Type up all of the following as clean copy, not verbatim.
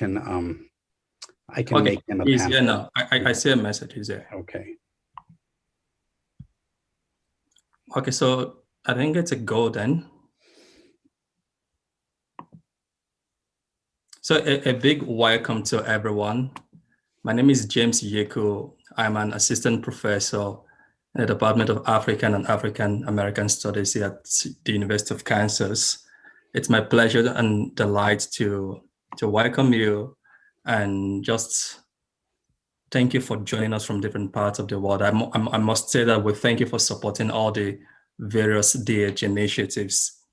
can Okay, make him a he's panelist. here now. I see a message. He's there. Okay. Okay, so I think it's a go then. So a big welcome to everyone. My name is James Yeku. I'm an assistant professor in the Department of African and African American Studies here at the University of Kansas. It's my pleasure and delight to welcome you and just thank you for joining us from different parts of the world. I must say that we thank you for supporting all the various DH initiatives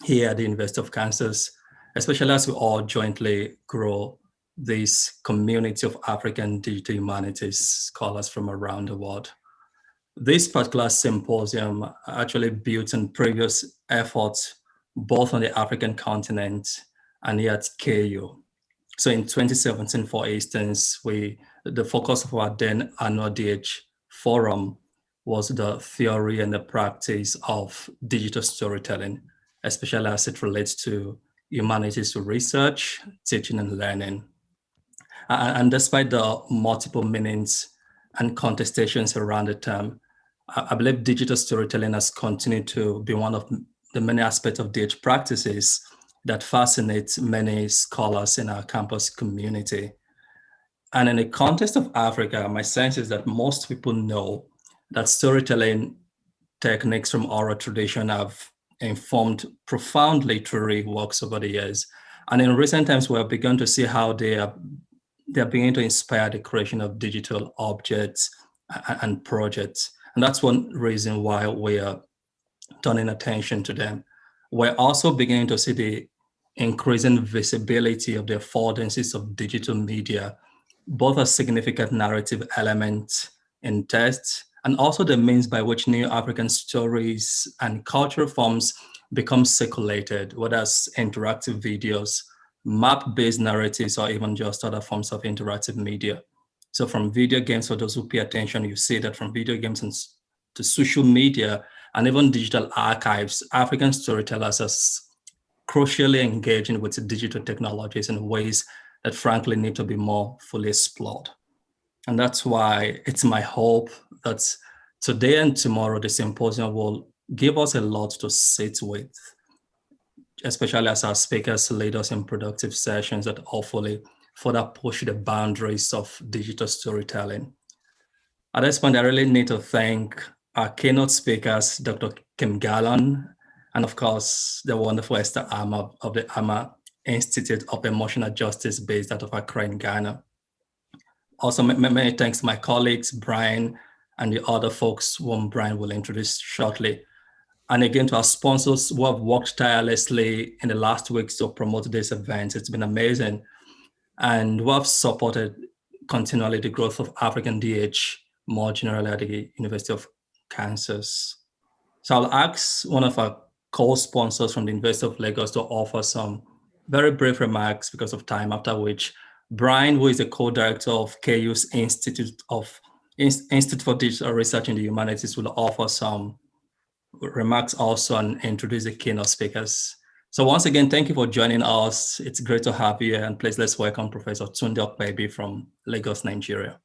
here at the University of Kansas, especially as we all jointly grow this community of African digital humanities scholars from around the world. This particular symposium actually built on previous efforts, both on the African continent and here at KU. So in 2017, for instance, the focus of our then annual DH forum was the theory and the practice of digital storytelling, especially as it relates to humanities research, teaching and learning. And despite the multiple meanings and contestations around the term, I believe digital storytelling has continued to be one of the many aspects of DH practices that fascinates many scholars in our campus community. And in the context of Africa, my sense is that most people know that storytelling techniques from oral tradition have informed profound literary works over the years. And in recent times, we have begun to see how they're beginning to inspire the creation of digital objects and projects. And that's one reason why we are turning attention to them. We're also beginning to see the increasing visibility of the affordances of digital media, both as significant narrative elements in text and also the means by which new African stories and cultural forms become circulated, whether as interactive videos, map-based narratives, or even just other forms of interactive media. So from video games, for those who pay attention, you see that from video games and to social media and even digital archives, African storytellers are crucially engaging with digital technologies in ways that frankly need to be more fully explored. And that's why it's my hope that today and tomorrow, the symposium will give us a lot to sit with, especially as our speakers lead us in productive sessions that hopefully further push the boundaries of digital storytelling. At this point, I really need to thank our keynote speakers, Dr. Kim Gallon, and of course, the wonderful Esther Armah of the Armah Institute of Emotional Justice based out of Accra in Ghana. Also, many thanks to my colleagues, Brian, and the other folks whom Brian will introduce shortly. And again, to our sponsors who have worked tirelessly in the last weeks to promote this event. It's been amazing. And who have supported continually the growth of African DH more generally at the University of Kansas. So I'll ask one of our co-sponsors from the University of Lagos to offer some very brief remarks because of time, after which Brian, who is the co-director of KU's Institute for Digital Research in the Humanities, will offer some remarks also and introduce the keynote speakers. So once again, thank you for joining us. It's great to have you, and please let's welcome Professor Tunde Opeibi from Lagos, Nigeria.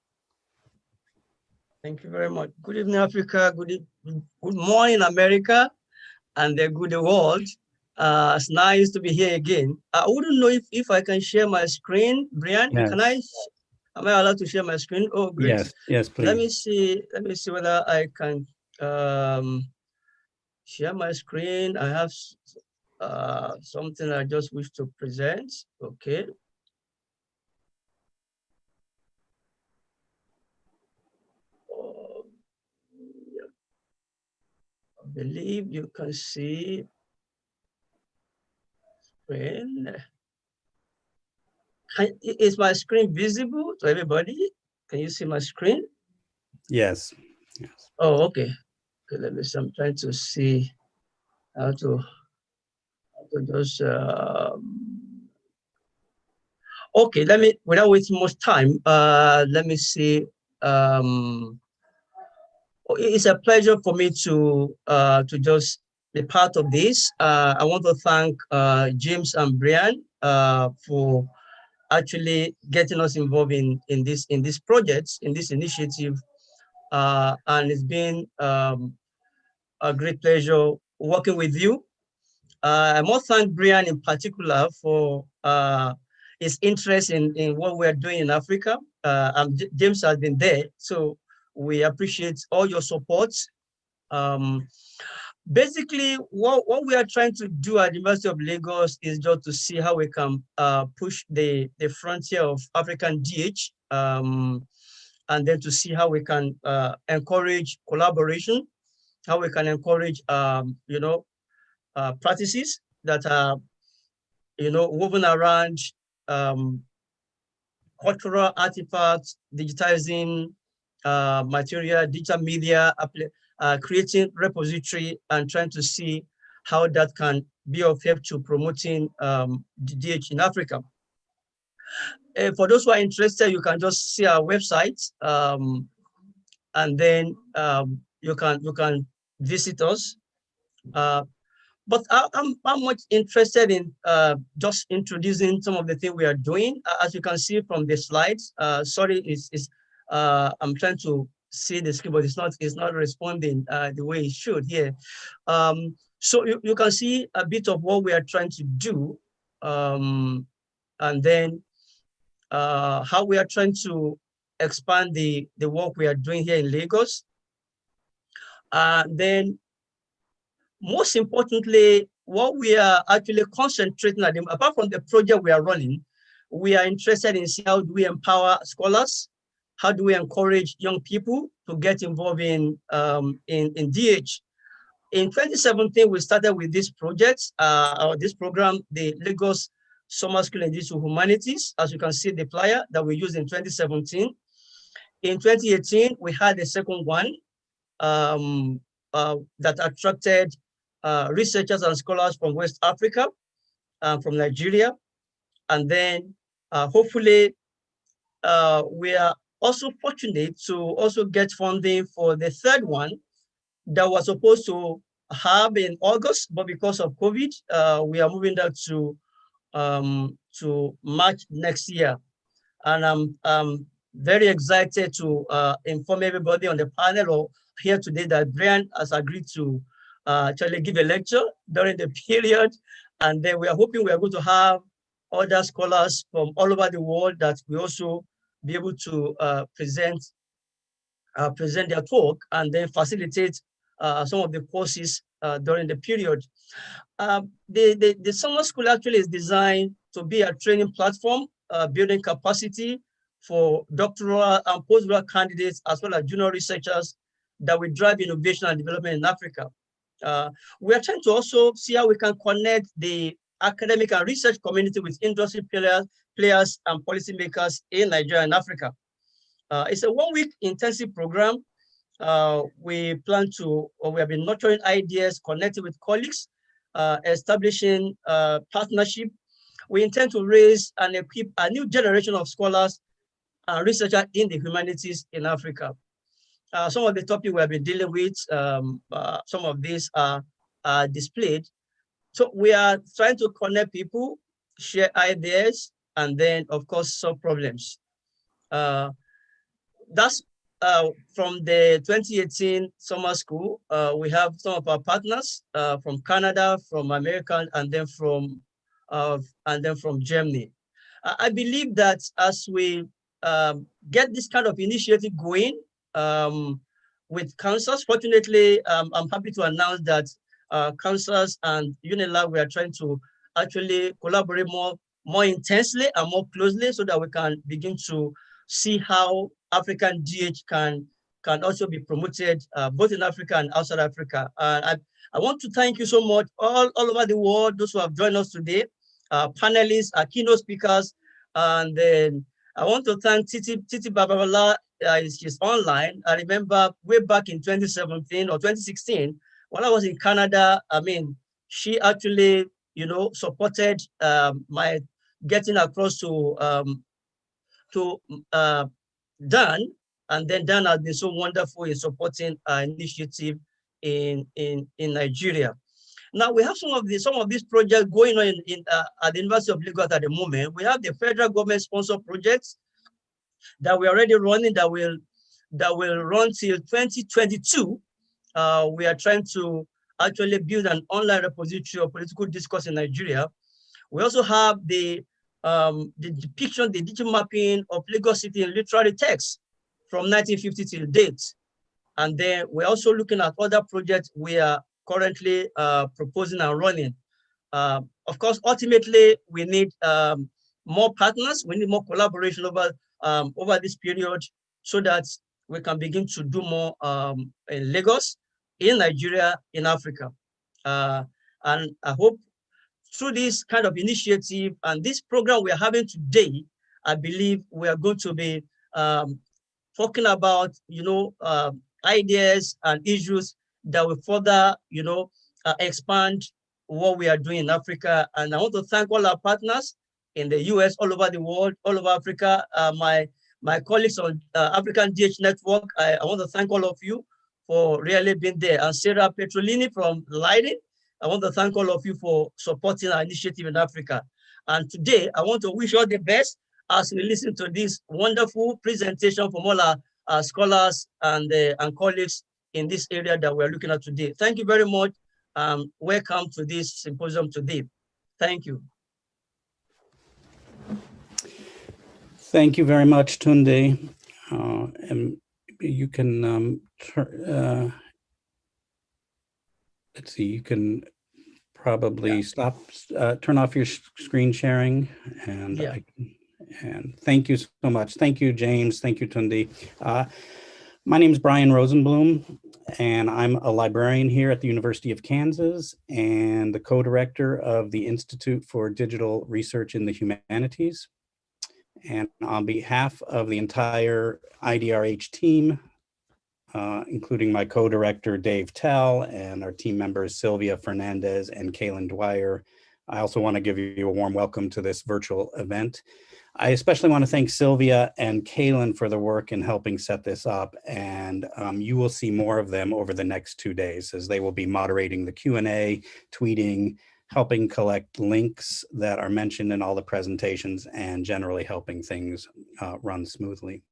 Thank you very much. Good evening, Africa. Good morning, America, and the good world. It's nice to be here again. I wouldn't know if I can share my screen, Brian. Yes. Am I allowed to share my screen? Oh, great. Yes, please. Let me see whether I can share my screen. I have something I just wish to present. Okay. I believe you can see screen. Is my screen visible to everybody? Can you see my screen? Yes. Oh, okay. Okay, let me see. I'm trying to see how to just okay, let me, without wasting much time, let me see. It's a pleasure for me to just be part of this. I want to thank James and Brian for actually getting us involved in this project, in this initiative. And it's been a great pleasure working with you. I must thank Brian in particular for his interest in what we're doing in Africa. James has been there, so we appreciate all your support. Basically, what we are trying to do at the University of Lagos is just to see how we can push the frontier of African DH, and then to see how we can encourage collaboration, how we can encourage, practices that are, woven around cultural artifacts, digitizing material, digital media, creating repository, and trying to see how that can be of help to promoting the DH in Africa. For those who are interested, you can just see our website, and then you can visit us. But I'm much interested in just introducing some of the things we are doing. As you can see from the slides, sorry, I'm trying to see the screen, but it's not responding the way it should here. So you can see a bit of what we are trying to do, and then how we are trying to expand the work we are doing here in Lagos. Then most importantly, what we are actually concentrating on, apart from the project we are running, we are interested in seeing how do we empower scholars, how do we encourage young people to get involved in DH. In 2017, we started with this project, or this program, the Lagos Summer School in Digital Humanities, as you can see the flyer that we used in 2017. In 2018, we had the second one that attracted researchers and scholars from West Africa, from Nigeria. And then hopefully we are also fortunate to also get funding for the third one that was supposed to have in August, but because of COVID, we are moving that to March next year. And I'm very excited to inform everybody on the panel or here today that Brian has agreed to actually give a lecture during the period. And then we are hoping we are going to have other scholars from all over the world that we also be able to present their talk and then facilitate some of the courses during the period. The summer school actually is designed to be a training platform, building capacity for doctoral and postdoctoral candidates, as well as junior researchers that will drive innovation and development in Africa. We are trying to also see how we can connect the academic and research community with industry players and policymakers in Nigeria and Africa. It's a one-week intensive program. We plan to, or we have been nurturing ideas, connecting with colleagues, establishing partnership. We intend to raise and equip a new generation of scholars and researchers in the humanities in Africa. Some of the topics we have been dealing with, some of these are displayed. So we are trying to connect people, share ideas, and then, of course, solve problems. That's from the 2018 summer school. We have some of our partners from Canada, from America, and then from Germany. I believe that as we get this kind of initiative going with councils, fortunately, I'm happy to announce that councils and UNILAG, we are trying to actually collaborate more intensely and more closely so that we can begin to see how African DH can also be promoted both in Africa and outside Africa. I want to thank you so much all over the world, those who have joined us today, panelists, keynote speakers, and then I want to thank Titi Babala. She's online. I remember way back in 2017 or 2016, when I was in Canada, I mean, she actually, supported my getting across to Dan, and then Dan has been so wonderful in supporting our initiative in Nigeria. Now we have some of these projects going on at the University of Lagos at the moment. We have the federal government sponsored projects that we're already running that will run till 2022. We are trying to actually build an online repository of political discourse in Nigeria. We also have the depiction, the digital mapping of Lagos City in literary text from 1950 till date. And then we're also looking at other projects we are currently proposing and running. Of course, ultimately, we need more partners. We need more collaboration over this period so that we can begin to do more in Lagos, in Nigeria, in Africa. And I hope through this kind of initiative and this program we are having today, I believe we are going to be talking about, ideas and issues that will further, expand what we are doing in Africa. And I want to thank all our partners in the US, all over the world, all over Africa, my colleagues on African DH Network. I want to thank all of you for really being there. And Sarah Petrolini from Lighting, I want to thank all of you for supporting our initiative in Africa. And today, I want to wish all the best as we listen to this wonderful presentation from all our scholars and colleagues in this area that we're looking at today. Thank you very much. Welcome to this symposium today. Thank you. Thank you very much, Tunde. And you can let's see, you can probably turn off your screen sharing, and and thank you so much. Thank you, James. Thank you, Tunde. My name is Brian Rosenblum, and I'm a librarian here at the University of Kansas and the co-director of the Institute for Digital Research in the Humanities. And on behalf of the entire IDRH team, including my co-director, Dave Tell, and our team members, Sylvia Fernandez and Kaylin Dwyer, I also want to give you a warm welcome to this virtual event. I especially want to thank Sylvia and Kaylin for the work in helping set this up, and you will see more of them over the next 2 days as they will be moderating the Q&A, tweeting, helping collect links that are mentioned in all the presentations, and generally helping things run smoothly.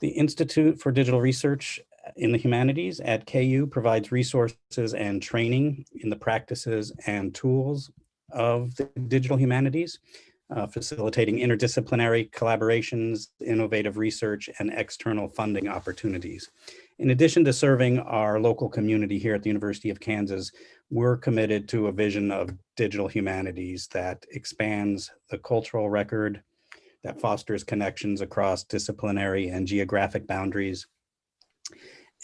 The Institute for Digital Research in the Humanities at KU provides resources and training in the practices and tools of the digital humanities, facilitating interdisciplinary collaborations, innovative research, and external funding opportunities. In addition to serving our local community here at the University of Kansas, we're committed to a vision of digital humanities that expands the cultural record, that fosters connections across disciplinary and geographic boundaries,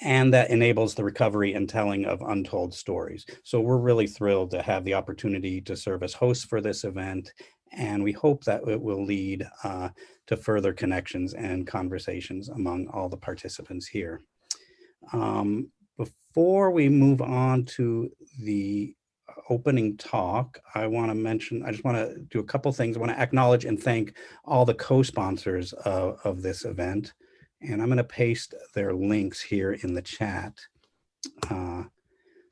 and that enables the recovery and telling of untold stories. So we're really thrilled to have the opportunity to serve as hosts for this event, and we hope that it will lead to further connections and conversations among all the participants here. Before we move on to the opening talk, I just want to do a couple things. I want to acknowledge and thank all the co-sponsors of this event. And I'm going to paste their links here in the chat.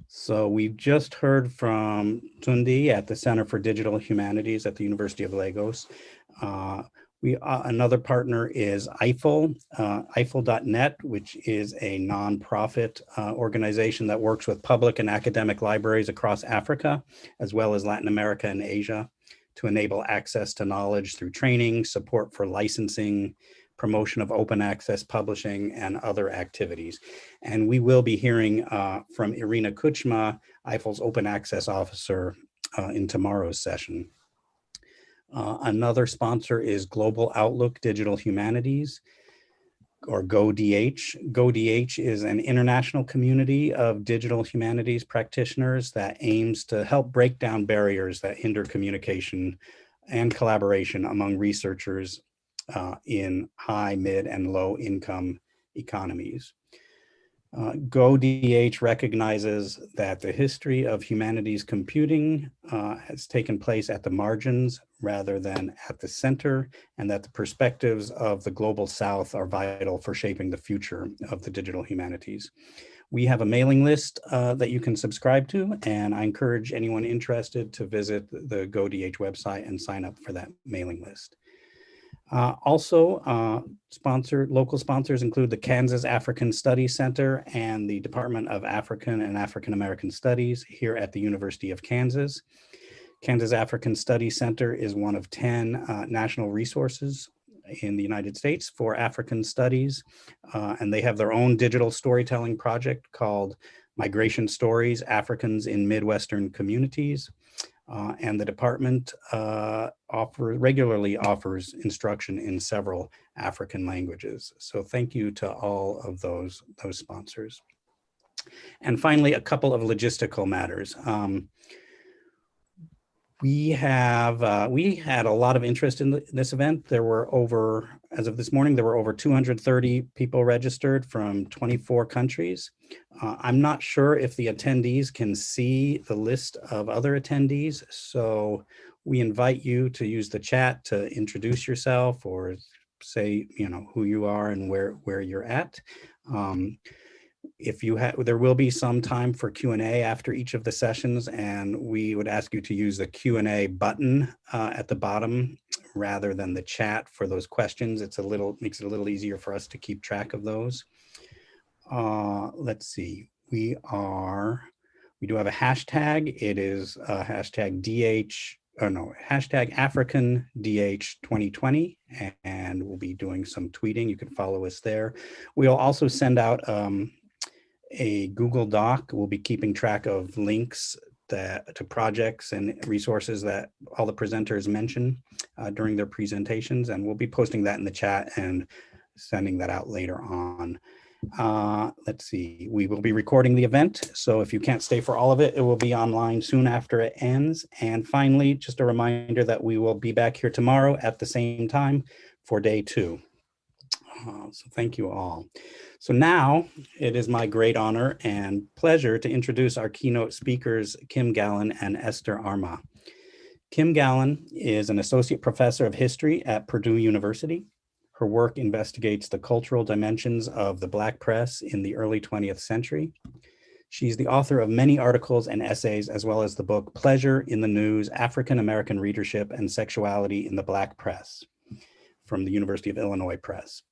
So we've just heard from Tunde at the Center for Digital Humanities at the University of Lagos. Another partner is Eiffel, Eiffel.net, which is a nonprofit organization that works with public and academic libraries across Africa, as well as Latin America and Asia, to enable access to knowledge through training, support for licensing, promotion of open access publishing, and other activities. And we will be hearing from Irina Kuchma, Eiffel's open access officer, in tomorrow's session. Another sponsor is Global Outlook Digital Humanities, or GoDH. GoDH is an international community of digital humanities practitioners that aims to help break down barriers that hinder communication and collaboration among researchers in high, mid, and low income economies. GoDH recognizes that the history of humanities computing has taken place at the margins rather than at the center, and that the perspectives of the global South are vital for shaping the future of the digital humanities. We have a mailing list that you can subscribe to, and I encourage anyone interested to visit the GoDH website and sign up for that mailing list. Local sponsors include the Kansas African Studies Center and the Department of African and African American Studies here at the University of Kansas. Kansas African Studies Center is one of 10 national resources in the United States for African studies, and they have their own digital storytelling project called Migration Stories, Africans in Midwestern Communities. And the department regularly offers instruction in several African languages. So thank you to all of those sponsors. And finally, a couple of logistical matters. We had a lot of interest in this event. There were as of this morning, there were over 230 people registered from 24 countries. I'm not sure if the attendees can see the list of other attendees, so we invite you to use the chat to introduce yourself or say, who you are and where you're at. There will be some time for Q&A after each of the sessions, and we would ask you to use the Q&A button at the bottom rather than the chat for those questions. Makes it a little easier for us to keep track of those. Let's see. We do have a hashtag. It is hashtag #AfricanDH2020, and we'll be doing some tweeting. You can follow us there. We'll also send out a Google Doc. We'll be keeping track of links to projects and resources that all the presenters mention during their presentations, and we'll be posting that in the chat and sending that out later on. Let's see, we will be recording the event, so if you can't stay for all of it, it will be online soon after it ends. And finally, just a reminder that we will be back here tomorrow at the same time for day 2. So thank you all. So now it is my great honor and pleasure to introduce our keynote speakers, Kim Gallen and Esther Armah. Kim Gallen is an associate professor of history at Purdue University. Her work investigates the cultural dimensions of the Black press in the early 20th century. She's the author of many articles and essays, as well as the book Pleasure in the News, African American Readership and Sexuality in the Black Press from the University of Illinois Press.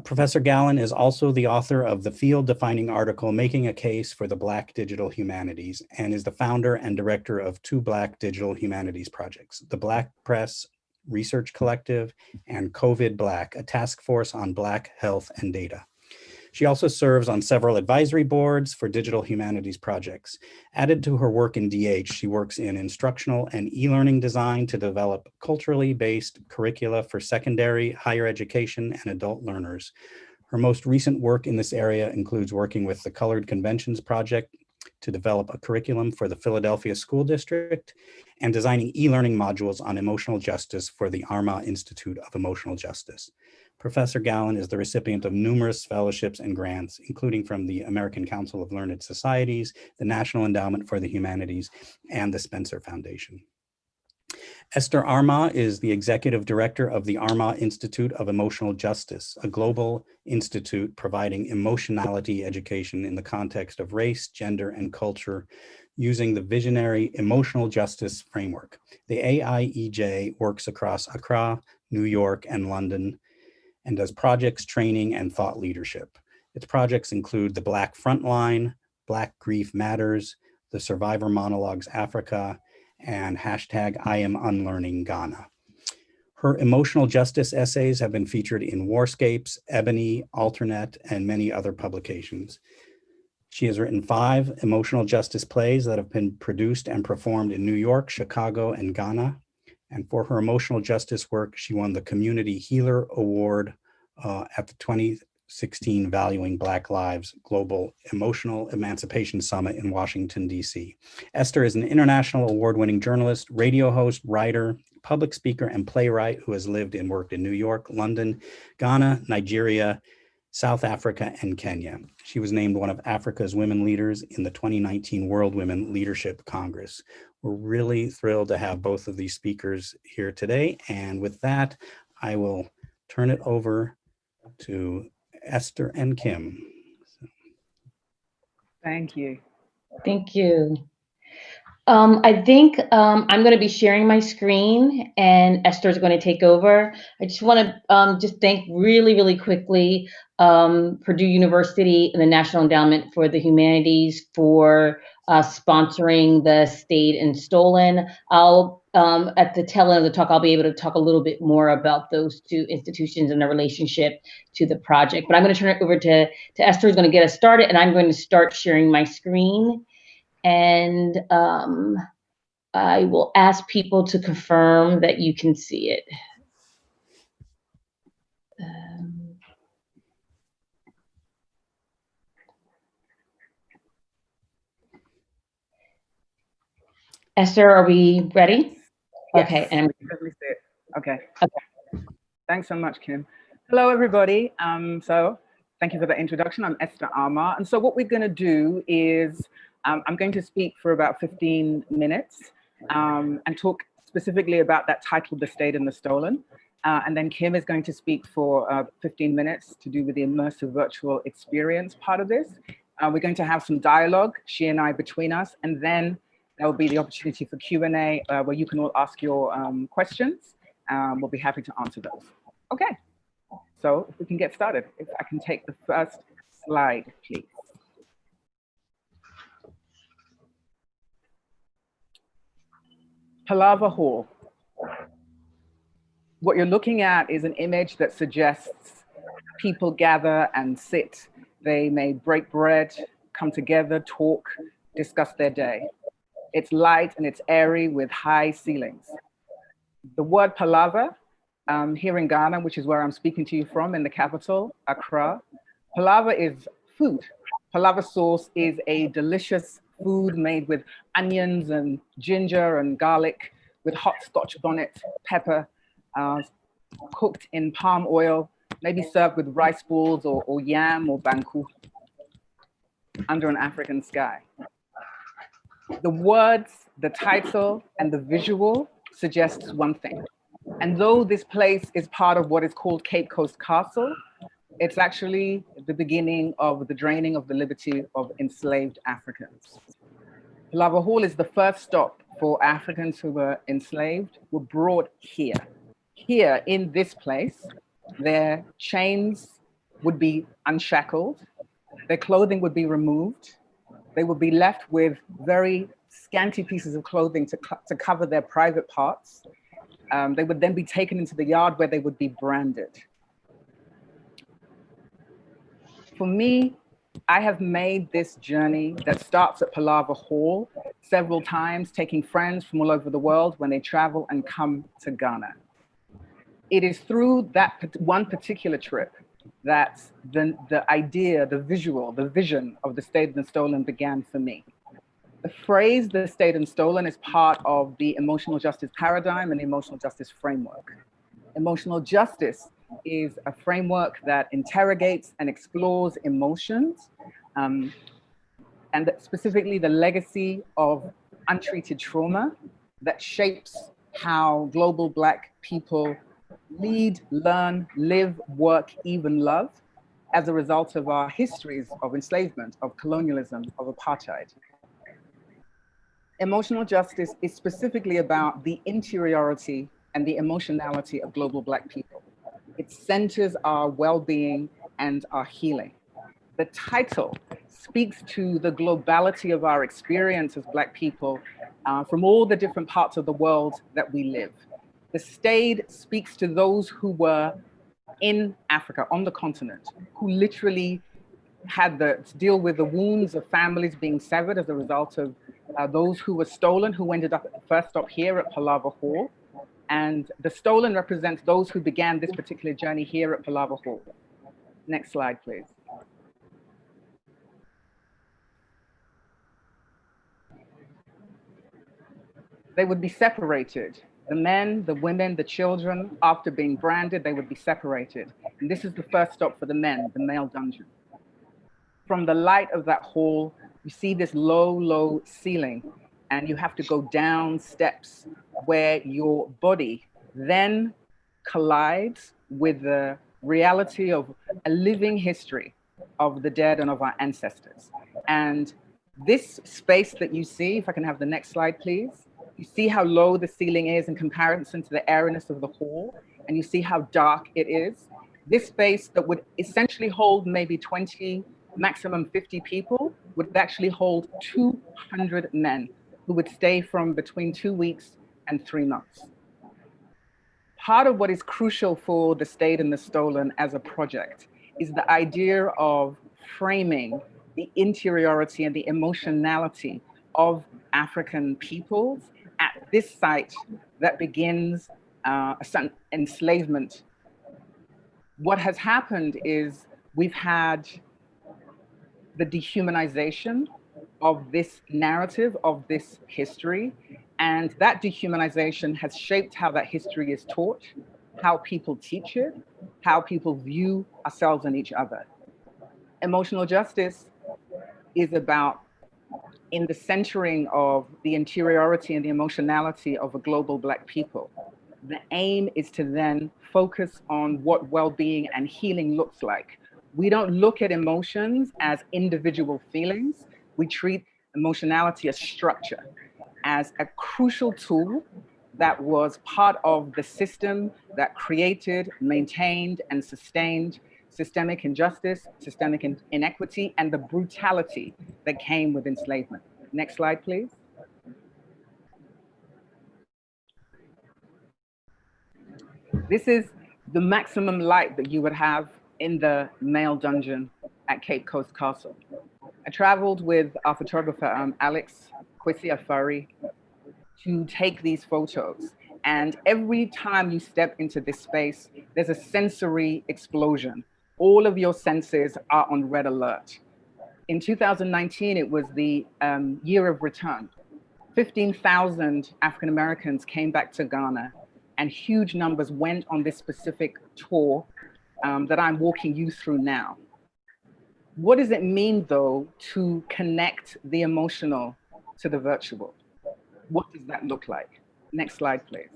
Professor Gallen is also the author of the field-defining article, Making a Case for the Black Digital Humanities, and is the founder and director of 2 Black digital humanities projects, the Black Press Research Collective and COVID Black, a task force on Black health and data. She also serves on several advisory boards for digital humanities projects. Added to her work in DH, she works in instructional and e-learning design to develop culturally based curricula for secondary, higher education, and adult learners. Her most recent work in this area includes working with the Colored Conventions Project to develop a curriculum for the Philadelphia School District and designing e-learning modules on emotional justice for the Armah Institute of Emotional Justice. Professor Gallen is the recipient of numerous fellowships and grants, including from the American Council of Learned Societies, the National Endowment for the Humanities, and the Spencer Foundation. Esther Armah is the executive director of the Armah Institute of Emotional Justice, a global institute providing emotionality education in the context of race, gender, and culture using the visionary emotional justice framework. The AIEJ works across Accra, New York, and London, and does projects, training, and thought leadership. Its projects include the Black Frontline, Black Grief Matters, the Survivor Monologues Africa, and hashtag I Am Unlearning Ghana. Her emotional justice essays have been featured in Warscapes, Ebony, Alternet, and many other publications. She has written 5 emotional justice plays that have been produced and performed in New York, Chicago, and Ghana. And for her emotional justice work, she won the Community Healer Award at the 2016 Valuing Black Lives Global Emotional Emancipation Summit in Washington, D.C. Esther is an international award-winning journalist, radio host, writer, public speaker, and playwright who has lived and worked in New York, London, Ghana, Nigeria, South Africa, and Kenya. She was named one of Africa's women leaders in the 2019 World Women Leadership Congress. We're really thrilled to have both of these speakers here today. And with that, I will turn it over to Esther and Kim. Thank you. Thank you. I think I'm going to be sharing my screen and Esther's going to take over. I just want to just thank really quickly Purdue University and the National Endowment for the Humanities for sponsoring the Stayed and Stolen. I'll at the tail end of the talk, I'll be able to talk a little bit more about those two institutions and their relationship to the project. But I'm going to turn it over to Esther, who's going to get us started, and I'm going to start sharing my screen. And I will ask people to confirm that you can see it. Esther, are we ready? Yes. Okay. And okay. Thanks so much, Kim. Hello, everybody. So thank you for the introduction. I'm Esther Armah. And so what we're going to do is I'm going to speak for about 15 minutes and talk specifically about that title, The Stayed and the Stolen. And then Kim is going to speak for 15 minutes to do with the immersive virtual experience part of this. We're going to have some dialogue, she and I, between us, and then there will be the opportunity for Q&A where you can all ask your questions. We'll be happy to answer those. Okay, so if we can get started, if I can take the first slide, please. Palaver Hall. What you're looking at is an image that suggests people gather and sit. They may break bread, come together, talk, discuss their day. It's light and it's airy with high ceilings. The word palaver, here in Ghana, which is where I'm speaking to you from, in the capital, Accra, palaver is food. Palaver sauce is a delicious food made with onions and ginger and garlic, with hot Scotch bonnet, pepper, cooked in palm oil, maybe served with rice balls or yam or banku under an African sky. The words, the title, and the visual suggests one thing. And though this place is part of what is called Cape Coast Castle, it's actually the beginning of the draining of the liberty of enslaved Africans. Palaver Hall is the first stop for Africans who were enslaved, were brought here. Here in this place, their chains would be unshackled, their clothing would be removed, they would be left with very scanty pieces of clothing to cover their private parts. They would then be taken into the yard where they would be branded. For me, I have made this journey that starts at Palaver Hall several times, taking friends from all over the world when they travel and come to Ghana. It is through that one particular trip that the idea, the visual, the vision of the Stayed and Stolen began for me. The phrase, the Stayed and Stolen, is part of the emotional justice paradigm and the emotional justice framework. Emotional justice is a framework that interrogates and explores emotions, and specifically the legacy of untreated trauma that shapes how global Black people lead, learn, live, work, even love as a result of our histories of enslavement, of colonialism, of apartheid. Emotional justice is specifically about the interiority and the emotionality of global Black people. It centers our well-being and our healing. The title speaks to the globality of our experience as Black people from all the different parts of the world that we live. The Stayed speaks to those who were in Africa, on the continent, who literally had to deal with the wounds of families being severed as a result of those who were stolen, who ended up at the first stop here at Palaver Hall. And the stolen represents those who began this particular journey here at Palaver Hall. Next slide, please. They would be separated. The men, the women, the children, after being branded, they would be separated. And this is the first stop for the men, the male dungeon. From the light of that hall, you see this low, low ceiling, and you have to go down steps where your body then collides with the reality of a living history of the dead and of our ancestors. And this space that you see, if I can have the next slide, please. You see how low the ceiling is in comparison to the airiness of the hall, and you see how dark it is. This space that would essentially hold maybe 20, maximum 50 people would actually hold 200 men who would stay from between 2 weeks and 3 months. Part of what is crucial for The Stayed and the Stolen as a project is the idea of framing the interiority and the emotionality of African peoples at this site that begins enslavement. What has happened is we've had the dehumanization of this narrative, of this history, and that dehumanization has shaped how that history is taught, how people teach it, how people view ourselves and each other. Emotional justice is about, in the centering of the interiority and the emotionality of a global Black people, the aim is to then focus on what well-being and healing looks like. We don't look at emotions as individual feelings. We treat emotionality as structure, as a crucial tool that was part of the system that created, maintained, and sustained systemic injustice, systemic inequity, and the brutality that came with enslavement. Next slide, please. This is the maximum light that you would have in the male dungeon at Cape Coast Castle. I traveled with our photographer, Alex Kwesi to take these photos. And every time you step into this space, there's a sensory explosion. All of your senses are on red alert. In 2019, it was the year of return. 15,000 African Americans came back to Ghana, and huge numbers went on this specific tour that I'm walking you through now. What does it mean, though, to connect the emotional to the virtual? What does that look like? Next slide, please.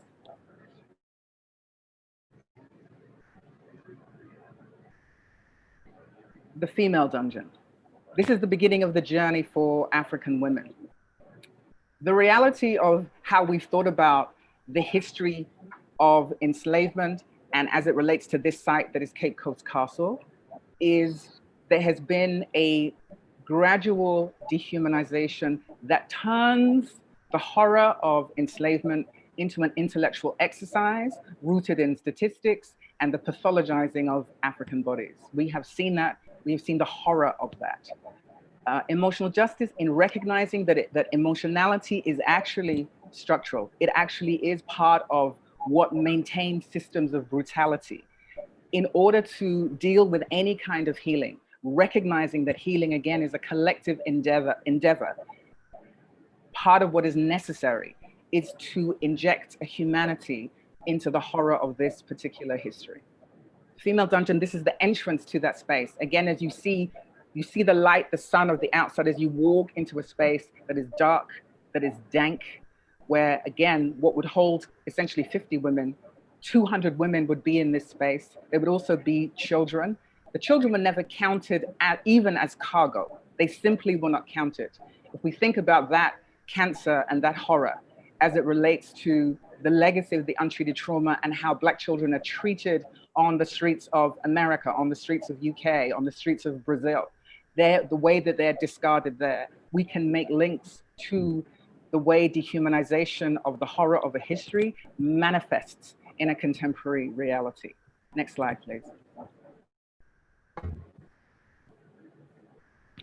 The female dungeon. This is the beginning of the journey for African women. The reality of how we've thought about the history of enslavement, and as it relates to this site that is Cape Coast Castle, is there has been a gradual dehumanization that turns the horror of enslavement into an intellectual exercise rooted in statistics and the pathologizing of African bodies. We have seen that. We have seen the horror of that. Emotional justice, in recognizing that emotionality is actually structural. It actually is part of what maintains systems of brutality. In order to deal with any kind of healing, recognizing that healing, again, is a collective endeavor, part of what is necessary is to inject a humanity into the horror of this particular history. Female dungeon, this is the entrance to that space. Again, as you see the light, the sun of the outside as you walk into a space that is dark, that is dank, where again, what would hold essentially 50 women, 200 women would be in this space. There would also be children. The children were never counted even as cargo. They simply were not counted. If we think about that cancer and that horror as it relates to the legacy of the untreated trauma and how Black children are treated on the streets of America, on the streets of UK, on the streets of Brazil, the way that they're discarded there, we can make links to the way dehumanization of the horror of a history manifests in a contemporary reality. Next slide, please.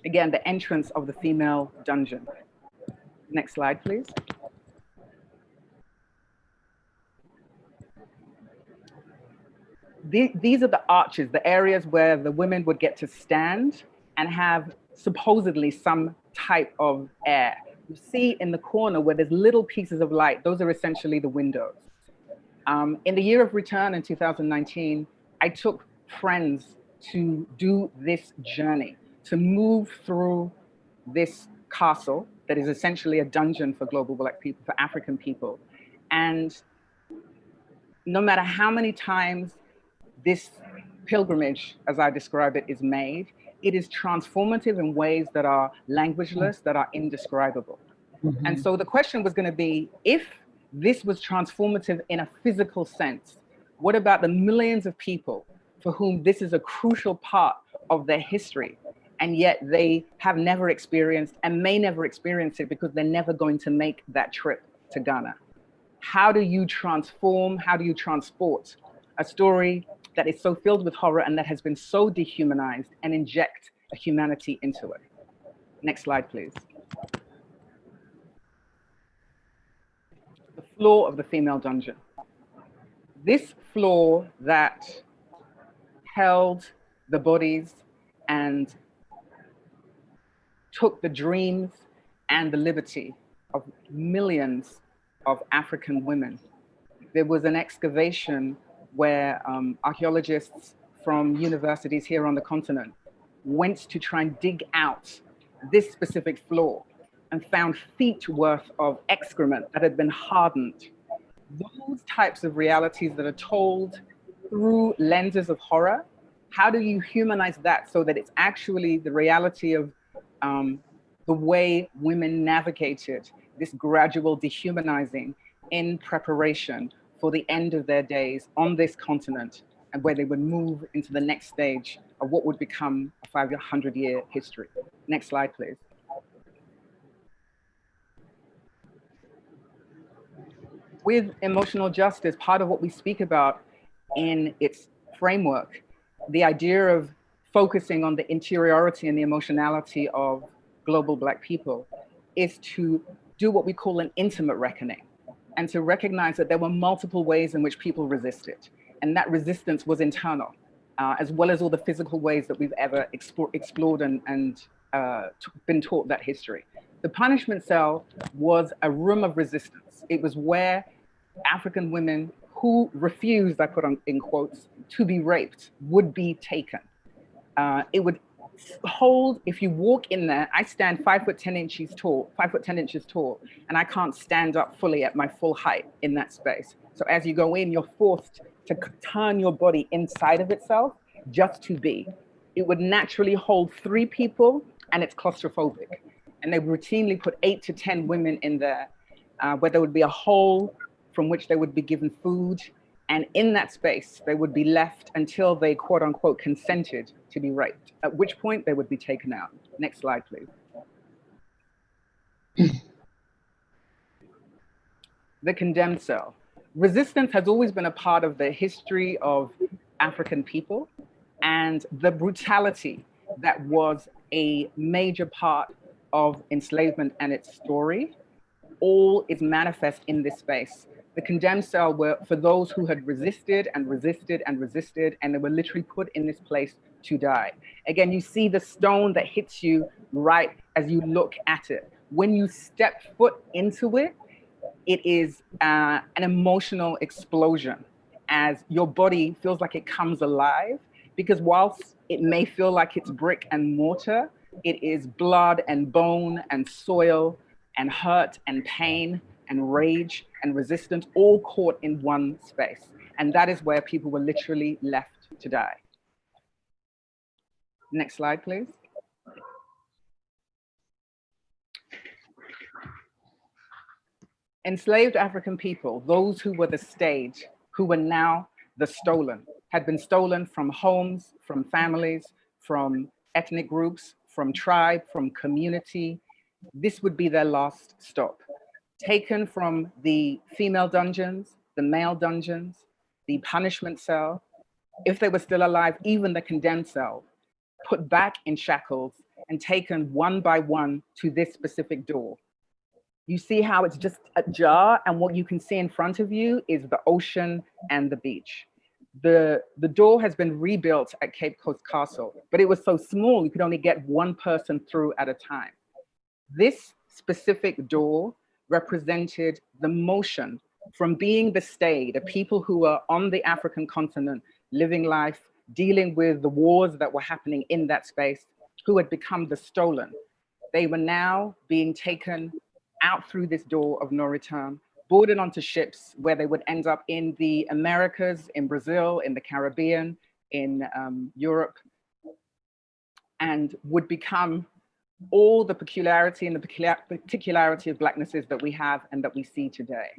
Again, the entrance of the female dungeon. Next slide, please. These are the arches, the areas where the women would get to stand and have supposedly some type of air. You see in the corner where there's little pieces of light, those are essentially the windows. In the year of return in 2019, I took friends to do this journey, to move through this castle that is essentially a dungeon for global Black people, for African people. And no matter how many times this pilgrimage, as I describe it, is made, It is transformative in ways that are languageless, that are indescribable. And so the question was going to be, if this was transformative in a physical sense, what about the millions of people for whom this is a crucial part of their history, and yet they have never experienced and may never experience it because they're never going to make that trip to Ghana? How do you transform, how do you transport a story that is so filled with horror and that has been so dehumanized and inject a humanity into it? Next slide, please. The floor of the female dungeon. This floor that held the bodies and took the dreams and the liberty of millions of African women. There was an excavation where archaeologists from universities here on the continent went to try and dig out this specific floor and found feet worth of excrement that had been hardened. Those types of realities that are told through lenses of horror, how do you humanize that so that it's actually the reality of the way women navigated this gradual dehumanizing in preparation for the end of their days on this continent, and where they would move into the next stage of what would become a 500-year history. Next slide, please. With emotional justice, part of what we speak about in its framework, the idea of focusing on the interiority and the emotionality of global Black people, is to do what we call an intimate reckoning, and to recognize that there were multiple ways in which people resisted. And that resistance was internal, as well as all the physical ways that we've ever explored and been taught that history. The punishment cell was a room of resistance. It was where African women who refused, I put on in quotes, to be raped would be taken. It would hold, if you walk in there, I stand 5'10" inches tall, 5'10" inches tall, and I can't stand up fully at my full height in that space. So as you go in, you're forced to turn your body inside of itself just to be. It would naturally hold 3 people, and it's claustrophobic. And they routinely put 8 to 10 women in there, where there would be a hole from which they would be given food. And in that space, they would be left until they, quote unquote, consented to be raped, at which point they would be taken out. Next slide, please. The condemned cell. Resistance has always been a part of the history of African people, and the brutality that was a major part of enslavement and its story all is manifest in this space. The condemned cell were for those who had resisted and resisted and resisted, and they were literally put in this place to die. Again, you see the stone that hits you right as you look at it. When you step foot into it, it is an emotional explosion as your body feels like it comes alive, because whilst it may feel like it's brick and mortar, it is blood and bone and soil and hurt and pain and rage and resistance, all caught in one space. And that is where people were literally left to die. Next slide, please. Enslaved African people, those who were the stage, who were now the stolen, had been stolen from homes, from families, from ethnic groups, from tribe, from community. This would be their last stop. Taken from the female dungeons, the male dungeons, the punishment cell, if they were still alive, even the condemned cell, put back in shackles and taken one by one to this specific door. You see how it's just ajar, and what you can see in front of you is the ocean and the beach. The door has been rebuilt at Cape Coast Castle, but it was so small you could only get one person through at a time. This specific door represented the motion from being the stay, the people who were on the African continent, living life, dealing with the wars that were happening in that space, who had become the stolen. They were now being taken out through this door of no return, boarded onto ships where they would end up in the Americas, in Brazil, in the Caribbean, in Europe. and would become all the peculiarity and the particularity of Blacknesses that we have and that we see today.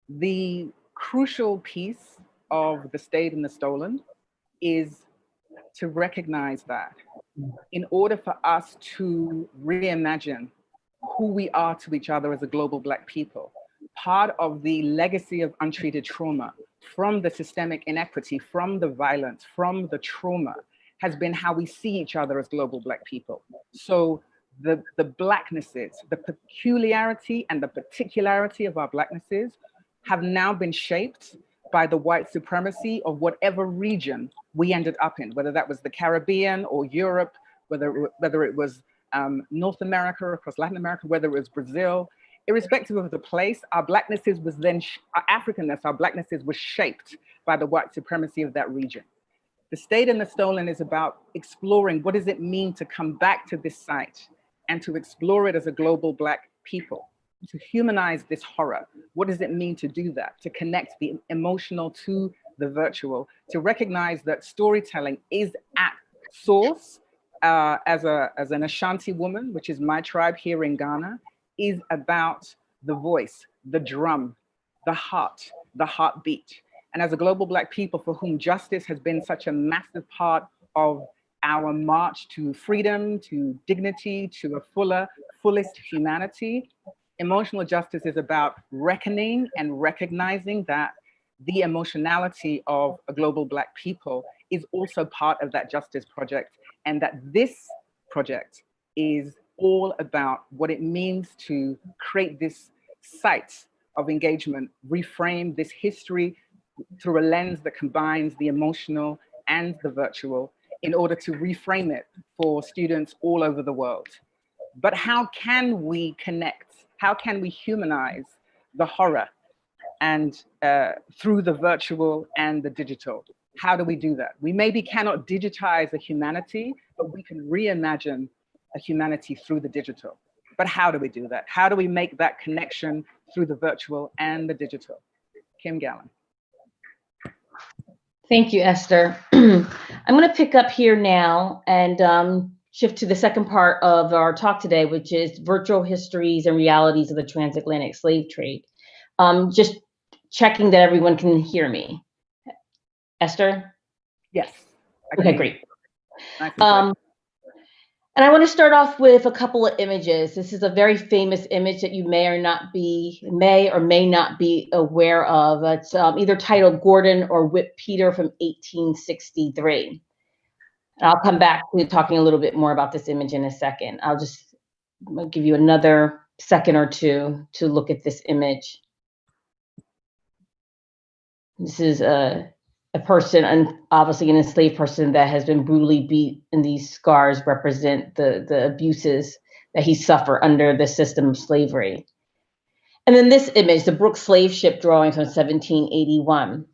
The crucial piece of The Stayed and the Stolen is to recognize that in order for us to reimagine who we are to each other as a global Black people, part of the legacy of untreated trauma from the systemic inequity, from the violence, from the trauma, has been how we see each other as global Black people. So the Blacknesses, the peculiarity and the particularity of our Blacknesses have now been shaped by the white supremacy of whatever region we ended up in, whether that was the Caribbean or Europe, whether it was North America, across Latin America, whether it was Brazil. Irrespective of the place, our Blacknesses was then, our Africanness, our Blacknesses was shaped by the white supremacy of that region. The Stayed and the Stolen is about exploring what does it mean to come back to this site and to explore it as a global Black people, to humanize this horror. What does it mean to do that? To connect the emotional to the virtual, to recognize that storytelling is at source, as an Ashanti woman, which is my tribe here in Ghana, is about the voice, the drum, the heart, the heartbeat. And as a global Black people for whom justice has been such a massive part of our march to freedom, to dignity, to a fullest humanity, emotional justice is about reckoning and recognizing that the emotionality of a global Black people is also part of that justice project, and that this project is all about what it means to create this site of engagement, reframe this history through a lens that combines the emotional and the virtual in order to reframe it for students all over the world. But how can we connect? How can we humanize the horror and through the virtual and the digital? How do we do that? We maybe cannot digitize a humanity, but we can reimagine a humanity through the digital. But how do we do that? How do we make that connection through the virtual and the digital? Kim Gallen. Thank you, Esther. I'm going to pick up here now and shift to the second part of our talk today, which is virtual histories and realities of the transatlantic slave trade. Just checking that everyone can hear me. Esther? Yes. Okay, great. Nice and I want to start off with a couple of images. This is a very famous image that you may or may not be aware of. It's either titled Gordon or Whip Peter from 1863. And I'll come back to talking a little bit more about this image in a second. I'll give you another second or two to look at this image. This is a person, and obviously an enslaved person that has been brutally beat, and these scars represent the abuses that he suffered under the system of slavery. And then this image, the Brooks slave ship drawings from 1781.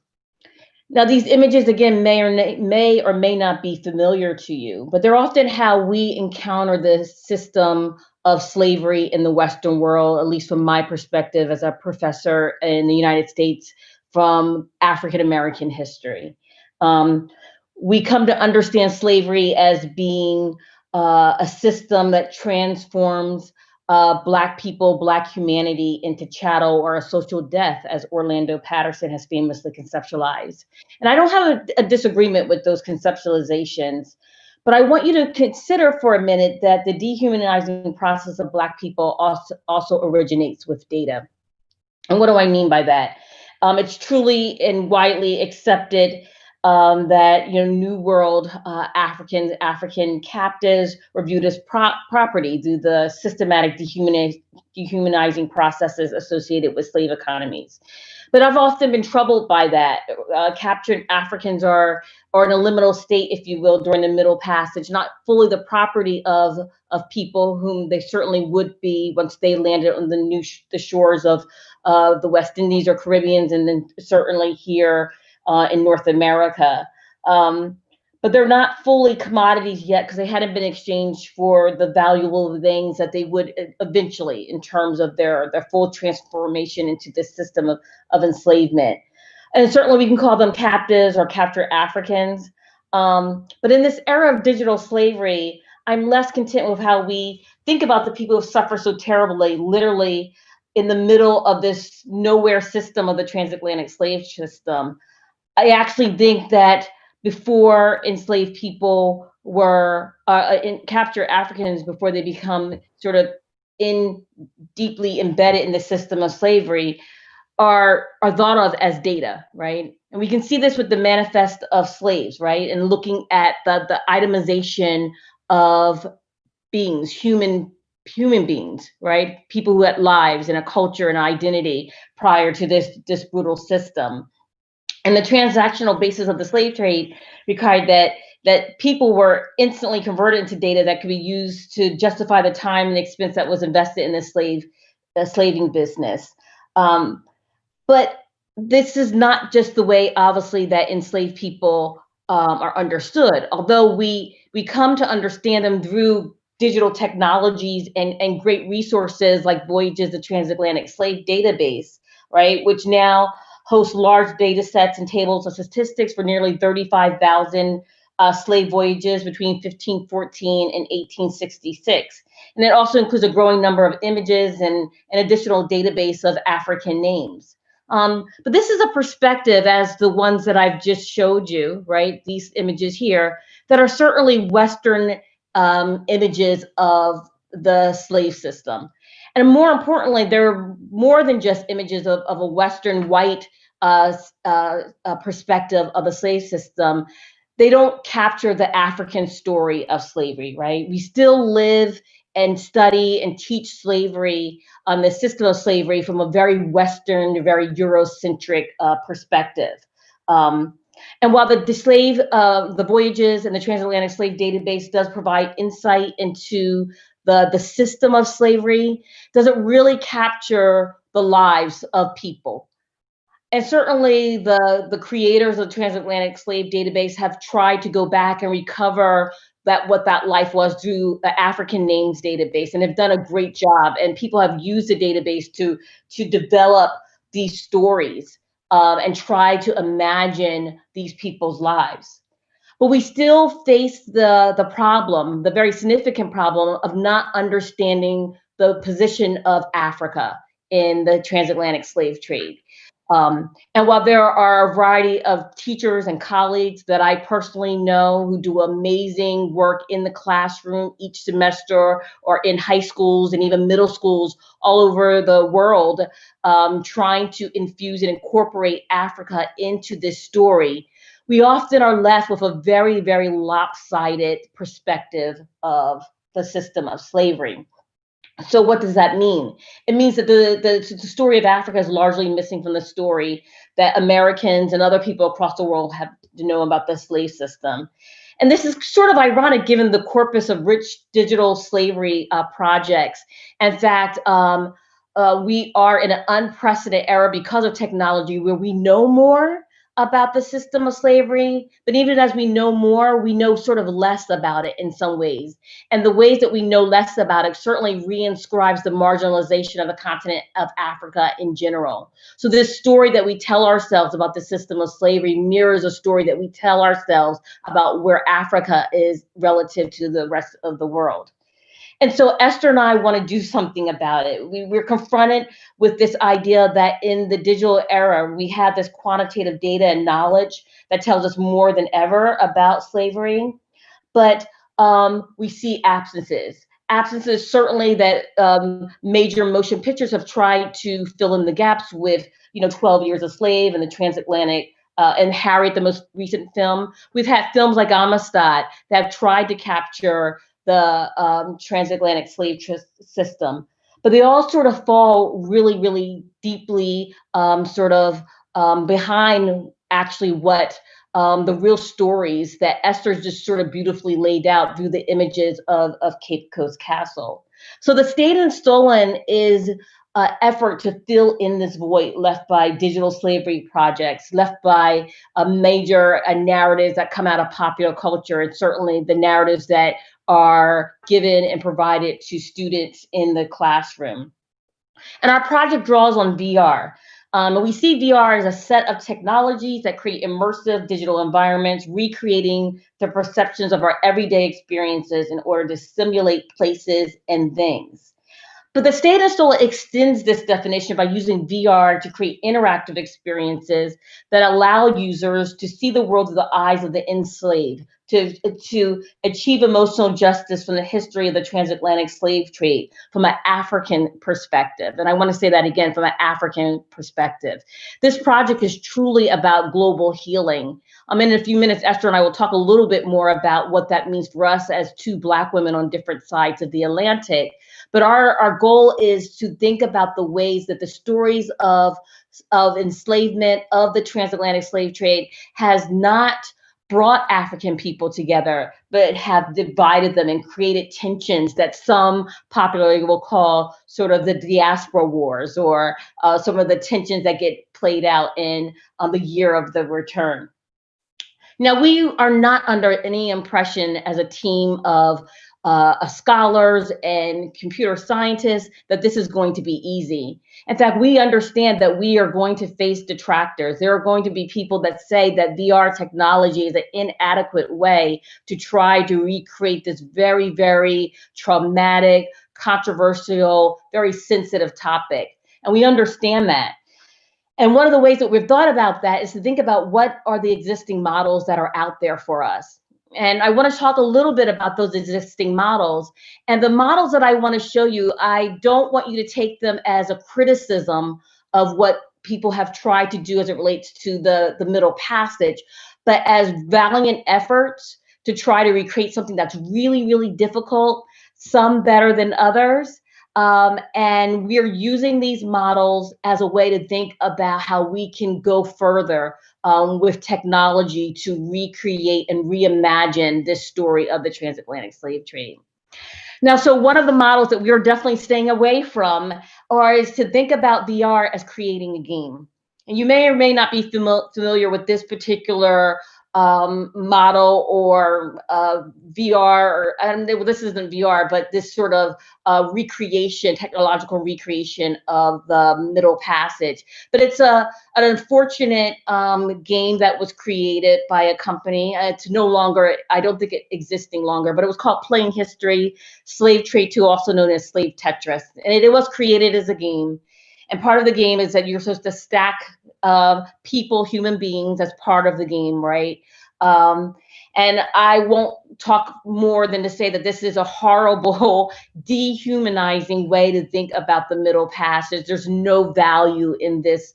Now, these images, again, may or may not be familiar to you, but they're often how we encounter the system of slavery in the Western world, at least from my perspective as a professor in the United States from African-American history. We come to understand slavery as being a system that transforms Black people, Black humanity into chattel or a social death, as Orlando Patterson has famously conceptualized. And I don't have a disagreement with those conceptualizations, but I want you to consider for a minute that the dehumanizing process of Black people also originates with data. And what do I mean by that? It's truly and widely accepted that New World African captives were viewed as property through the systematic dehumanizing processes associated with slave economies. But I've often been troubled by that. Captured Africans are in a liminal state, if you will, during the Middle Passage, not fully the property of people whom they certainly would be once they landed on the shores of the West Indies or Caribbeans, and then certainly here in North America. But they're not fully commodities yet because they hadn't been exchanged for the valuable things that they would eventually in terms of their full transformation into this system of enslavement. And certainly we can call them captives or captured Africans. But in this era of digital slavery, I'm less content with how we think about the people who suffer so terribly, literally in the middle of this nowhere system of the transatlantic slave system. I actually think that before enslaved people were capture Africans before they become sort of deeply embedded in the system of slavery, are thought of as data, right? And we can see this with the manifest of slaves, right? And looking at the itemization of beings, human beings, right? People who had lives and a culture and identity prior to this brutal system. And the transactional basis of the slave trade required that people were instantly converted into data that could be used to justify the time and expense that was invested in the slaving business. But this is not just the way, obviously, that enslaved people are understood. Although we come to understand them through digital technologies and great resources like Voyages, the Transatlantic Slave Database, right, which now hosts large data sets and tables of statistics for nearly 35,000 slave voyages between 1514 and 1866. And it also includes a growing number of images and an additional database of African names. But this is a perspective, as the ones that I've just showed you, right? These images here, that are certainly Western images of the slave system. And more importantly, they're more than just images of a Western white perspective of the slave system. They don't capture the African story of slavery, right? We still live and study and teach slavery, the system of slavery, from a very Western, very Eurocentric perspective. And while the Voyages and the Transatlantic Slave Database does provide insight into the system of slavery, does it really capture the lives of people? And certainly the creators of the Transatlantic Slave Database have tried to go back and recover what that life was through the African Names Database, and have done a great job. And people have used the database to develop these stories and try to imagine these people's lives. But we still face the problem, the very significant problem of not understanding the position of Africa in the transatlantic slave trade. And while there are a variety of teachers and colleagues that I personally know who do amazing work in the classroom each semester, or in high schools and even middle schools all over the world, trying to infuse and incorporate Africa into this story, we often are left with a very, very lopsided perspective of the system of slavery. So what does that mean? It means that the story of Africa is largely missing from the story that Americans and other people across the world have to know about the slave system. And this is sort of ironic given the corpus of rich digital slavery projects. In fact, we are in an unprecedented era because of technology, where we know more about the system of slavery, but even as we know more, we know sort of less about it in some ways. And the ways that we know less about it certainly reinscribes the marginalization of the continent of Africa in general. So this story that we tell ourselves about the system of slavery mirrors a story that we tell ourselves about where Africa is relative to the rest of the world. And so Esther and I want to do something about it. We're confronted with this idea that in the digital era, we have this quantitative data and knowledge that tells us more than ever about slavery, but we see absences. Absences certainly that major motion pictures have tried to fill in the gaps with, 12 Years a Slave and the Transatlantic and Harriet, the most recent film. We've had films like Amistad that have tried to capture the transatlantic slave system, but they all sort of fall really, really deeply behind actually what the real stories that Esther's just sort of beautifully laid out through the images of Cape Coast Castle. So The Stayed and Stolen is an effort to fill in this void left by digital slavery projects, left by major narratives that come out of popular culture, and certainly the narratives that are given and provided to students in the classroom. And our project draws on VR. We see VR as a set of technologies that create immersive digital environments, recreating the perceptions of our everyday experiences in order to simulate places and things. But the state install extends this definition by using VR to create interactive experiences that allow users to see the world through the eyes of the enslaved, to achieve emotional justice from the history of the transatlantic slave trade from an African perspective. And I want to say that again, from an African perspective. This project is truly about global healing. In a few minutes, Esther and I will talk a little bit more about what that means for us as two Black women on different sides of the Atlantic. But our goal is to think about the ways that the stories of enslavement, of the transatlantic slave trade, has not brought African people together, but have divided them and created tensions that some popularly will call sort of the diaspora wars, or some of the tensions that get played out in the year of the return. Now, we are not under any impression as a team of scholars and computer scientists that this is going to be easy. In fact, we understand that we are going to face detractors. There are going to be people that say that VR technology is an inadequate way to try to recreate this very, very traumatic, controversial, very sensitive topic. And we understand that. And one of the ways that we've thought about that is to think about what are the existing models that are out there for us. And I want to talk a little bit about those existing models. And the models that I want to show you, I don't want you to take them as a criticism of what people have tried to do as it relates to the Middle Passage, but as valiant efforts to try to recreate something that's really, really difficult, some better than others. And we're using these models as a way to think about how we can go further with technology to recreate and reimagine this story of the transatlantic slave trade. Now, so one of the models that we're definitely staying away from is to think about VR as creating a game. And you may or may not be familiar with this particular model or VR, well, this isn't VR, but this sort of recreation, technological recreation of the Middle Passage. But it's an unfortunate game that was created by a company. It's no longer, I don't think it existing longer, but it was called Playing History, Slave Trade 2, also known as Slave Tetris. And it was created as a game. And part of the game is that you're supposed to stack people, human beings, as part of the game, right? And I won't talk more than to say that this is a horrible, dehumanizing way to think about the Middle Passage. There's no value in this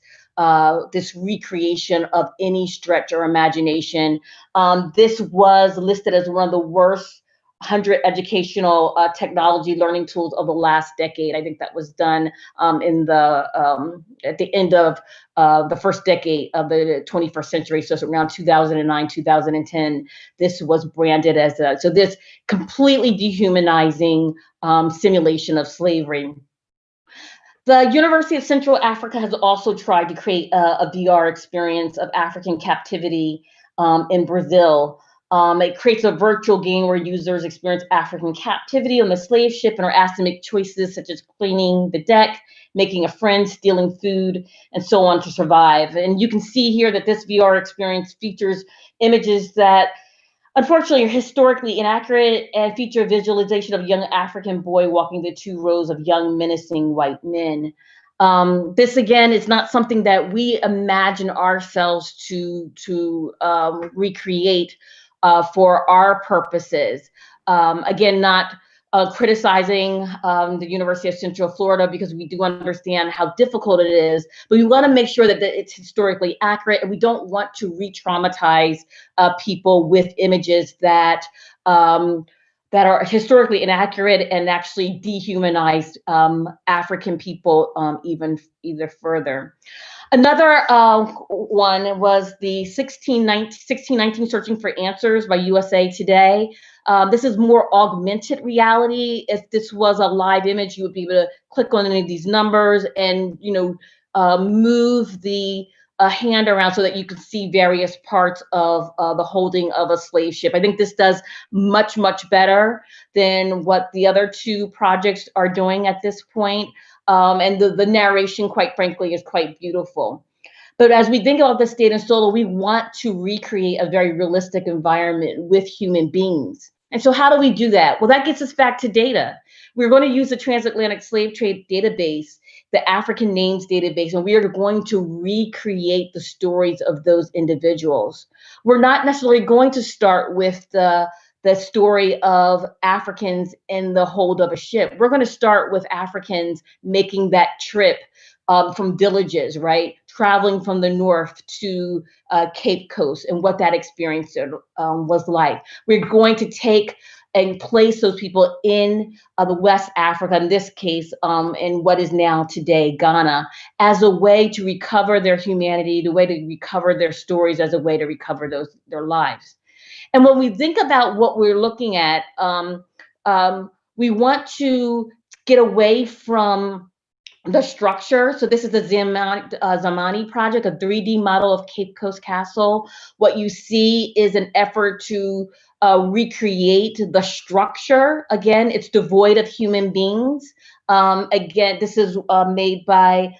this recreation of any stretch or imagination. This was listed as one of the worst 100 educational technology learning tools of the last decade. I think that was done in the at the end of the first decade of the 21st century. So it's around 2009, 2010. This was branded as so this completely dehumanizing simulation of slavery. The University of Central Africa has also tried to create a VR experience of African captivity in Brazil. It creates a virtual game where users experience African captivity on the slave ship and are asked to make choices such as cleaning the deck, making a friend, stealing food, and so on to survive. And you can see here that this VR experience features images that unfortunately are historically inaccurate and feature a visualization of a young African boy walking the two rows of young menacing white men. This again is not something that we imagine ourselves to recreate for our purposes. Again, not criticizing the University of Central Florida, because we do understand how difficult it is, but we want to make sure that it's historically accurate, and we don't want to re-traumatize people with images that that are historically inaccurate and actually dehumanize African people even further. Another one was the 1619 Searching for Answers by USA Today. This is more augmented reality. If this was a live image, you would be able to click on any of these numbers and, move the hand around so that you can see various parts of the holding of a slave ship. I think this does much, much better than what the other two projects are doing at this point. And the narration, quite frankly, is quite beautiful. But as we think about the state and solo, we want to recreate a very realistic environment with human beings. And so how do we do that? Well, that gets us back to data. We're going to use the transatlantic slave trade database, the African names database, and we are going to recreate the stories of those individuals. We're not necessarily going to start with the story of Africans in the hold of a ship. We're going to start with Africans making that trip from villages, right? Traveling from the north to Cape Coast and what that experience was like. We're going to take and place those people in the West Africa, in this case, in what is now today Ghana, as a way to recover their humanity, the way to recover their stories, as a way to recover their lives. And when we think about what we're looking at, we want to get away from the structure. So this is the Zamani project, a 3D model of Cape Coast Castle. What you see is an effort to recreate the structure. Again, it's devoid of human beings. Again, this is made by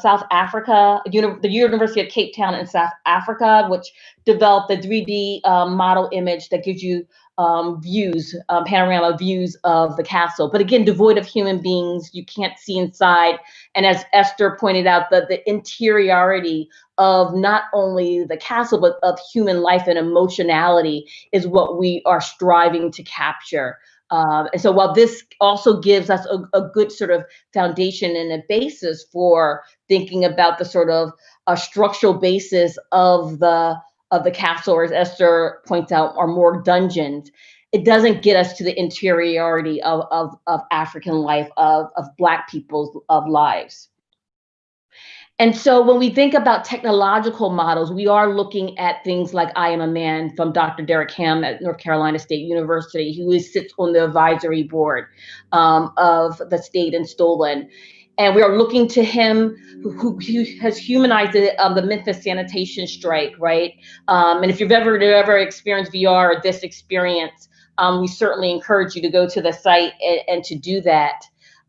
South Africa, the University of Cape Town in South Africa, which developed the 3D model image that gives you views, panorama views of the castle. But again, devoid of human beings, you can't see inside. And as Esther pointed out, the interiority of not only the castle, but of human life and emotionality is what we are striving to capture. And so while this also gives us a good sort of foundation and a basis for thinking about the sort of structural basis of the castle, or as Esther points out, are more dungeons, it doesn't get us to the interiority of African life, of Black people's lives. And so when we think about technological models, we are looking at things like I Am a Man from Dr. Derek Ham at North Carolina State University, who sits on the advisory board of the state in Stolen. And we are looking to him, who has humanized the Memphis sanitation strike, right? And if you've ever experienced VR or this experience, we certainly encourage you to go to the site and to do that.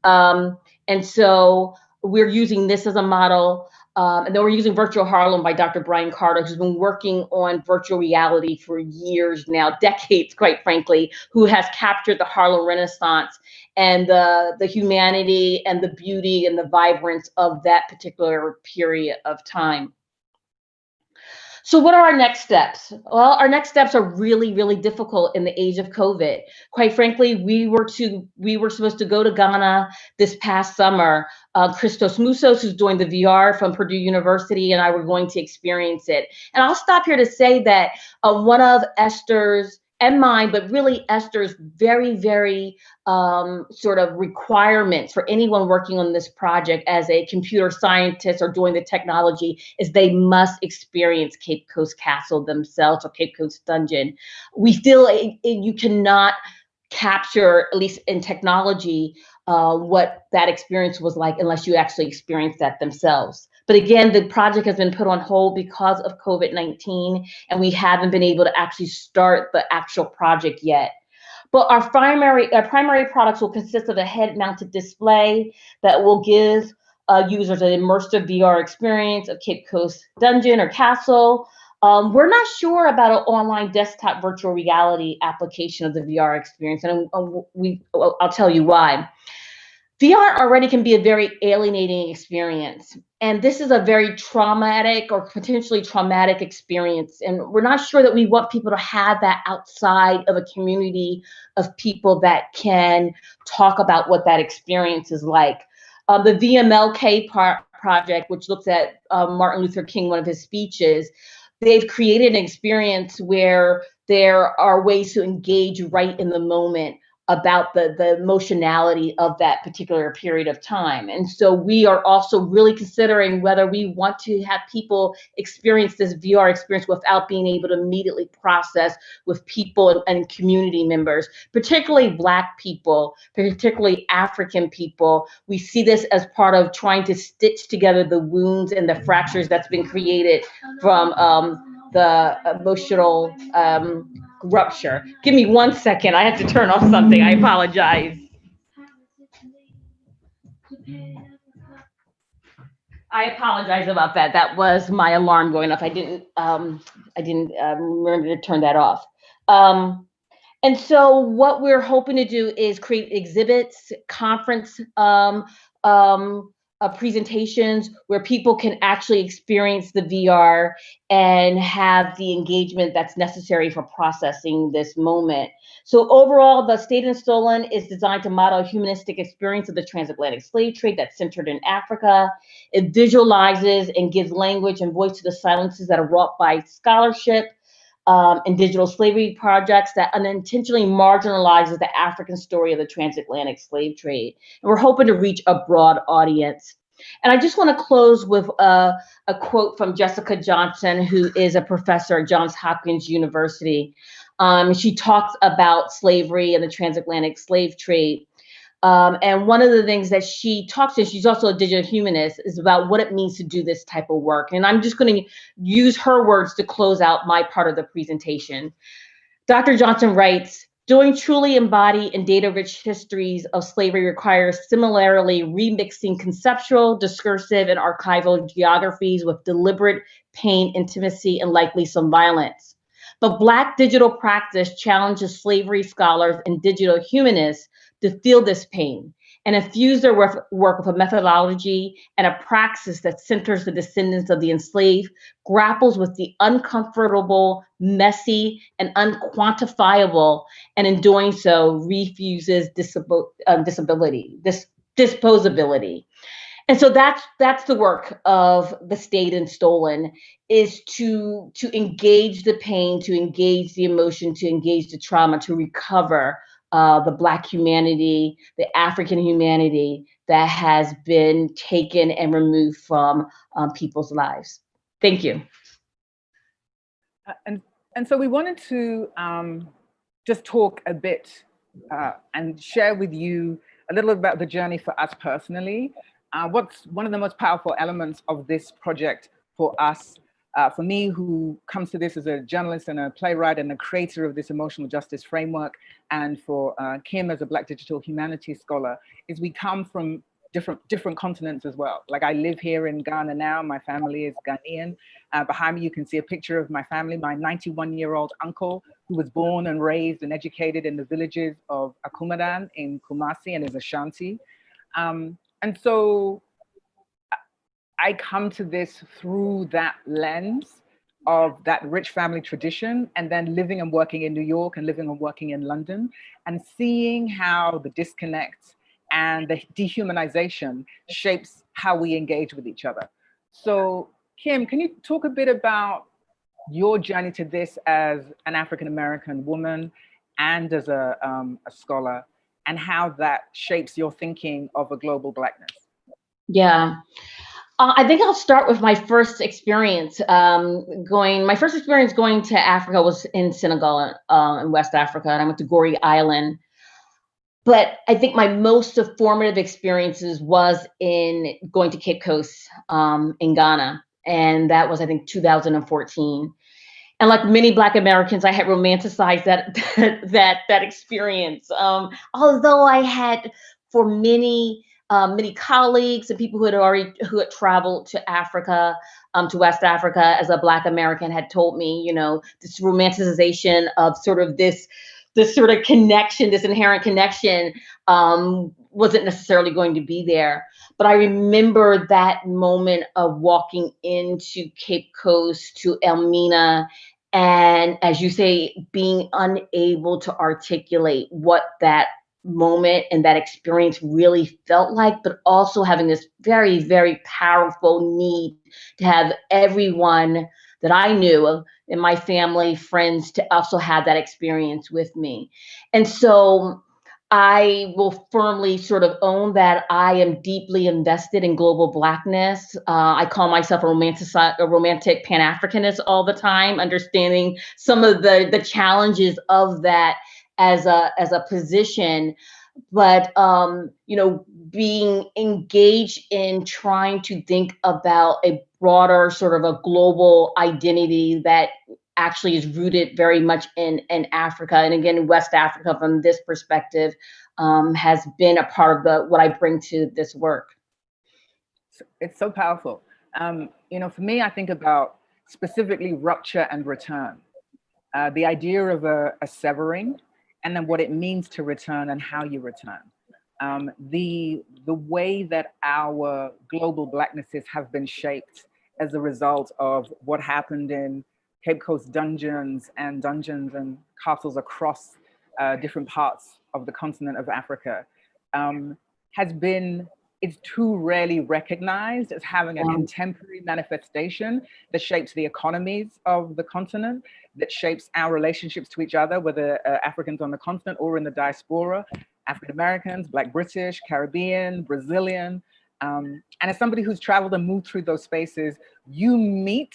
And so we're using this as a model. And then we're using Virtual Harlem by Dr. Brian Carter, who's been working on virtual reality for years now, decades, quite frankly, who has captured the Harlem Renaissance and the humanity and the beauty and the vibrance of that particular period of time. So what are our next steps? Well, our next steps are really, really difficult in the age of COVID. Quite frankly, we were supposed to go to Ghana this past summer. Christos Moussos, who's doing the VR from Purdue University, and I were going to experience it. And I'll stop here to say that one of Esther's and mine, but really Esther's very, very sort of requirements for anyone working on this project as a computer scientist or doing the technology is they must experience Cape Coast Castle themselves or Cape Coast Dungeon. We feel you cannot capture, at least in technology, what that experience was like unless you actually experience that themselves. But again, the project has been put on hold because of COVID-19, and we haven't been able to actually start the actual project yet. But our primary products will consist of a head-mounted display that will give users an immersive VR experience of Cape Coast Dungeon or Castle. We're not sure about an online desktop virtual reality application of the VR experience, and I'll tell you why. VR already can be a very alienating experience. And this is a very traumatic or potentially traumatic experience. And we're not sure that we want people to have that outside of a community of people that can talk about what that experience is like. The VMLK project, which looks at Martin Luther King, one of his speeches, they've created an experience where there are ways to engage right in the moment about the emotionality of that particular period of time. And so we are also really considering whether we want to have people experience this VR experience without being able to immediately process with people and community members, particularly Black people, particularly African people. We see this as part of trying to stitch together the wounds and the fractures that's been created from the emotional rupture. Give me 1 second. I have to turn off something. I apologize. I apologize about that. That was my alarm going off. I didn't remember to turn that off. And so what we're hoping to do is create exhibits, conference presentations where people can actually experience the VR and have the engagement that's necessary for processing this moment. So overall, the Stayed and Stolen is designed to model a humanistic experience of the transatlantic slave trade that's centered in Africa. It visualizes and gives language and voice to the silences that are wrought by scholarship, and digital slavery projects that unintentionally marginalizes the African story of the transatlantic slave trade. And we're hoping to reach a broad audience. And I just want to close with a quote from Jessica Johnson, who is a professor at Johns Hopkins University. She talks about slavery and the transatlantic slave trade. And one of the things that she talks to, she's also a digital humanist, is about what it means to do this type of work. And I'm just going to use her words to close out my part of the presentation. Dr. Johnson writes, doing truly embodied and data-rich histories of slavery requires similarly remixing conceptual, discursive, and archival geographies with deliberate pain, intimacy, and likely some violence. But Black digital practice challenges slavery scholars and digital humanists to feel this pain and infuse their work with a methodology and a praxis that centers the descendants of the enslaved, grapples with the uncomfortable, messy, and unquantifiable, and in doing so, refuses disposability. And so that's the work of the Stayed and Stolen, is to engage the pain, to engage the emotion, to engage the trauma, to recover the Black humanity, the African humanity that has been taken and removed from people's lives. Thank you. And so we wanted to just talk a bit and share with you a little about the journey for us personally. What's one of the most powerful elements of this project for us, for me, who comes to this as a journalist and a playwright and a creator of this emotional justice framework, and for Kim as a Black digital humanities scholar, is we come from different continents as well. Like, I live here in Ghana now, my family is Ghanaian. Behind me, you can see a picture of my family, my 91-year-old uncle, who was born and raised and educated in the villages of Akumadan in Kumasi and is Ashanti. And so I come to this through that lens of that rich family tradition, and then living and working in New York and living and working in London, and seeing how the disconnect and the dehumanization shapes how we engage with each other. So Kim, can you talk a bit about your journey to this as an African-American woman and as a scholar, and how that shapes your thinking of a global Blackness? Yeah. I think I'll start with my first experience. My first experience going to Africa was in Senegal, in West Africa, and I went to Gorée Island. But I think my most formative experiences was in going to Cape Coast in Ghana, and that was, I think, 2014. And like many Black Americans, I had romanticized that experience. Although I had, for many colleagues and people who had traveled to Africa, to West Africa as a Black American, had told me, you know, this romanticization of sort of this sort of connection, this inherent connection, wasn't necessarily going to be there. But I remember that moment of walking into Cape Coast, to Elmina, and, as you say, being unable to articulate what that moment and that experience really felt like, but also having this very, very powerful need to have everyone that I knew of in my family, friends, to also have that experience with me. And so I will firmly sort of own that I am deeply invested in global Blackness. I call myself a romantic Pan-Africanist all the time, understanding some of the challenges of that as a position. But you know, being engaged in trying to think about a broader sort of a global identity that actually is rooted very much in Africa, and again, West Africa from this perspective, has been a part of what I bring to this work. It's so powerful. For me, I think about specifically rupture and return. The idea of a severing, and then what it means to return and how you return. The way that our global Blacknesses have been shaped as a result of what happened in Cape Coast dungeons and castles across different parts of the continent of Africa it's too rarely recognized as having a contemporary manifestation that shapes the economies of the continent, that shapes our relationships to each other, whether Africans on the continent or in the diaspora, African Americans, Black British, Caribbean, Brazilian. And as somebody who's traveled and moved through those spaces, you meet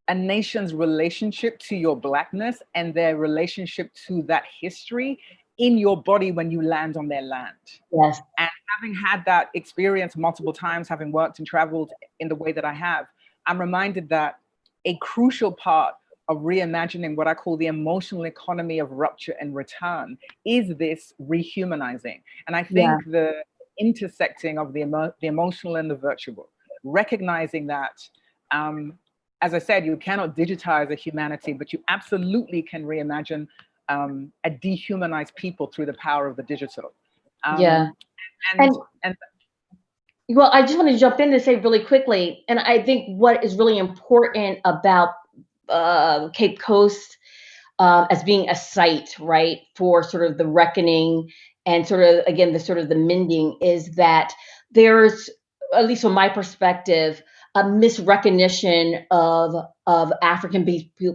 a nation's relationship to your Blackness and their relationship to that history in your body when you land on their land. Yes. And having had that experience multiple times, having worked and traveled in the way that I have, I'm reminded that a crucial part of reimagining what I call the emotional economy of rupture and return is this rehumanizing. And I think the intersecting of the emotional and the virtual, recognizing that, as I said, you cannot digitize a humanity, but you absolutely can reimagine a dehumanized people through the power of the digital. And well, I just want to jump in to say really quickly, and I think what is really important about Cape Coast as being a site, right, for sort of the reckoning and sort of, again, the mending is that there's, at least from my perspective, a misrecognition of African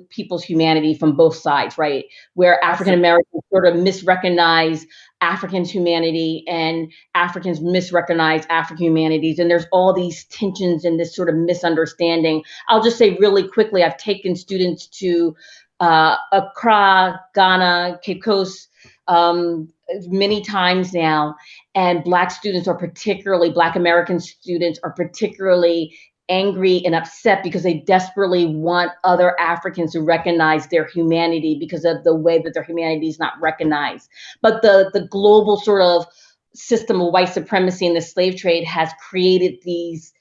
people's humanity from both sides, right? Where African Americans sort of misrecognize Africans' humanity and Africans misrecognize African humanities. And there's all these tensions and this sort of misunderstanding. I'll just say really quickly, I've taken students to Accra, Ghana, Cape Coast, many times now. And Black students are particularly, Black American students are particularly angry and upset because they desperately want other Africans to recognize their humanity because of the way that their humanity is not recognized. But the global sort of system of white supremacy and the slave trade has created these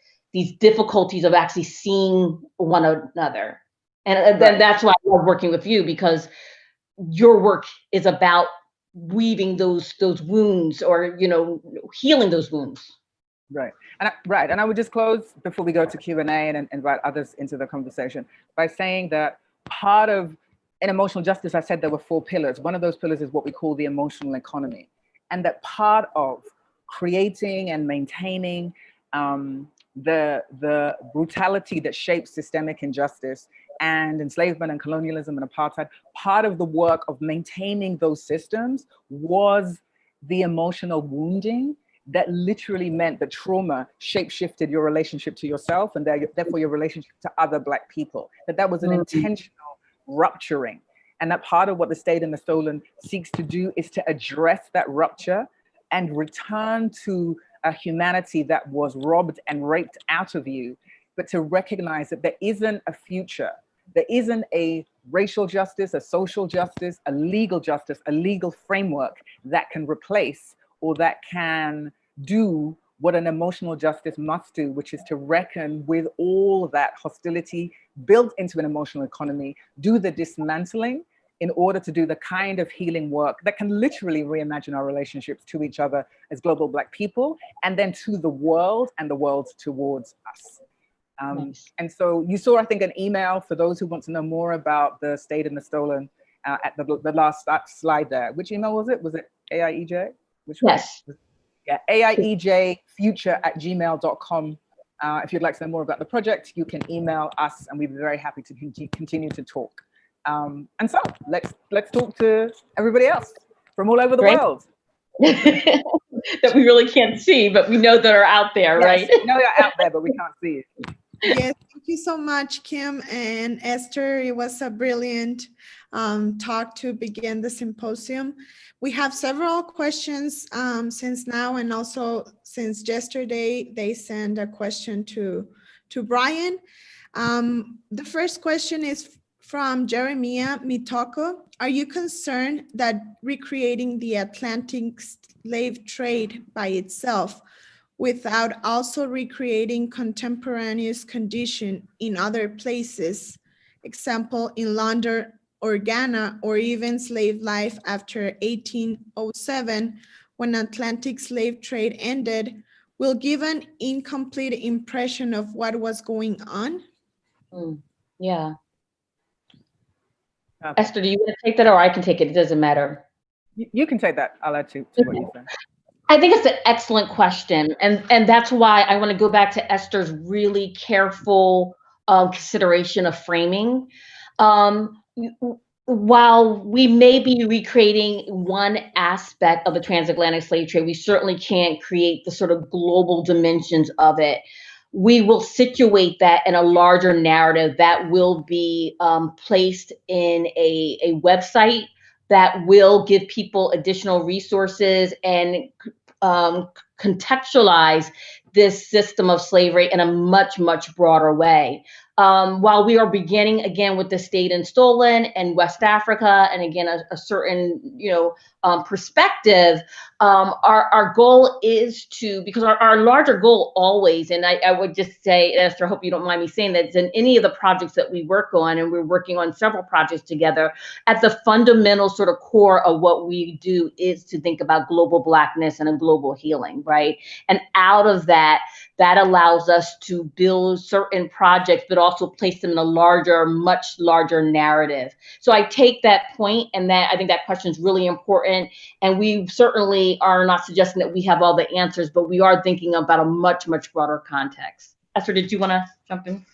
difficulties of actually seeing one another. And then that's why I love working with you, because your work is about weaving those wounds, or healing those wounds. Right. And I would just close before we go to Q&A and invite others into the conversation by saying that part of in emotional justice, I said there were 4 pillars. One of those pillars is what we call the emotional economy. And that part of creating and maintaining the brutality that shapes systemic injustice and enslavement and colonialism and apartheid, part of the work of maintaining those systems was the emotional wounding that literally meant that trauma shape-shifted your relationship to yourself and therefore your relationship to other Black people, that was an intentional rupturing. And that part of what the State and the Stolen seeks to do is to address that rupture and return to a humanity that was robbed and raped out of you, but to recognize that there isn't a future. There isn't a racial justice, a social justice, a legal framework that can replace or that can do what an emotional justice must do, which is to reckon with all that hostility built into an emotional economy, do the dismantling in order to do the kind of healing work that can literally reimagine our relationships to each other as global Black people, and then to the world and the world towards us. Nice. And so you saw, I think, an email for those who want to know more about the State and the Stolen at the last slide there. Which email was it? Was it AIEJ? Which yes. One? Yeah, aiejfuture@gmail.com. If you'd like to know more about the project, you can email us and we'd be very happy to continue to talk. And so let's talk to everybody else from all over the world. That we really can't see, but we know that are out there, right? We know they're out there, but we can't see it. Yes, thank you so much, Kim and Esther. It was a brilliant talk to begin the symposium. We have several questions since now, and also since yesterday, they sent a question to Brian. The first question is from Jeremiah Mitoko. Are you concerned that recreating the Atlantic slave trade by itself without also recreating contemporaneous condition in other places. Example, in London or Ghana, or even slave life after 1807, when Atlantic slave trade ended, will give an incomplete impression of what was going on. Yeah. Esther, do you want to take that, or I can take it? It doesn't matter. You can take that. I'll add to what you said. I think it's an excellent question. And that's why I want to go back to Esther's really careful consideration of framing. While we may be recreating one aspect of the transatlantic slave trade, we certainly can't create the sort of global dimensions of it. We will situate that in a larger narrative that will be placed in a website that will give people additional resources and contextualize this system of slavery in a much, much broader way. While we are beginning again with the state and stolen and West Africa, and again, a certain, perspective, our goal is to, because our larger goal always, and I would just say, Esther, I hope you don't mind me saying that, in any of the projects that we work on, and we're working on several projects together, at the fundamental sort of core of what we do is to think about global Blackness and a global healing, right? And out of that allows us to build certain projects, but also place them in a larger, much larger narrative. So I take that point, and that I think that question is really important. And we certainly are not suggesting that we have all the answers, but we are thinking about a much, much broader context. Esther, did you want to jump in?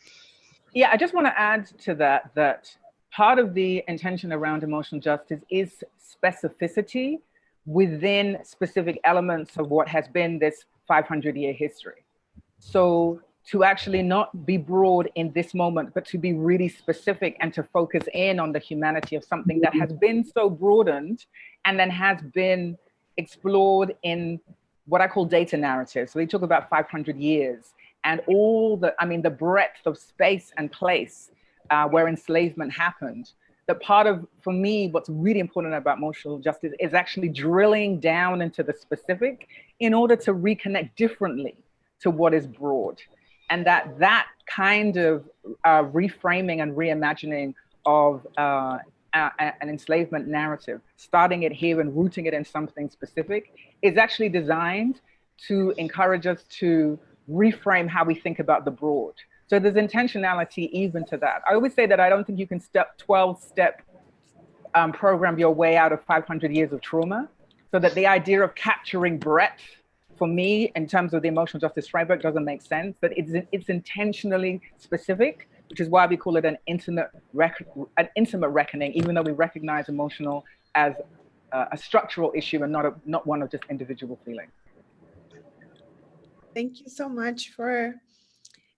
Yeah, I just want to add to that part of the intention around emotional justice is specificity within specific elements of what has been this 500-year history. So to actually not be broad in this moment, but to be really specific and to focus in on the humanity of something that has been so broadened and then has been explored in what I call data narratives. So we talk about 500 years and all the breadth of space and place where enslavement happened. That part of, for me, what's really important about emotional justice is actually drilling down into the specific in order to reconnect differently to what is broad. And that kind of reframing and reimagining of an enslavement narrative, starting it here and rooting it in something specific, is actually designed to encourage us to reframe how we think about the broad. So there's intentionality even to that. I always say that I don't think you can 12-step program your way out of 500 years of trauma. So that the idea of capturing breadth, for me, in terms of the emotional justice framework, doesn't make sense, but it's intentionally specific, which is why we call it an intimate reckoning, even though we recognize emotional as a structural issue and not one of just individual feeling. Thank you so much for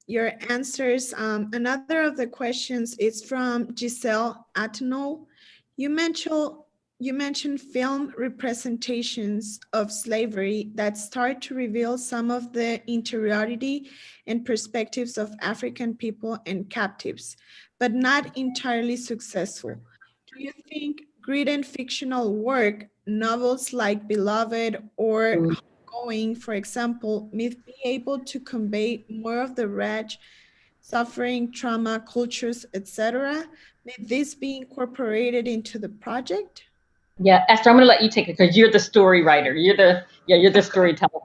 your answers. Another of the questions is from Giselle Atenol. You mentioned film representations of slavery that start to reveal some of the interiority and perspectives of African people and captives, but not entirely successful. Do you think gritty fictional work, novels like Beloved or Going, for example, may be able to convey more of the wretched, suffering, trauma, cultures, etc.? May this be incorporated into the project? Yeah, Esther, I'm going to let you take it because you're the story writer. You're the storyteller.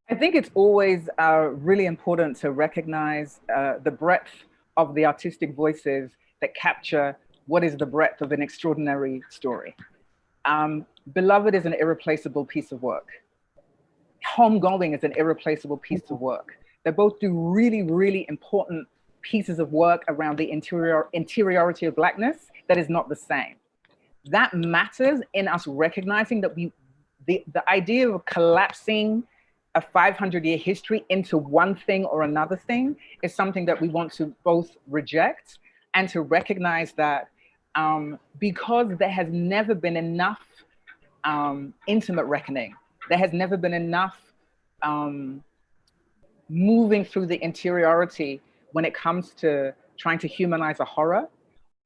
I think it's always really important to recognize the breadth of the artistic voices that capture what is the breadth of an extraordinary story. Beloved is an irreplaceable piece of work. Homegoing is an irreplaceable piece of work. They both do really, really important pieces of work around the interiority of Blackness that is not the same. That matters in us recognizing that the idea of collapsing a 500-year history into one thing or another thing is something that we want to both reject and to recognize that because there has never been enough intimate reckoning, there has never been enough moving through the interiority when it comes to trying to humanize a horror.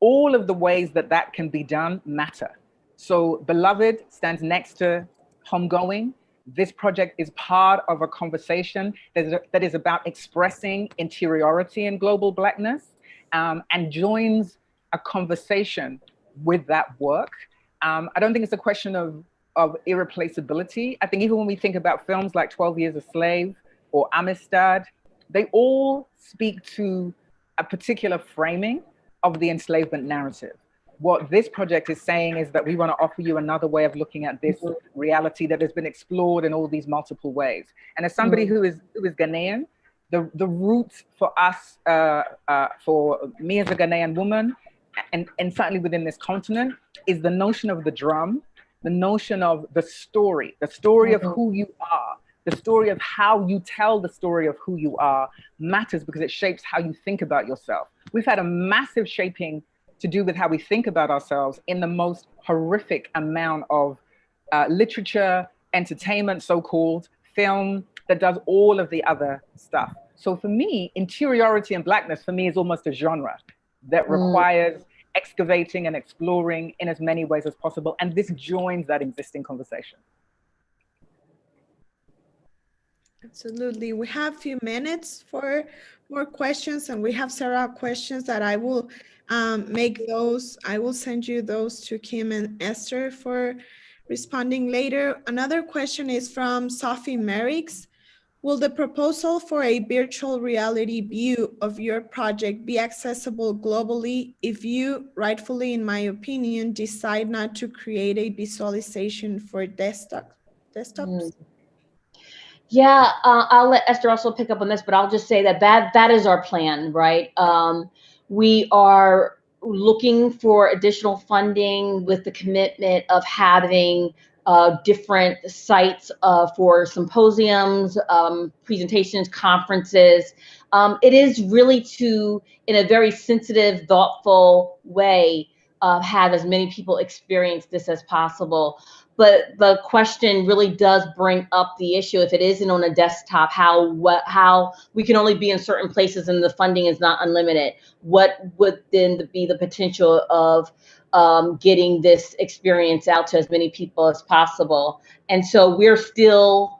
All of the ways that can be done matter. So Beloved stands next to Homegoing. This project is part of a conversation that is about expressing interiority in global Blackness, and joins a conversation with that work. I don't think it's a question of irreplaceability. I think even when we think about films like 12 Years a Slave or Amistad, they all speak to a particular framing of the enslavement narrative. What this project is saying is that we want to offer you another way of looking at this reality that has been explored in all these multiple ways. And as somebody who is Ghanaian, the root for us, for me as a Ghanaian woman, and certainly within this continent, is the notion of the drum, the notion of the story of who you are, the story of how you tell the story of who you are matters because it shapes how you think about yourself. We've had a massive shaping to do with how we think about ourselves in the most horrific amount of literature, entertainment, so-called, film, that does all of the other stuff. So for me, interiority and Blackness for me is almost a genre that requires excavating and exploring in as many ways as possible. And this joins that existing conversation. Absolutely. We have a few minutes for more questions, and we have several questions that I will make those. I will send you those to Kim and Esther for responding later. Another question is from Sophie Merricks. Will the proposal for a virtual reality view of your project be accessible globally if you, rightfully in my opinion, decide not to create a visualization for desktops? Yeah, I'll let Esther also pick up on this, but I'll just say that is our plan, right? We are looking for additional funding with the commitment of having different sites for symposiums, presentations, conferences. It is really to, in a very sensitive, thoughtful way, have as many people experience this as possible. But the question really does bring up the issue, if it isn't on a desktop, how we can only be in certain places and the funding is not unlimited. What would then be the potential of getting this experience out to as many people as possible? And so we're still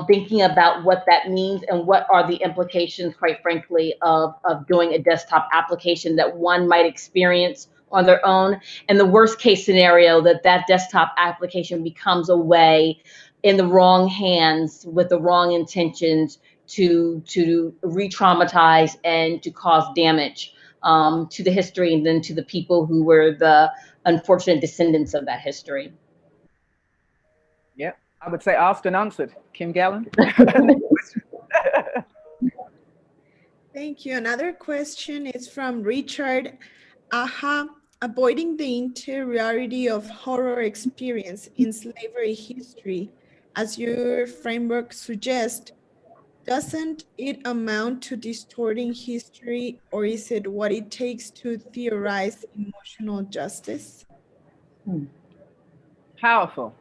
thinking about what that means and what are the implications, quite frankly, of doing a desktop application that one might experience on their own, and the worst case scenario that desktop application becomes a way in the wrong hands with the wrong intentions to re-traumatize and to cause damage to the history and then to the people who were the unfortunate descendants of that history. Yeah, I would say asked and answered. Kim Gallen. Thank you. Another question is from Richard. Avoiding the interiority of horror experience in slavery history, as your framework suggests, doesn't it amount to distorting history, or is it what it takes to theorize emotional justice? Powerful.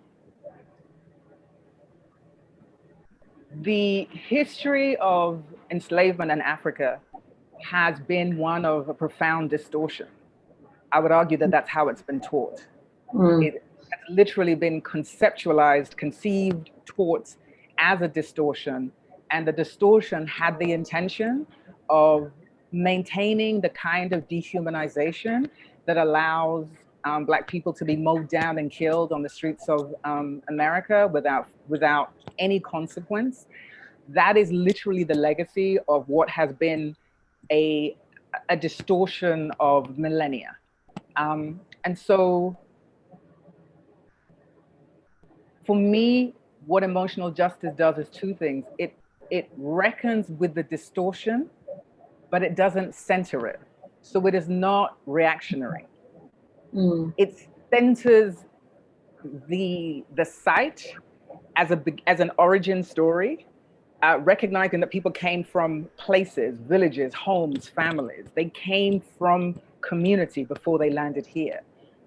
The history of enslavement in Africa has been one of a profound distortion. I would argue that that's how it's been taught. It has literally been conceptualized, conceived, taught as a distortion. And the distortion had the intention of maintaining the kind of dehumanization that allows Black people to be mowed down and killed on the streets of America without any consequence. That is literally the legacy of what has been a distortion of millennia. And so for me, what emotional justice does is two things. It reckons with the distortion, but it doesn't center it. So it is not reactionary. It centers the site as an origin story, recognizing that people came from places, villages, homes, families. They came from community before they landed here.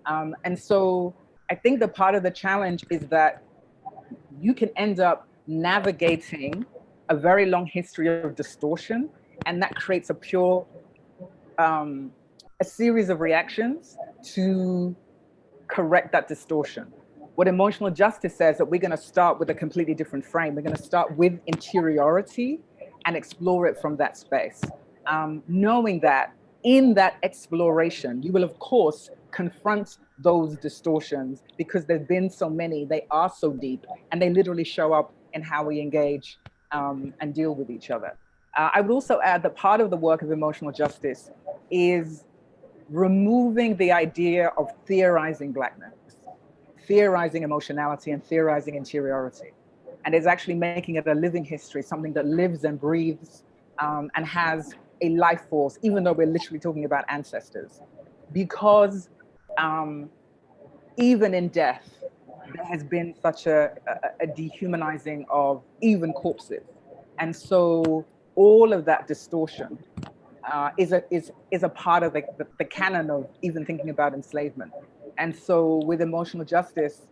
And so I think the part of the challenge is that you can end up navigating a very long history of distortion, and that creates a series of reactions to correct that distortion. What emotional justice says that we're going to start with a completely different frame. We're going to start with interiority and explore it from that space. Knowing that in that exploration, you will of course confront those distortions because there's been so many, they are so deep, and they literally show up in how we engage and deal with each other. I would also add that part of the work of emotional justice is removing the idea of theorizing Blackness, theorizing emotionality and theorizing interiority. And is actually making it a living history, something that lives and breathes and has a life force, even though we're literally talking about ancestors. Because even in death, there has been such a dehumanizing of even corpses. And so all of that distortion is a part of the canon of even thinking about enslavement. And so with emotional justice,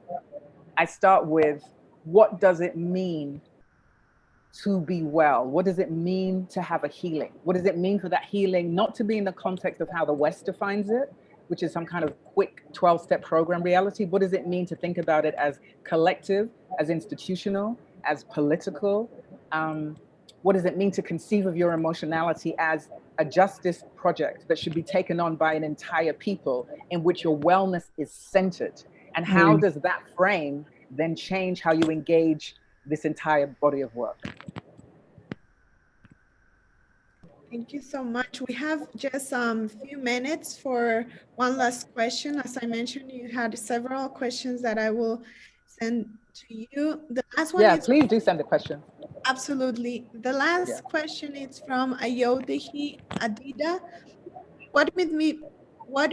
I start with, what does it mean to be well? What does it mean to have a healing? What does it mean for that healing not to be in the context of how the West defines it, which is some kind of quick 12-step program reality? What does it mean to think about it as collective, as institutional, as political? What does it mean to conceive of your emotionality as a justice project that should be taken on by an entire people in which your wellness is centered? And how does that frame then change how you engage this entire body of work? Thank you so much. We have just a few minutes for one last question. As I mentioned, you had several questions that I will send to you. The last one is— please do send a question. Absolutely. The last question is from Ayodehi Adida. What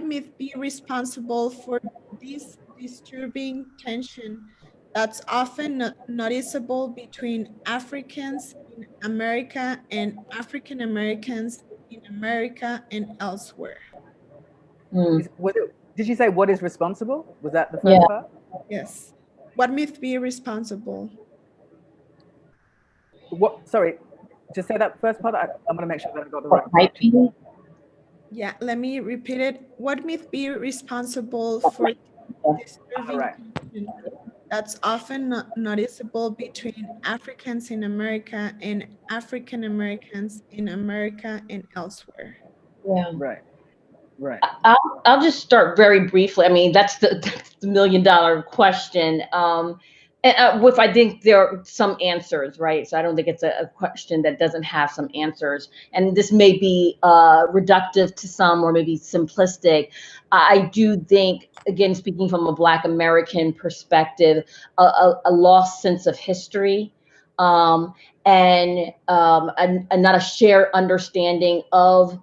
may be responsible for this disturbing tension that's often noticeable between Africans in America and African Americans in America and elsewhere? Did you say what is responsible? Was that the first part? Yes. What may be responsible? Sorry, just say that first part. I'm going to make sure that I got the right part. Yeah, let me repeat it. What may be responsible for disturbing tension that's often noticeable between Africans in America and African Americans in America and elsewhere? Yeah. Right. I'll just start very briefly. I mean, that's the million-dollar question. And if I think there are some answers, right? So I don't think it's a question that doesn't have some answers. And this may be reductive to some or maybe simplistic. I do think, again, speaking from a Black American perspective, a lost sense of history and not a shared understanding of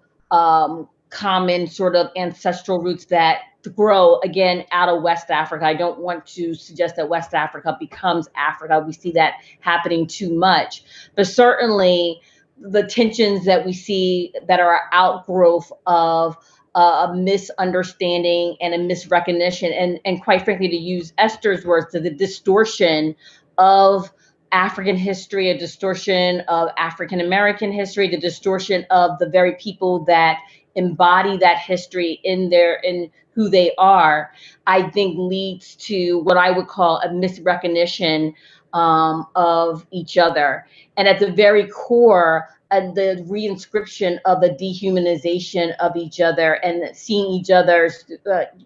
common sort of ancestral roots that grow again out of West Africa. I don't want to suggest that West Africa becomes Africa. We see that happening too much, but certainly the tensions that we see that are outgrowth of a misunderstanding and a misrecognition, and quite frankly, to use Esther's words, to the distortion of African history, a distortion of African American history, the distortion of the very people that embody that history in who they are, I think leads to what I would call a misrecognition of each other. And at the very core, the reinscription of the dehumanization of each other and seeing each other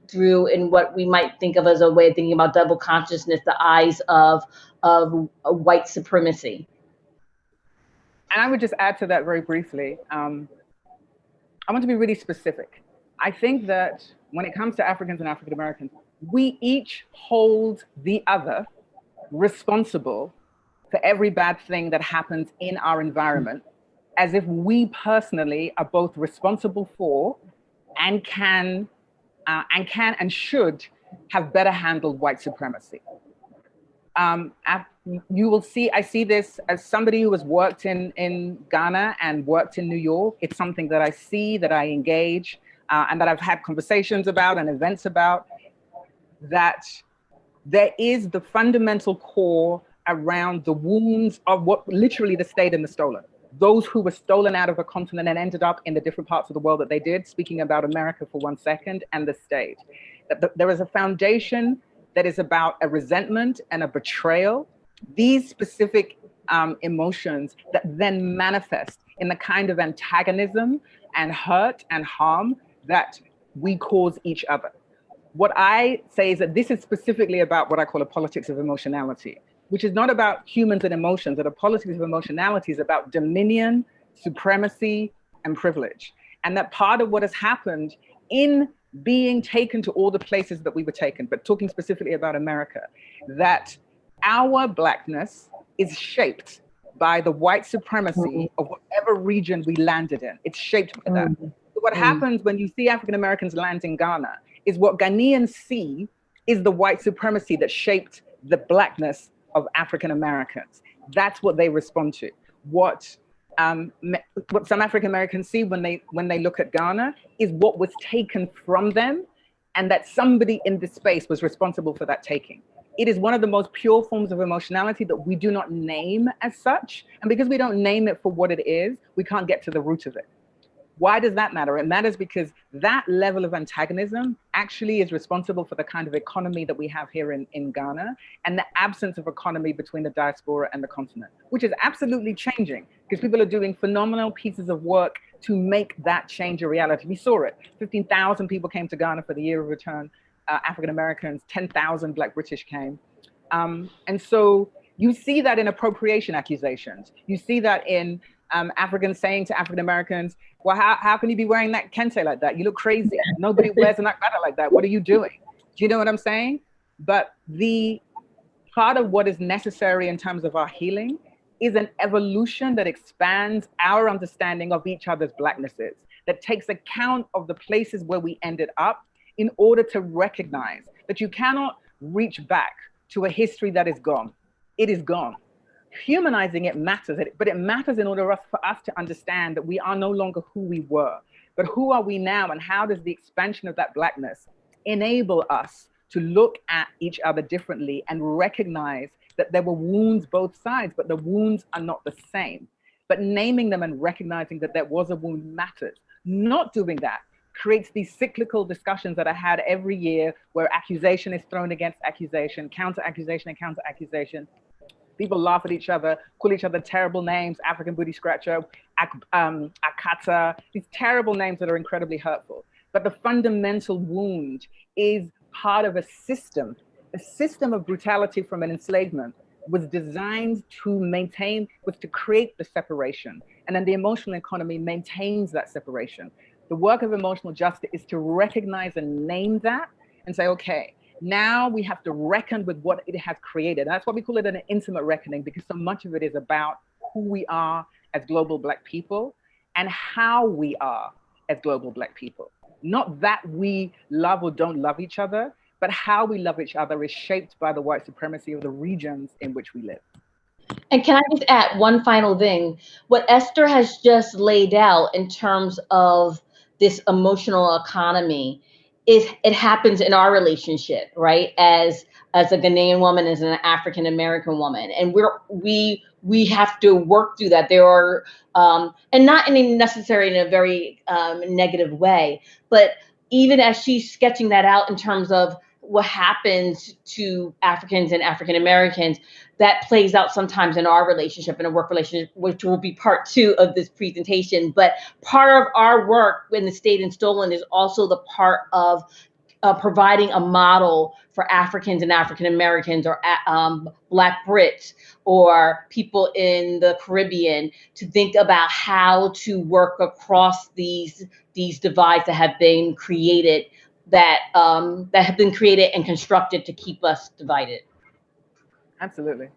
through in what we might think of as a way of thinking about double consciousness, the eyes of white supremacy. And I would just add to that very briefly. I want to be really specific. I think that when it comes to Africans and African Americans, we each hold the other responsible for every bad thing that happens in our environment, as if we personally are both responsible for and can and should have better handled white supremacy. You will see, I see this as somebody who has worked in Ghana and worked in New York. It's something that I see, that I engage, and that I've had conversations about and events about, that there is the fundamental core around the wounds of what literally the stayed and the stolen. Those who were stolen out of a continent and ended up in the different parts of the world that they did, speaking about America for 1 second, and the stayed. There is a foundation that is about a resentment and a betrayal, these specific emotions that then manifest in the kind of antagonism and hurt and harm that we cause each other. What I say is that this is specifically about what I call a politics of emotionality, which is not about humans and emotions, that a politics of emotionality is about dominion, supremacy, and privilege. And that part of what has happened in being taken to all the places that we were taken, but talking specifically about America, that our Blackness is shaped by the white supremacy of whatever region we landed in. It's shaped by that. So what happens when you see African Americans land in Ghana is what Ghanaians see is the white supremacy that shaped the Blackness of African Americans. That's what they respond to. What some African Americans see when they look at Ghana is what was taken from them, and that somebody in this space was responsible for that taking. It is one of the most pure forms of emotionality that we do not name as such. And because we don't name it for what it is, we can't get to the root of it. Why does that matter? It matters because that level of antagonism actually is responsible for the kind of economy that we have here in Ghana, and the absence of economy between the diaspora and the continent, which is absolutely changing because people are doing phenomenal pieces of work to make that change a reality. We saw it. 15,000 people came to Ghana for the Year of Return. African Americans, 10,000 Black British came. And so you see that in appropriation accusations. You see that in Africans saying to African Americans, well, how can you be wearing that kente like that? You look crazy. Nobody wears an akbada like that. What are you doing? Do you know what I'm saying? But the part of what is necessary in terms of our healing is an evolution that expands our understanding of each other's Blacknesses, that takes account of the places where we ended up in order to recognize that you cannot reach back to a history that is gone. It is gone. Humanizing it matters, but it matters in order for us to understand that we are no longer who we were, but who are we now, and how does the expansion of that Blackness enable us to look at each other differently and recognize that there were wounds both sides, but the wounds are not the same. But naming them and recognizing that there was a wound matters. Not doing that creates these cyclical discussions that are had every year where accusation is thrown against accusation, counter-accusation and counter-accusation. People laugh at each other, call each other terrible names, African booty scratcher, Akata, these terrible names that are incredibly hurtful. But the fundamental wound is part of a system of brutality from an enslavement was designed to maintain, was to create the separation. And then the emotional economy maintains that separation. The work of emotional justice is to recognize and name that and say, okay, now we have to reckon with what it has created. And that's why we call it an intimate reckoning, because so much of it is about who we are as global Black people and how we are as global Black people. Not that we love or don't love each other, but how we love each other is shaped by the white supremacy of the regions in which we live. And can I just add one final thing? What Esther has just laid out in terms of this emotional economy, it happens in our relationship, right? As a Ghanaian woman, as an African American woman, and we have to work through that. There are, and not necessarily in a very negative way, but even as she's sketching that out in terms of what happens to Africans and African Americans, that plays out sometimes in our relationship, in a work relationship, which will be part 2 of this presentation. But part of our work in the State and Stolen is also the part of providing a model for Africans and African Americans, or Black Brits, or people in the Caribbean, to think about how to work across these divides that have been created, that have been created and constructed to keep us divided. Absolutely.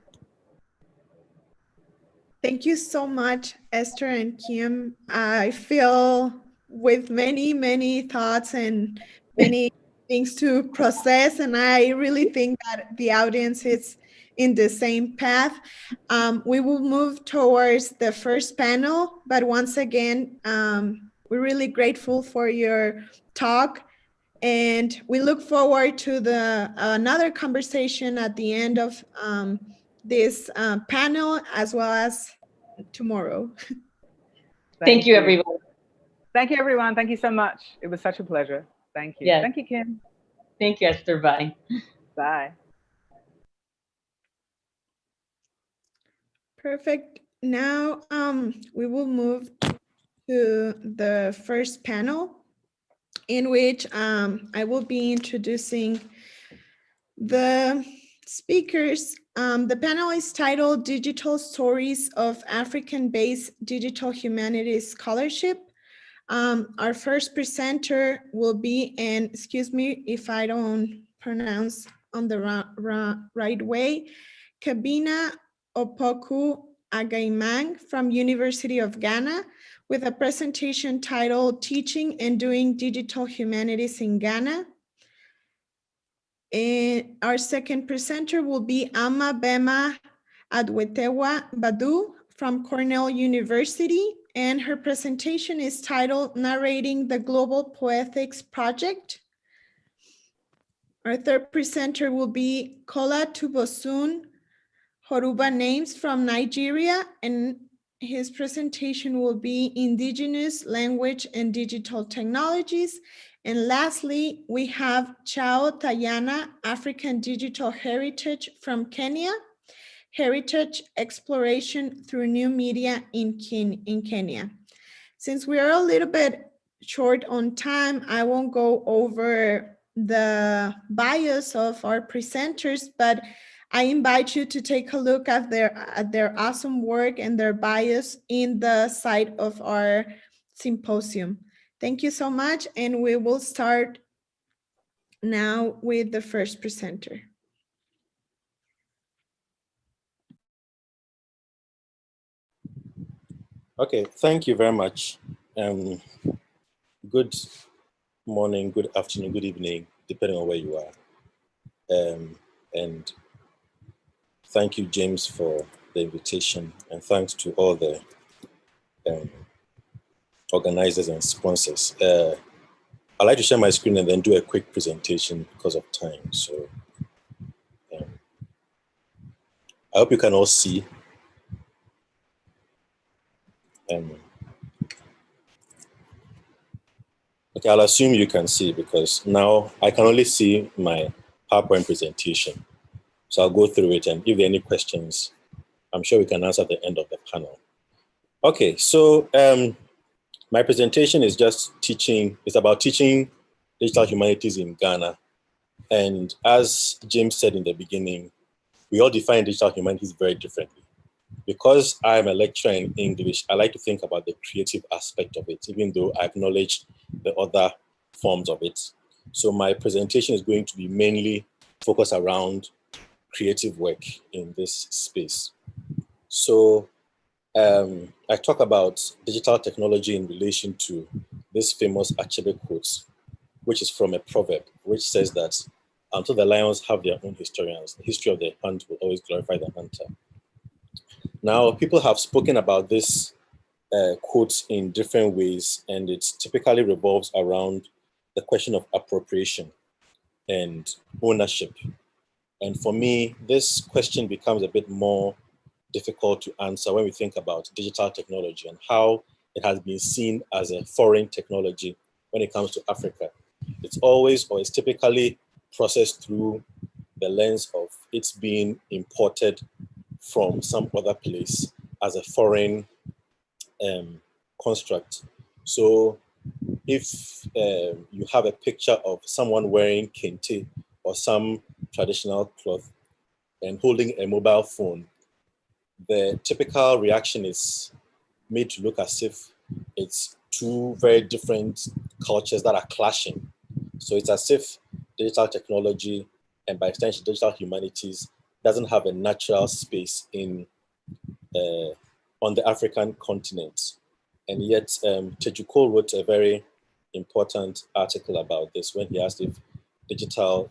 Thank you so much, Esther and Kim. I feel with many thoughts and many things to process, and I really think that the audience is in the same path. We will move towards the first panel, but once again, we're really grateful for your talk, and we look forward to another conversation at the end of this panel, as well as tomorrow. Thank you, everyone. Thank you, everyone. Thank you so much. It was such a pleasure. Thank you. Yes. Thank you, Kim. Thank you, Esther. Bye. Bye. Perfect. Now we will move to the first panel, in which I will be introducing the speakers. The panel is titled Digital Stories of African-Based Digital Humanities Scholarship. Our first presenter will be, and excuse me if I don't pronounce on the right way, Kabina Opoku Agaimang from University of Ghana, with a presentation titled Teaching and Doing Digital Humanities in Ghana. And our second presenter will be Ama Bema Adwetewa Badu from Cornell University, and her presentation is titled Narrating the Global Poetics Project. Our third presenter will be Kola Tubosun Horuba Names from Nigeria, and his presentation will be Indigenous Language and Digital Technologies. And lastly, we have Chao Tayana, African Digital Heritage from Kenya, Heritage Exploration through New Media in Kenya. Since we are a little bit short on time, I won't go over the bios of our presenters, but I invite you to take a look at their awesome work and their bios in the site of our symposium. Thank you so much, and we will start now with the first presenter. Okay, thank you very much. Good morning, good afternoon, good evening, depending on where you are. And thank you, James, for the invitation, and thanks to all the organizers and sponsors. I'd like to share my screen and then do a quick presentation because of time. So I hope you can all see. Okay, I'll assume you can see, because now I can only see my PowerPoint presentation. So I'll go through it, and if there are any questions, I'm sure we can answer at the end of the panel. Okay, so my presentation is just teaching, it's about teaching digital humanities in Ghana. And as James said in the beginning, we all define digital humanities very differently. Because I'm a lecturer in English, I like to think about the creative aspect of it, even though I acknowledge the other forms of it. So my presentation is going to be mainly focused around creative work in this space. So I talk about digital technology in relation to this famous Achebe quote, which is from a proverb, which says that until the lions have their own historians, the history of the hunt will always glorify the hunter. Now, people have spoken about this quote in different ways, and it typically revolves around the question of appropriation and ownership. And for me, this question becomes a bit more difficult to answer when we think about digital technology and how it has been seen as a foreign technology when it comes to Africa. It's always, or it's typically processed through the lens of it's being imported from some other place as a foreign construct. So if you have a picture of someone wearing kente or some traditional cloth and holding a mobile phone, the typical reaction is made to look as if it's two very different cultures that are clashing. So it's as if digital technology, and by extension digital humanities, doesn't have a natural space in on the African continent. And yet Tejuko wrote a very important article about this when he asked if digital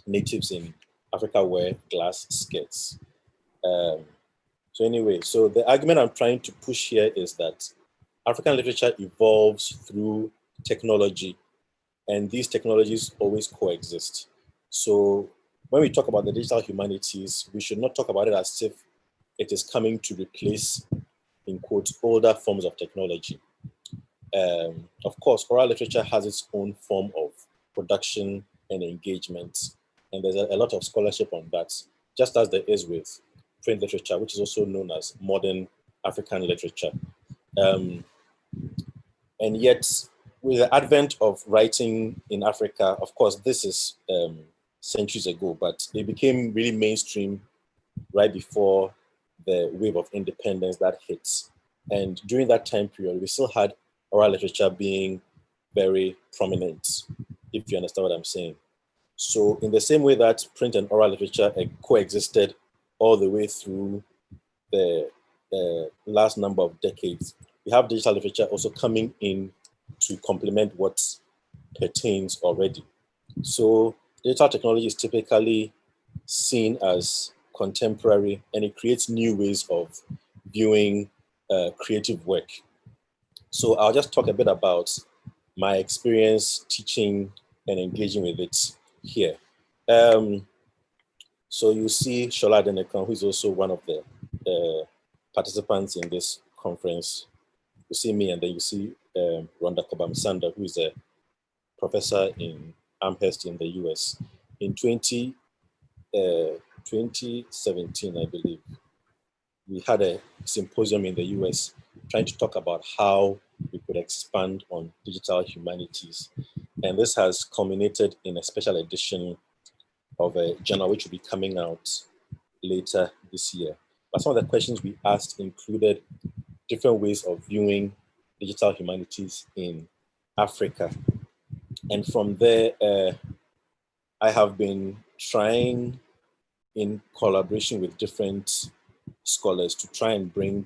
natives in Africa wear glass skirts. So anyway, so the argument I'm trying to push here is that African literature evolves through technology, and these technologies always coexist. So when we talk about the digital humanities, we should not talk about it as if it is coming to replace, in quotes, older forms of technology. Of course, oral literature has its own form of production and engagement. And there's a lot of scholarship on that, just as there is with print literature, which is also known as modern African literature. And yet, with the advent of writing in Africa, of course, this is centuries ago, but it became really mainstream right before the wave of independence that hits. And during that time period, we still had oral literature being very prominent, if you understand what I'm saying. So in the same way that print and oral literature coexisted all the way through the last number of decades, we have digital literature also coming in to complement what pertains already. So digital technology is typically seen as contemporary, and it creates new ways of viewing creative work. So I'll just talk a bit about my experience teaching and engaging with it here. So you see Shola Adenekan, who is also one of the participants in this conference. You see me, and then you see Rhonda Kobam-Sander, who is a professor in Amherst in the US. In 2017, I believe, we had a symposium in the US trying to talk about how we could expand on digital humanities. And this has culminated in a special edition of a journal which will be coming out later this year. But some of the questions we asked included different ways of viewing digital humanities in Africa. And from there, I have been trying, in collaboration with different scholars, to try and bring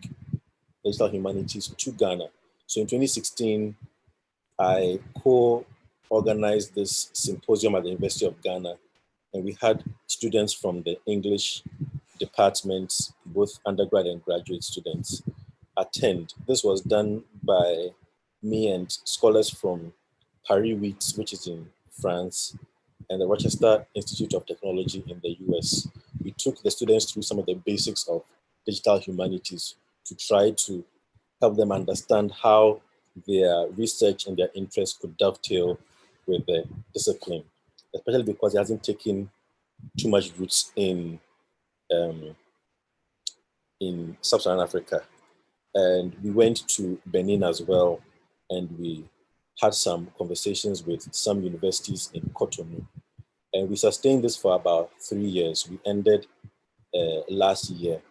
digital humanities to Ghana. So in 2016, I co-organized this symposium at the University of Ghana, and we had students from the English departments, both undergrad and graduate students, attend. This was done by me and scholars from Paris 8, which is in France, and the Rochester Institute of Technology in the US. We took the students through some of the basics of digital humanities to try to help them understand how their research and their interests could dovetail with the discipline, especially because it hasn't taken too much roots in Sub-Saharan Africa. And we went to Benin as well, and we had some conversations with some universities in Cotonou. And we sustained this for about 3 years. We ended last year.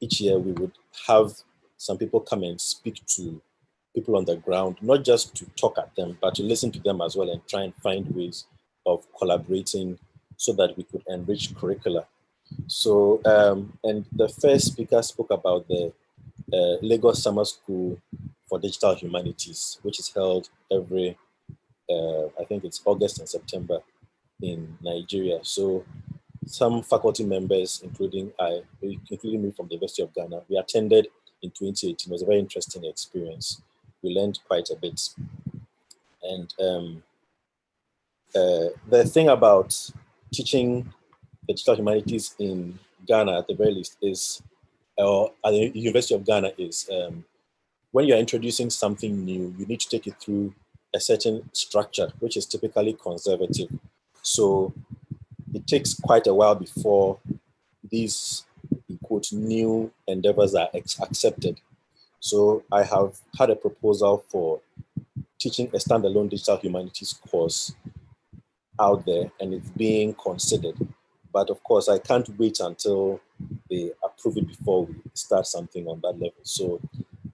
Each year we would have some people come and speak to people on the ground, not just to talk at them, but to listen to them as well and try and find ways of collaborating so that we could enrich curricula. So, and the first speaker spoke about the Lagos Summer School for Digital Humanities, which is held every, I think it's August and September in Nigeria. So some faculty members, including me from the University of Ghana, we attended in 2018. It was a very interesting experience. We learned quite a bit. And the thing about teaching the digital humanities in Ghana, at the very least, is, or at the University of Ghana, is when you're introducing something new, you need to take it through a certain structure, which is typically conservative. So it takes quite a while before these, in quote, new endeavors are accepted. So I have had a proposal for teaching a standalone digital humanities course out there, and it's being considered. But of course, I can't wait until they approve it before we start something on that level. So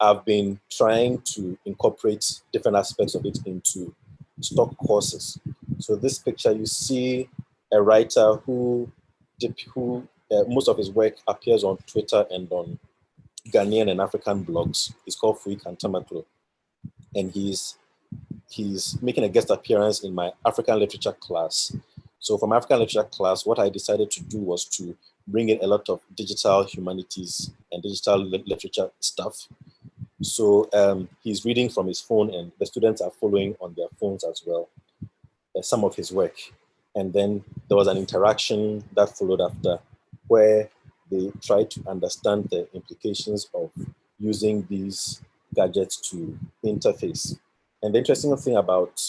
I've been trying to incorporate different aspects of it into stock courses. So this picture, you see a writer who most of his work appears on Twitter and on Ghanaian and African blogs. He's called Fui Kantamaklo. And he's making a guest appearance in my African literature class. So for my African literature class, what I decided to do was to bring in a lot of digital humanities and digital literature stuff. So he's reading from his phone, and the students are following on their phones as well, some of his work. And then there was an interaction that followed after, where they tried to understand the implications of using these gadgets to interface. And the interesting thing about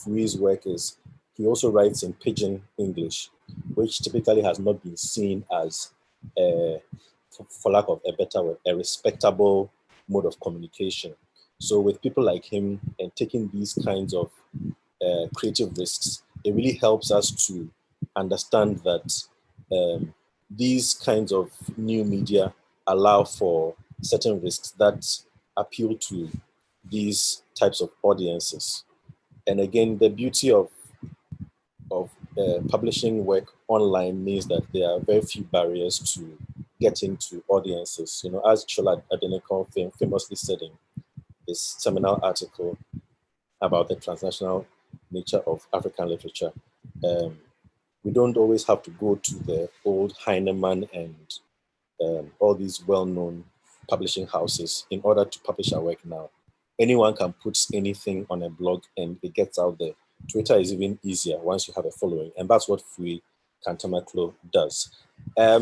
Fui's work is he also writes in Pidgin English. which typically has not been seen as, for lack of a better word, a respectable mode of communication. So with people like him and taking these kinds of creative risks, it really helps us to understand that these kinds of new media allow for certain risks that appeal to these types of audiences. And again, the beauty of publishing work online means that there are very few barriers to get into audiences. You know, as Chola Adenekon famously said in his seminal article about the transnational nature of African literature, we don't always have to go to the old Heinemann and all these well-known publishing houses in order to publish our work now. Anyone can put anything on a blog and it gets out there. Twitter is even easier once you have a following, and that's what Free Kantamaklo does.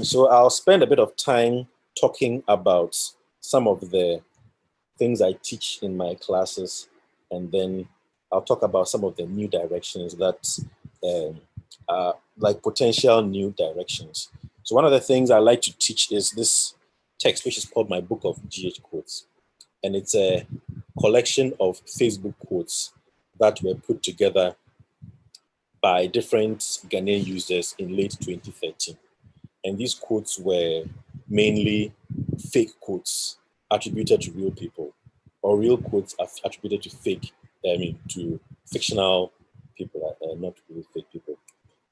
So I'll spend a bit of time talking about some of the things I teach in my classes, and then I'll talk about some of the new directions that are like potential new directions. So one of the things I like to teach is this text, which is called My Book of GH Quotes. And it's a collection of Facebook quotes that were put together by different Ghanaian users in late 2013. And these quotes were mainly fake quotes attributed to real people, or real quotes attributed to to fictional people, not really fake people.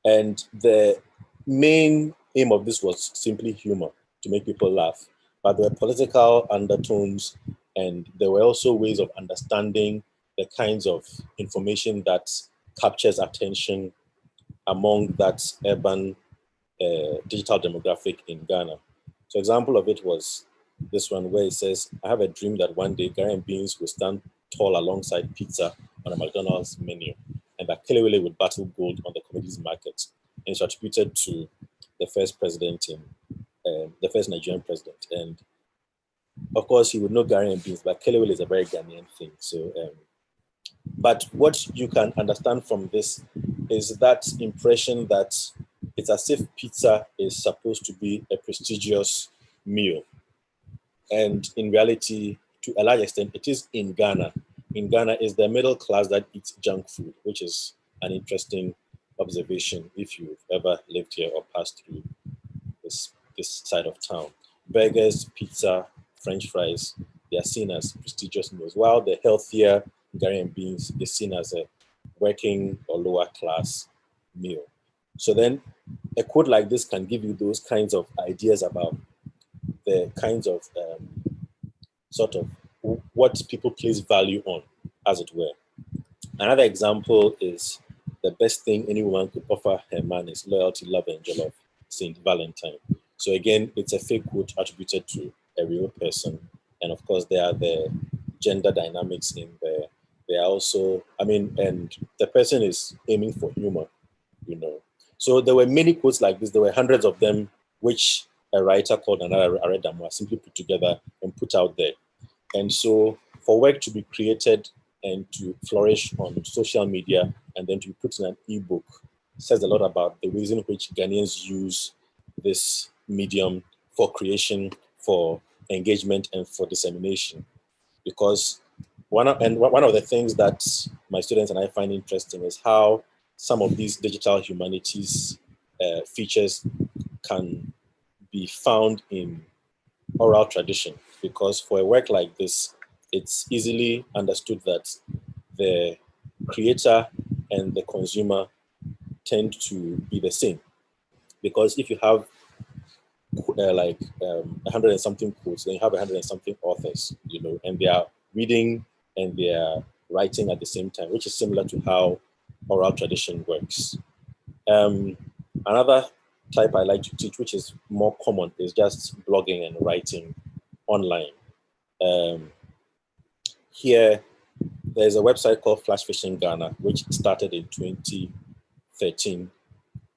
And the main aim of this was simply humor, to make people laugh. But there were political undertones, and there were also ways of understanding the kinds of information that captures attention among that urban digital demographic in Ghana. So example of it was this one where it says, I have a dream that one day Ghanaian beings will stand tall alongside pizza on a McDonald's menu, and that Kelewele would battle gold on the commodities market. And it's attributed to the first president the first Nigerian president. And of course, he would know Ghanaian beans, but Kelewele is a very Ghanaian thing. So, but what you can understand from this is that impression that it's as if pizza is supposed to be a prestigious meal. And in reality, to a large extent, it is in Ghana. In Ghana, it's the middle class that eats junk food, which is an interesting observation if you've ever lived here or passed through this side of town. Burgers, pizza, French fries, they are seen as prestigious meals, while the healthier Ghanaian beans is seen as a working or lower class meal. So then a quote like this can give you those kinds of ideas about the kinds of sort of what people place value on, as it were. Another example is the best thing any woman could offer her man is loyalty, love, and jollof, Saint Valentine. So again, it's a fake quote attributed to a real person. And of course, there are the gender dynamics in there. They are also, and the person is aiming for humor, you know. So there were many quotes like this. There were hundreds of them, which a writer called Nana Aredamwa simply put together and put out there. And so for work to be created and to flourish on social media and then to be put in an ebook says a lot about the ways in which Ghanaians use this medium for creation, for engagement, and for dissemination. Because one of the things that my students and I find interesting is how some of these digital humanities features can be found in oral tradition. Because for a work like this, it's easily understood that the creator and the consumer tend to be the same. Because if you have 100 and something quotes, then you have 100 and something authors, you know, and they are reading and they are writing at the same time, which is similar to how oral tradition works. Another type I like to teach, which is more common, is just blogging and writing online. Here, there's a website called Flash Fishing Ghana, which started in 2013.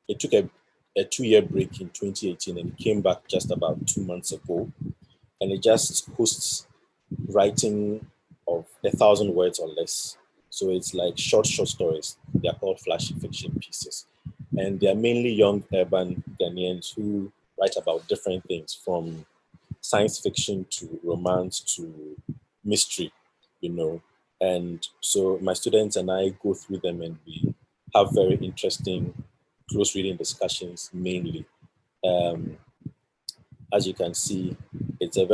It took a 2-year break in 2018 and came back just about 2 months ago. And it just hosts writing of 1,000 words or less. So it's like short stories. They are called flash fiction pieces. And they are mainly young urban Ghanaians who write about different things, from science fiction to romance to mystery, you know. And so my students and I go through them, and we have very interesting close reading discussions mainly. As you can see, it's a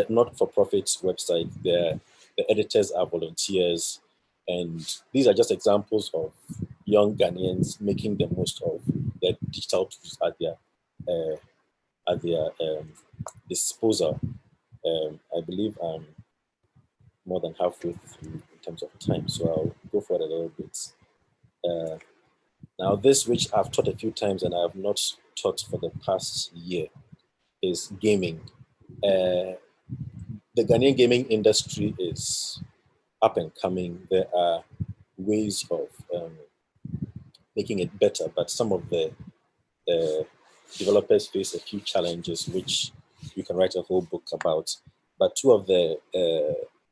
not-for-profit website. The editors are volunteers, and these are just examples of young Ghanaians making the most of the digital tools at their disposal. I believe I'm more than halfway through in terms of time, so I'll go for it a little bit. Now, this, which I've taught a few times and I have not taught for the past year, is gaming. The Ghanaian gaming industry is up and coming. There are ways of making it better, but some of the developers face a few challenges, which you can write a whole book about. But two of the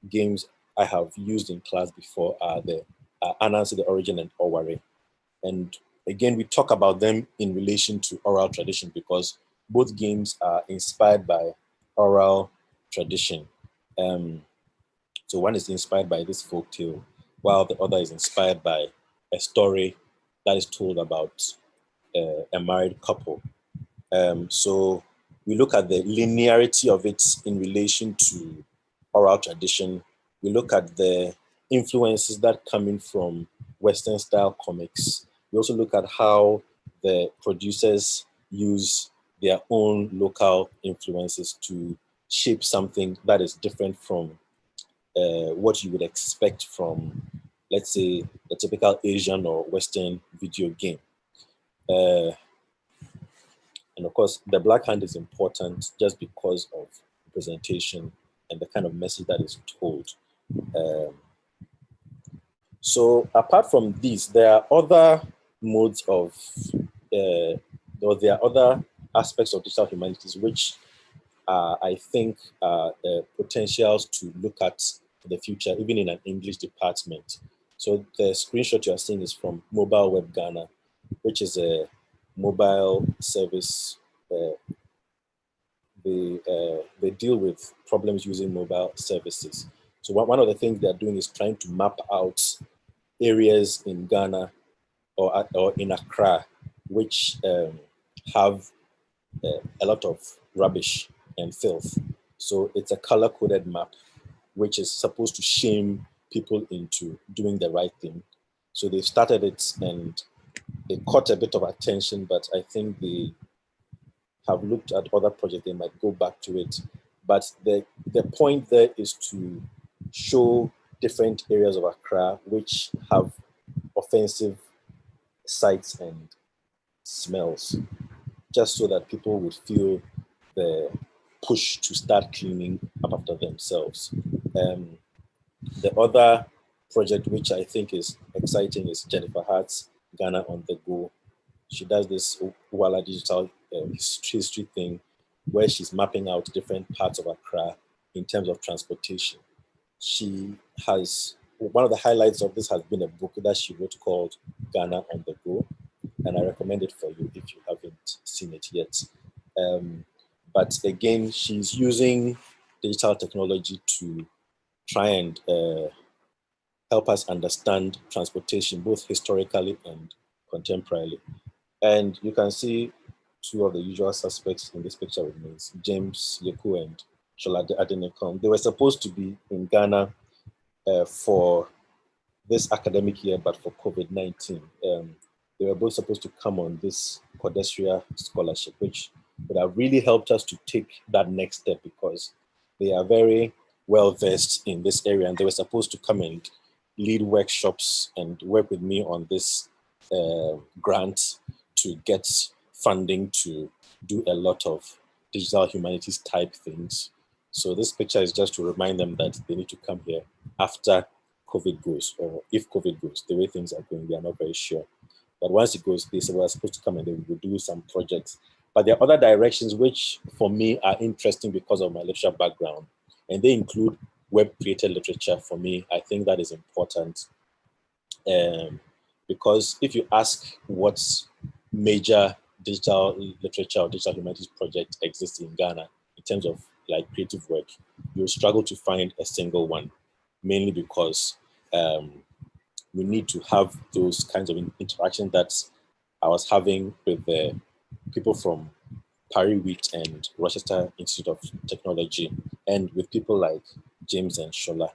games I have used in class before are the Anansi, the Origin, and Oware. And again, we talk about them in relation to oral tradition because both games are inspired by oral tradition. So one is inspired by this folk tale, while the other is inspired by a story that is told about a married couple. So we look at the linearity of it in relation to oral tradition. We look at the influences that come in from Western style comics. We also look at how the producers use their own local influences to shape something that is different from what you would expect from, let's say, the typical Asian or Western video game. And of course, the Black Hand is important just because of presentation and the kind of message that is told. So apart from these, there are other modes of, or there are other aspects of digital humanities which I think are potentials to look at for the future, even in an English department. So the screenshot you are seeing is from Mobile Web Ghana, which is a mobile service. They deal with problems using mobile services. So one of the things they're doing is trying to map out areas in Ghana or in Accra, which have a lot of rubbish and filth. So it's a color-coded map, which is supposed to shame people into doing the right thing. So they started it and it caught a bit of attention, but I think they have looked at other projects, they might go back to it. But the point there is to show different areas of Accra which have offensive sights and smells, just so that people would feel the push to start cleaning up after themselves. The other project which I think is exciting is Jennifer Hart's Ghana on the Go. She does this Wala digital history thing where she's mapping out different parts of Accra in terms of transportation. She has, one of the highlights of this has been a book that she wrote called Ghana on the Go, and I recommend it for you if you haven't seen it yet. But again, she's using digital technology to try and help us understand transportation, both historically and contemporarily. And you can see two of the usual suspects in this picture with me, James Yeku and Sholade Adenekom. They were supposed to be in Ghana for this academic year, but for COVID-19. They were both supposed to come on this Codesria scholarship, which would have really helped us to take that next step because they are very well versed in this area, and they were supposed to come and lead workshops and work with me on this grant to get funding to do a lot of digital humanities type things. So this picture is just to remind them that they need to come here after COVID goes, or if COVID goes. The way things are going, we are not very sure. But once it goes, they said we're supposed to come and then we'll do some projects. But there are other directions which for me are interesting because of my literature background. And they include web created literature for me. I think that is important because if you ask what's major digital literature or digital humanities project exists in Ghana in terms of like creative work, you'll struggle to find a single one, mainly because we need to have those kinds of interactions that I was having with the people from Paris Wheat and Rochester Institute of Technology, and with people like James and Shola.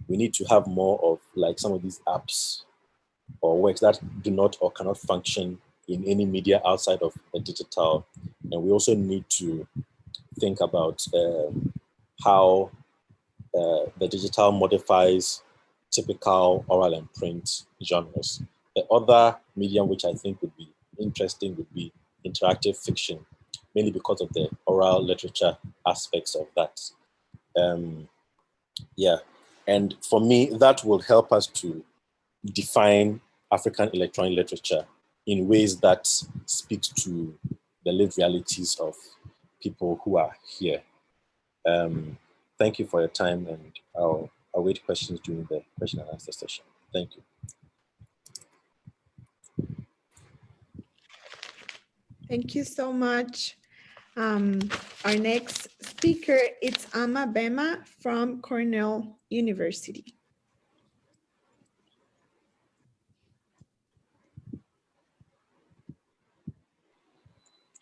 We need to have more of like some of these apps or works that do not or cannot function in any media outside of the digital. And we also need to think about how the digital modifies typical oral and print genres. The other medium which I think would be interesting would be interactive fiction, mainly because of the oral literature aspects of that. Yeah, and for me, that will help us to define African electronic literature in ways that speak to the lived realities of people who are here. Thank you for your time, and I'll await questions during the question and answer session. Thank you. Thank you so much. Our next speaker is Armah Bema from Cornell University.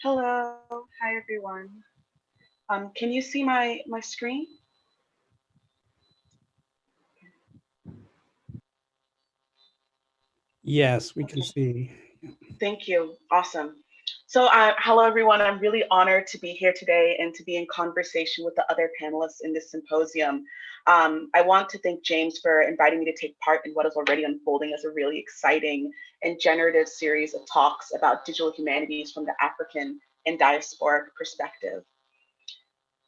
Hello, hi everyone. Can you see my screen? Yes, we can see. Thank you, awesome. So hello everyone, I'm really honored to be here today and to be in conversation with the other panelists in this symposium. I want to thank James for inviting me to take part in what is already unfolding as a really exciting and generative series of talks about digital humanities from the African and diasporic perspective.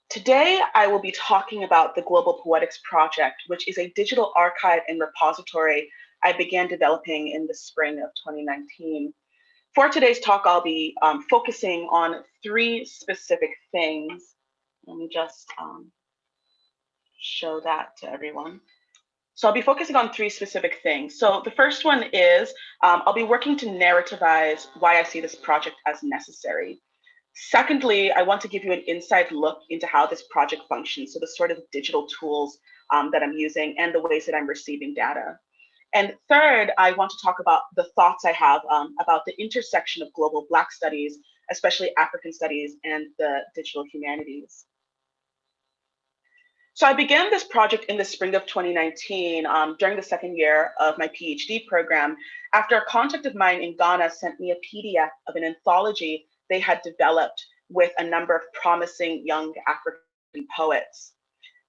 Today, I will be talking about the Global Poetics Project, which is a digital archive and repository I began developing in the spring of 2019. For today's talk, I'll be focusing on three specific things. Let me just show that to everyone. So I'll be focusing on three specific things. So the first one is I'll be working to narrativize why I see this project as necessary. Secondly, I want to give you an inside look into how this project functions, so the sort of digital tools that I'm using and the ways that I'm receiving data. And third, I want to talk about the thoughts I have about the intersection of global Black studies, especially African studies, and the digital humanities. So I began this project in the spring of 2019 during the second year of my PhD program, after a contact of mine in Ghana sent me a PDF of an anthology they had developed with a number of promising young African poets.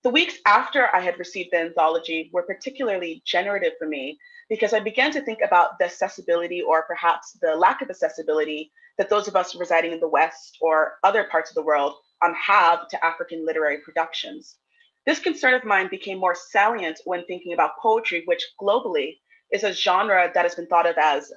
The weeks after I had received the anthology were particularly generative for me because I began to think about the accessibility, or perhaps the lack of accessibility, that those of us residing in the West or other parts of the world have to African literary productions. This concern of mine became more salient when thinking about poetry, which globally is a genre that has been thought of as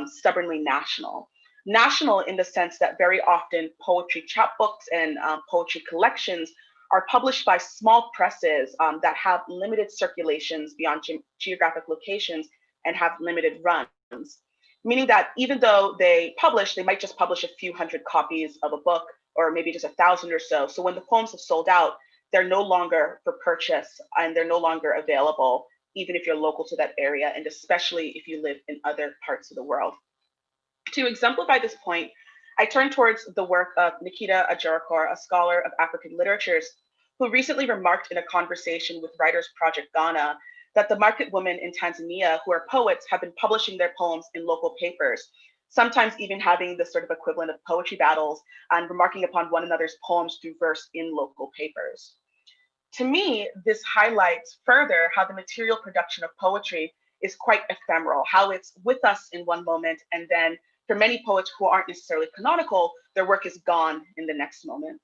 stubbornly national. National in the sense that very often poetry chapbooks and poetry collections are published by small presses that have limited circulations beyond geographic locations and have limited runs. Meaning that even though they might just publish a few hundred copies of a book, or maybe just 1,000 or so. So when the poems have sold out, they're no longer for purchase and they're no longer available, even if you're local to that area, and especially if you live in other parts of the world. To exemplify this point, I turn towards the work of Nikita Ajarakor, a scholar of African literatures, who recently remarked in a conversation with Writers Project Ghana that the market women in Tanzania who are poets have been publishing their poems in local papers, sometimes even having the sort of equivalent of poetry battles and remarking upon one another's poems through verse in local papers. To me, this highlights further how the material production of poetry is quite ephemeral, how it's with us in one moment, and then for many poets who aren't necessarily canonical, their work is gone in the next moment.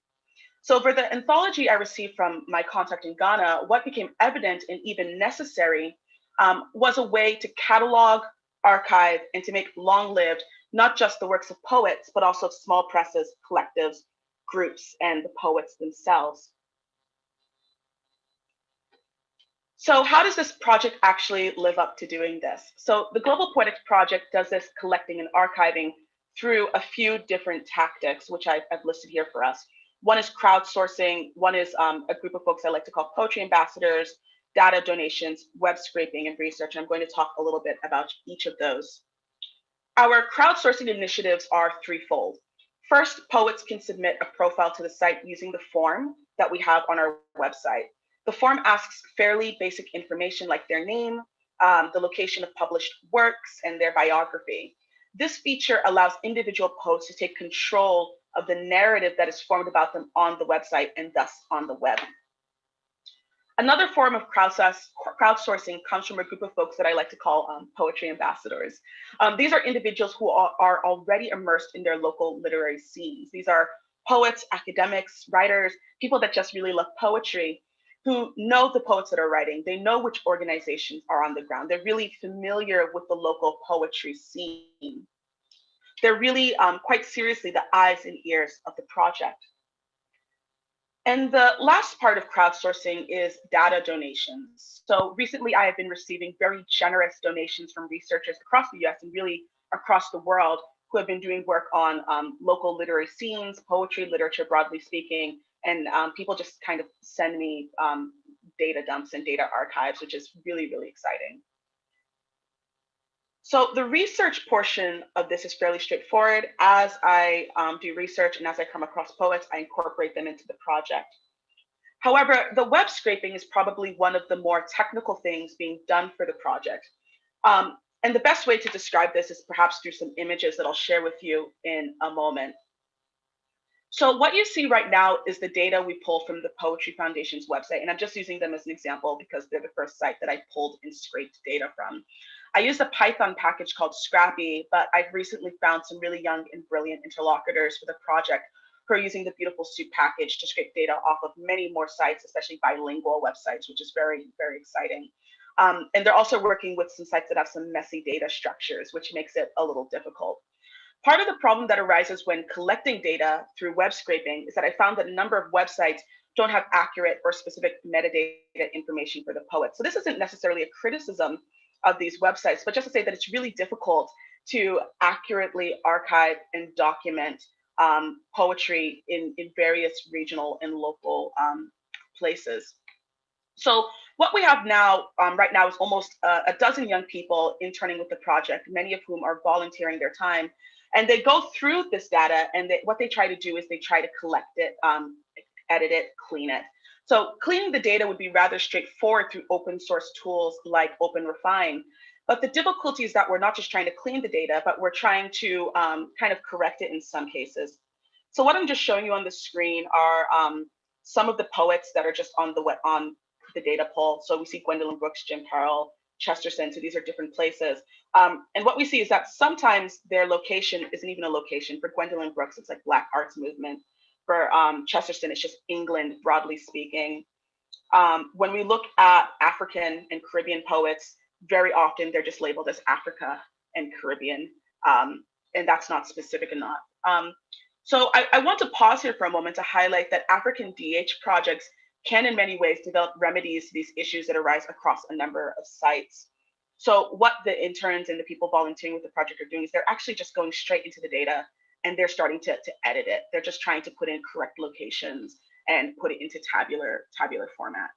So for the anthology I received from my contact in Ghana, what became evident and even necessary was a way to catalog, archive, and to make long-lived not just the works of poets, but also of small presses, collectives, groups, and the poets themselves. So how does this project actually live up to doing this? So the Global Poetics Project does this collecting and archiving through a few different tactics, which I've listed here for us. One is crowdsourcing, one is a group of folks I like to call poetry ambassadors, data donations, web scraping, and research. I'm going to talk a little bit about each of those. Our crowdsourcing initiatives are threefold. First, poets can submit a profile to the site using the form that we have on our website. The form asks fairly basic information like their name, the location of published works, and their biography. This feature allows individual poets to take control of the narrative that is formed about them on the website and thus on the web. Another form of crowdsourcing comes from a group of folks that I like to call poetry ambassadors. These are individuals who are already immersed in their local literary scenes. These are poets, academics, writers, people that just really love poetry, who know the poets that are writing. They know which organizations are on the ground. They're really familiar with the local poetry scene. They're really quite seriously the eyes and ears of the project. And the last part of crowdsourcing is data donations. So recently I have been receiving very generous donations from researchers across the US and really across the world who have been doing work on local literary scenes, poetry, literature, broadly speaking. And people just kind of send me data dumps and data archives, which is really, really exciting. So the research portion of this is fairly straightforward. As I do research and as I come across poets, I incorporate them into the project. However, the web scraping is probably one of the more technical things being done for the project. And the best way to describe this is perhaps through some images that I'll share with you in a moment. So what you see right now is the data we pulled from the Poetry Foundation's website. And I'm just using them as an example because they're the first site that I pulled and scraped data from. I used a Python package called Scrappy, but I've recently found some really young and brilliant interlocutors for the project who are using the Beautiful Soup package to scrape data off of many more sites, especially bilingual websites, which is very, very exciting. And they're also working with some sites that have some messy data structures, which makes it a little difficult. Part of the problem that arises when collecting data through web scraping is that I found that a number of websites don't have accurate or specific metadata information for the poet. So this isn't necessarily a criticism of these websites, but just to say that it's really difficult to accurately archive and document poetry in various regional and local places. So what we have now, right now, is almost a dozen young people interning with the project, many of whom are volunteering their time. And they go through this data, and what they try to do is they try to collect it, edit it, clean it. So cleaning the data would be rather straightforward through open source tools like OpenRefine. But the difficulty is that we're not just trying to clean the data, but we're trying to kind of correct it in some cases. So what I'm just showing you on the screen are some of the poets that are just on the data poll. So we see Gwendolyn Brooks, Jim Carroll, Chesterton, so these are different places. And what we see is that sometimes their location isn't even a location. For Gwendolyn Brooks, it's like Black Arts Movement. For Chesterton, it's just England, broadly speaking. When we look at African and Caribbean poets, very often they're just labeled as Africa and Caribbean, and that's not specific enough. So I want to pause here for a moment to highlight that African DH projects can in many ways develop remedies to these issues that arise across a number of sites. So what the interns and the people volunteering with the project are doing is they're actually just going straight into the data and they're starting to edit it. They're just trying to put in correct locations and put it into tabular format.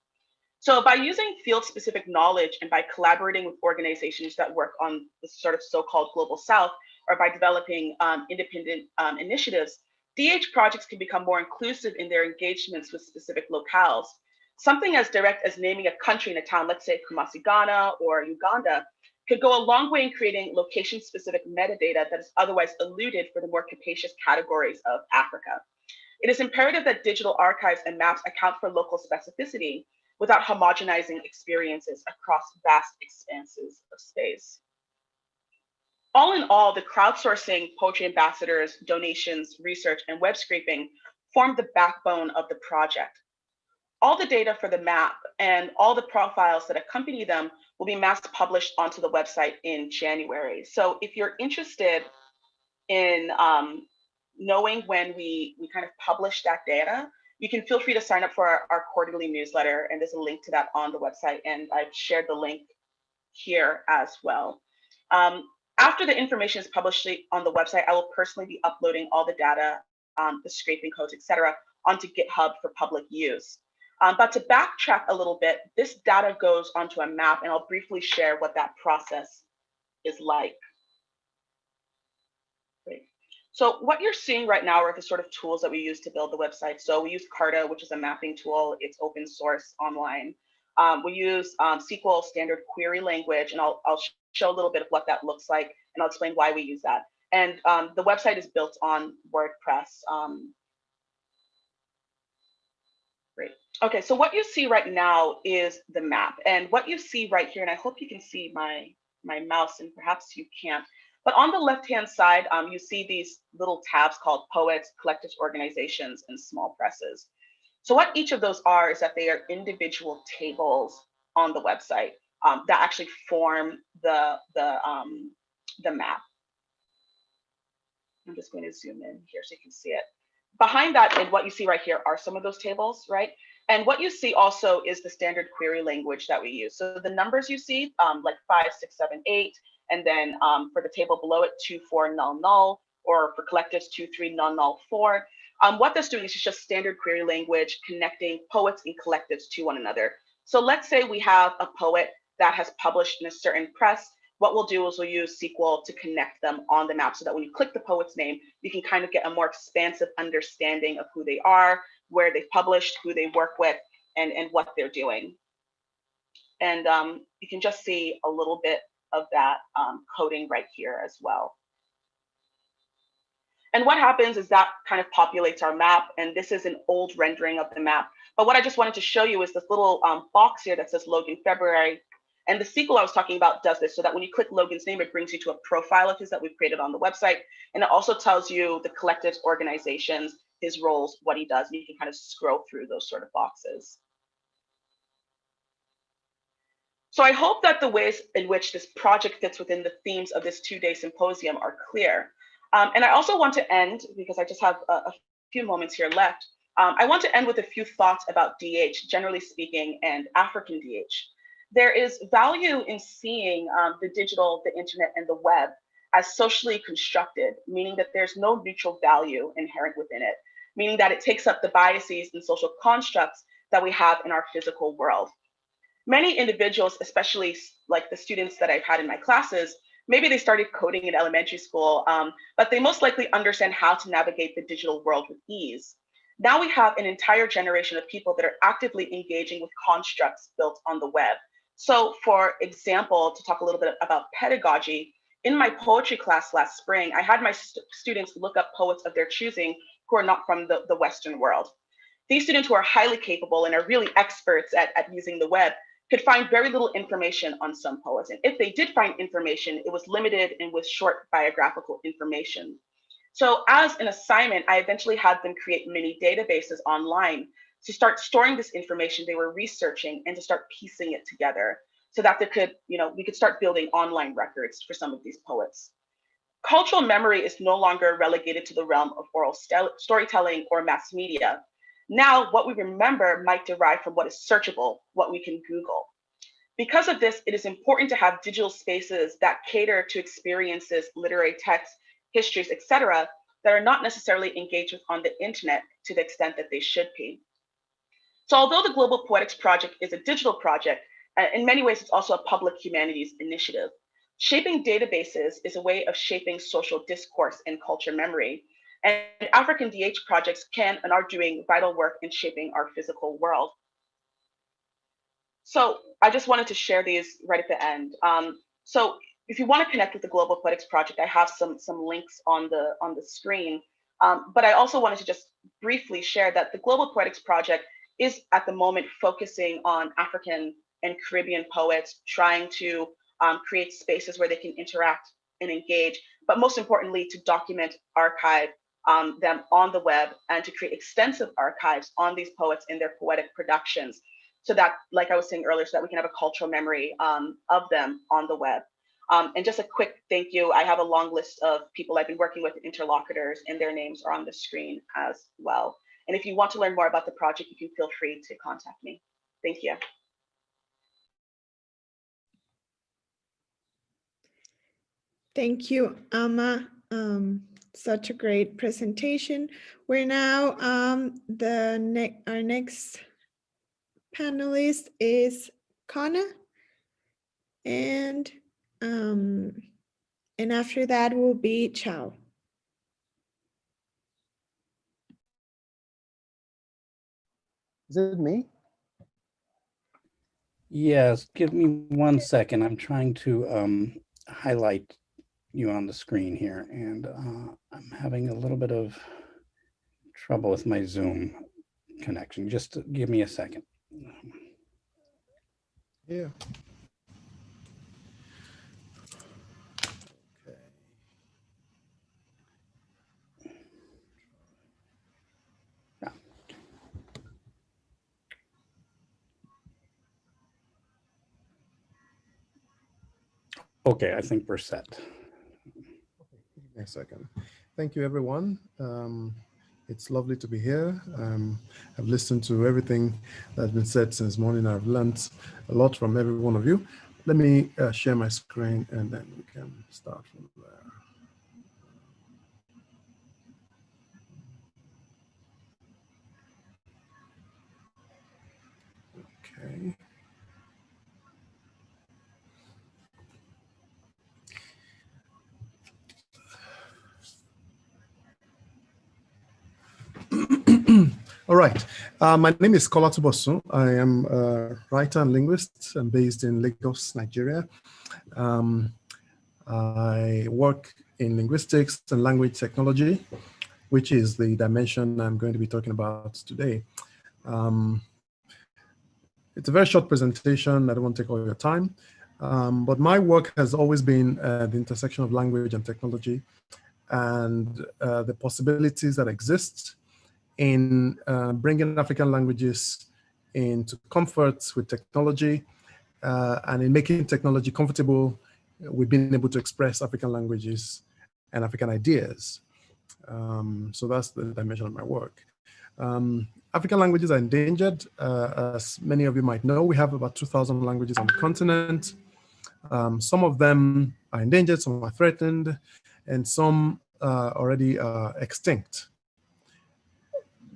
So by using field-specific knowledge and by collaborating with organizations that work on the sort of so-called Global South, or by developing independent initiatives, DH projects can become more inclusive in their engagements with specific locales. Something as direct as naming a country in a town, let's say Kumasi, Ghana, or Uganda, could go a long way in creating location-specific metadata that is otherwise eluded for the more capacious categories of Africa. It is imperative that digital archives and maps account for local specificity without homogenizing experiences across vast expanses of space. All in all, the crowdsourcing, poetry ambassadors, donations, research, and web scraping form the backbone of the project. All the data for the map and all the profiles that accompany them will be mass published onto the website in January. So if you're interested in knowing when we kind of publish that data, you can feel free to sign up for our quarterly newsletter, and there's a link to that on the website, and I've shared the link here as well. After the information is published on the website, I will personally be uploading all the data, the scraping codes, etc., onto GitHub for public use. But to backtrack a little bit, this data goes onto a map, and I'll briefly share what that process is like. Great. So what you're seeing right now are the sort of tools that we use to build the website. So we use Carta, which is a mapping tool. It's open source online. We use SQL standard query language, and I'll show a little bit of what that looks like, and I'll explain why we use that. And the website is built on WordPress. Great. Okay, so what you see right now is the map, and what you see right here, and I hope you can see my mouse, and perhaps you can't, but on the left-hand side, you see these little tabs called poets, collectives, organizations, and small presses. So what each of those are is that they are individual tables on the website that actually form the map. I'm just going to zoom in here so you can see it. Behind that, and what you see right here are some of those tables, right? And what you see also is the standard query language that we use. So the numbers you see, like 5, 6, 7, 8, and then for the table below it, 2, 4, null, null, or for collectives, 2, 3, null, null, 4. What that's doing is just standard query language connecting poets and collectives to one another. So let's say we have a poet that has published in a certain press. What we'll do is we'll use SQL to connect them on the map so that when you click the poet's name, you can kind of get a more expansive understanding of who they are, where they've published, who they work with, and what they're doing. And you can just see a little bit of that coding right here as well. And what happens is that kind of populates our map, and this is an old rendering of the map. But what I just wanted to show you is this little box here that says Logan February. And the SQL I was talking about does this so that when you click Logan's name, it brings you to a profile of his that we've created on the website. And it also tells you the collectives, organizations, his roles, what he does. And you can kind of scroll through those sort of boxes. So I hope that the ways in which this project fits within the themes of this 2-day symposium are clear. And I also want to end, because I just have a few moments here left, I want to end with a few thoughts about DH, generally speaking, and African DH. There is value in seeing the digital, the internet, and the web as socially constructed, meaning that there's no neutral value inherent within it, meaning that it takes up the biases and social constructs that we have in our physical world. Many individuals, especially like the students that I've had in my classes, maybe they started coding in elementary school, but they most likely understand how to navigate the digital world with ease. Now we have an entire generation of people that are actively engaging with constructs built on the web. So for example, to talk a little bit about pedagogy, in my poetry class last spring, I had my students look up poets of their choosing who are not from the Western world. These students who are highly capable and are really experts at using the web could find very little information on some poets. And if they did find information, it was limited and with short biographical information. So as an assignment, I eventually had them create mini databases online to start storing this information they were researching and to start piecing it together so that they could, we could start building online records for some of these poets. Cultural memory is no longer relegated to the realm of oral storytelling or mass media. Now, what we remember might derive from what is searchable, what we can Google. Because of this, it is important to have digital spaces that cater to experiences, literary texts, histories, etc., that are not necessarily engaged with on the internet to the extent that they should be. So although the Global Poetics Project is a digital project, in many ways, it's also a public humanities initiative. Shaping databases is a way of shaping social discourse and culture memory. And African DH projects can and are doing vital work in shaping our physical world. So I just wanted to share these right at the end. So if you want to connect with the Global Poetics Project, I have some links on the screen. But I also wanted to just briefly share that the Global Poetics Project is at the moment focusing on African and Caribbean poets, trying to create spaces where they can interact and engage, but most importantly, to document, archive them on the web and to create extensive archives on these poets in their poetic productions. So that, like I was saying earlier, so that we can have a cultural memory of them on the web. And just a quick thank you. I have a long list of people I've been working with, interlocutors, and their names are on the screen as well. And if you want to learn more about the project, you can feel free to contact me. Thank you. Thank you, Armah. Such a great presentation. We're now, our next panelist is Kana. And after that will be Chow. Is it me? Yes, give me 1 second. I'm trying to highlight you on the screen here, and I'm having a little bit of trouble with my Zoom connection. Just give me a second. Yeah. Okay, I think we're set. Give me a second. Thank you, everyone. It's lovely to be here. I've listened to everything that's been said since morning. I've learned a lot from every one of you. Let me share my screen and then we can start from there. Okay. All right. My name is Kola Tubosu. I am a writer and linguist. I'm based in Lagos, Nigeria. I work in linguistics and language technology, which is the dimension I'm going to be talking about today. It's a very short presentation. I don't want to take all your time. But my work has always been the intersection of language and technology and the possibilities that exist in bringing African languages into comfort with technology and in making technology comfortable with being able to express African languages and African ideas. So that's the dimension of my work. African languages are endangered. As many of you might know, we have about 2,000 languages on the continent. Some of them are endangered, some are threatened, and some already extinct.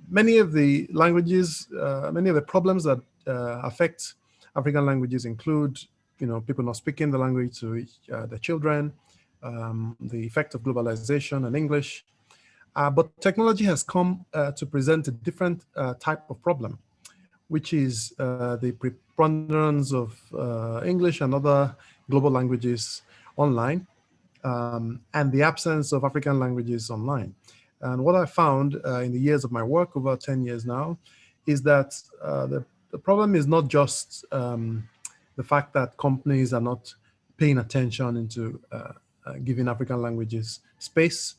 Many of the languages, many of the problems that affect African languages include, people not speaking the language to their children, the effect of globalization and English. But technology has come to present a different type of problem, which is the preponderance of English and other global languages online, and the absence of African languages online. And what I found in the years of my work, over 10 years now, is that the problem is not just the fact that companies are not paying attention into giving African languages space.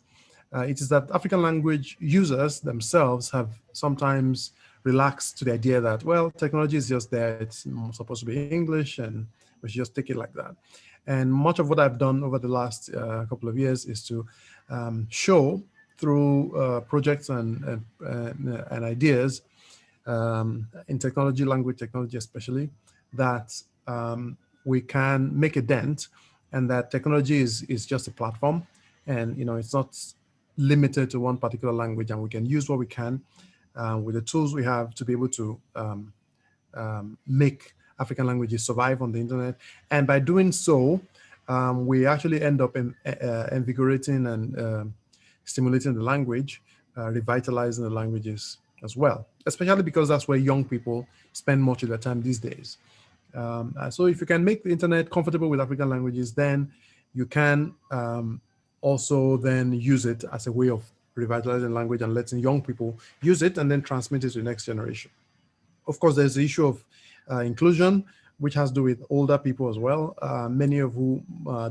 It is that African language users themselves have sometimes relaxed to the idea that, well, technology is just there. It's supposed to be English and we should just take it like that. And much of what I've done over the last couple of years is to show through projects and ideas in technology, language technology especially, that we can make a dent, and that technology is just a platform, and it's not limited to one particular language, and we can use what we can with the tools we have to be able to make African languages survive on the internet. And by doing so, we actually end up invigorating and stimulating the language, revitalizing the languages as well, especially because that's where young people spend much of their time these days. So if you can make the internet comfortable with African languages, then you can also then use it as a way of revitalizing language and letting young people use it and then transmit it to the next generation. Of course, there's the issue of inclusion, which has to do with older people as well, many of whom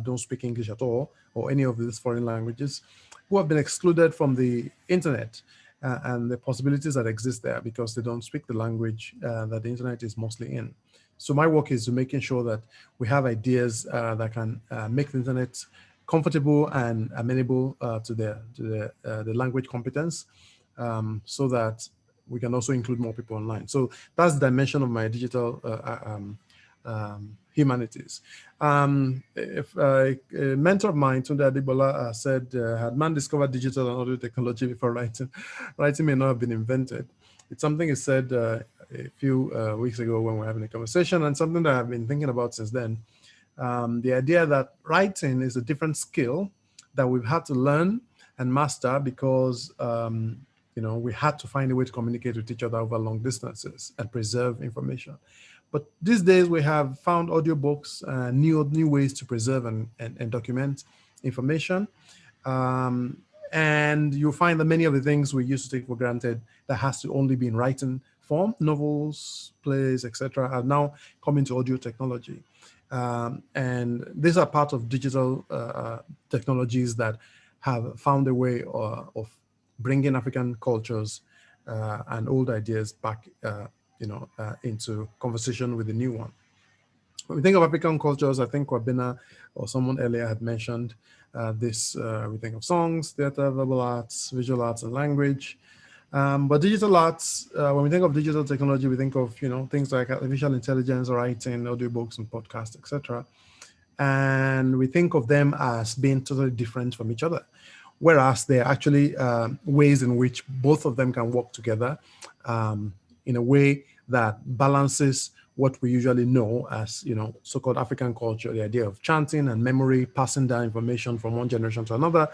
don't speak English at all, or any of these foreign languages, who have been excluded from the internet and the possibilities that exist there because they don't speak the language that the internet is mostly in. So my work is to making sure that we have ideas that can make the internet comfortable and amenable to the language competence, so that we can also include more people online. So that's the dimension of my digital humanities. If a mentor of mine, Tunde Adibola, said, had man discovered digital and audio technology before writing, writing may not have been invented. It's something he said a few weeks ago when we were having a conversation, and something that I've been thinking about since then. The idea that writing is a different skill that we've had to learn and master because we had to find a way to communicate with each other over long distances and preserve information. But these days we have found audiobooks, new ways to preserve and document information. And you'll find that many of the things we used to take for granted that has to only be in written form, novels, plays, etc., are now coming to audio technology. And these are part of digital technologies that have found a way of bringing African cultures and old ideas back, into conversation with the new one. When we think of African cultures, I think Wabena or someone earlier had mentioned this. We think of songs, theater, verbal arts, visual arts, and language. But digital arts, when we think of digital technology, we think of things like artificial intelligence, writing, audiobooks, and podcasts, etc. And we think of them as being totally different from each other, whereas they're actually ways in which both of them can work together in a way that balances what we usually know as so-called African culture, the idea of chanting and memory, passing down information from one generation to another,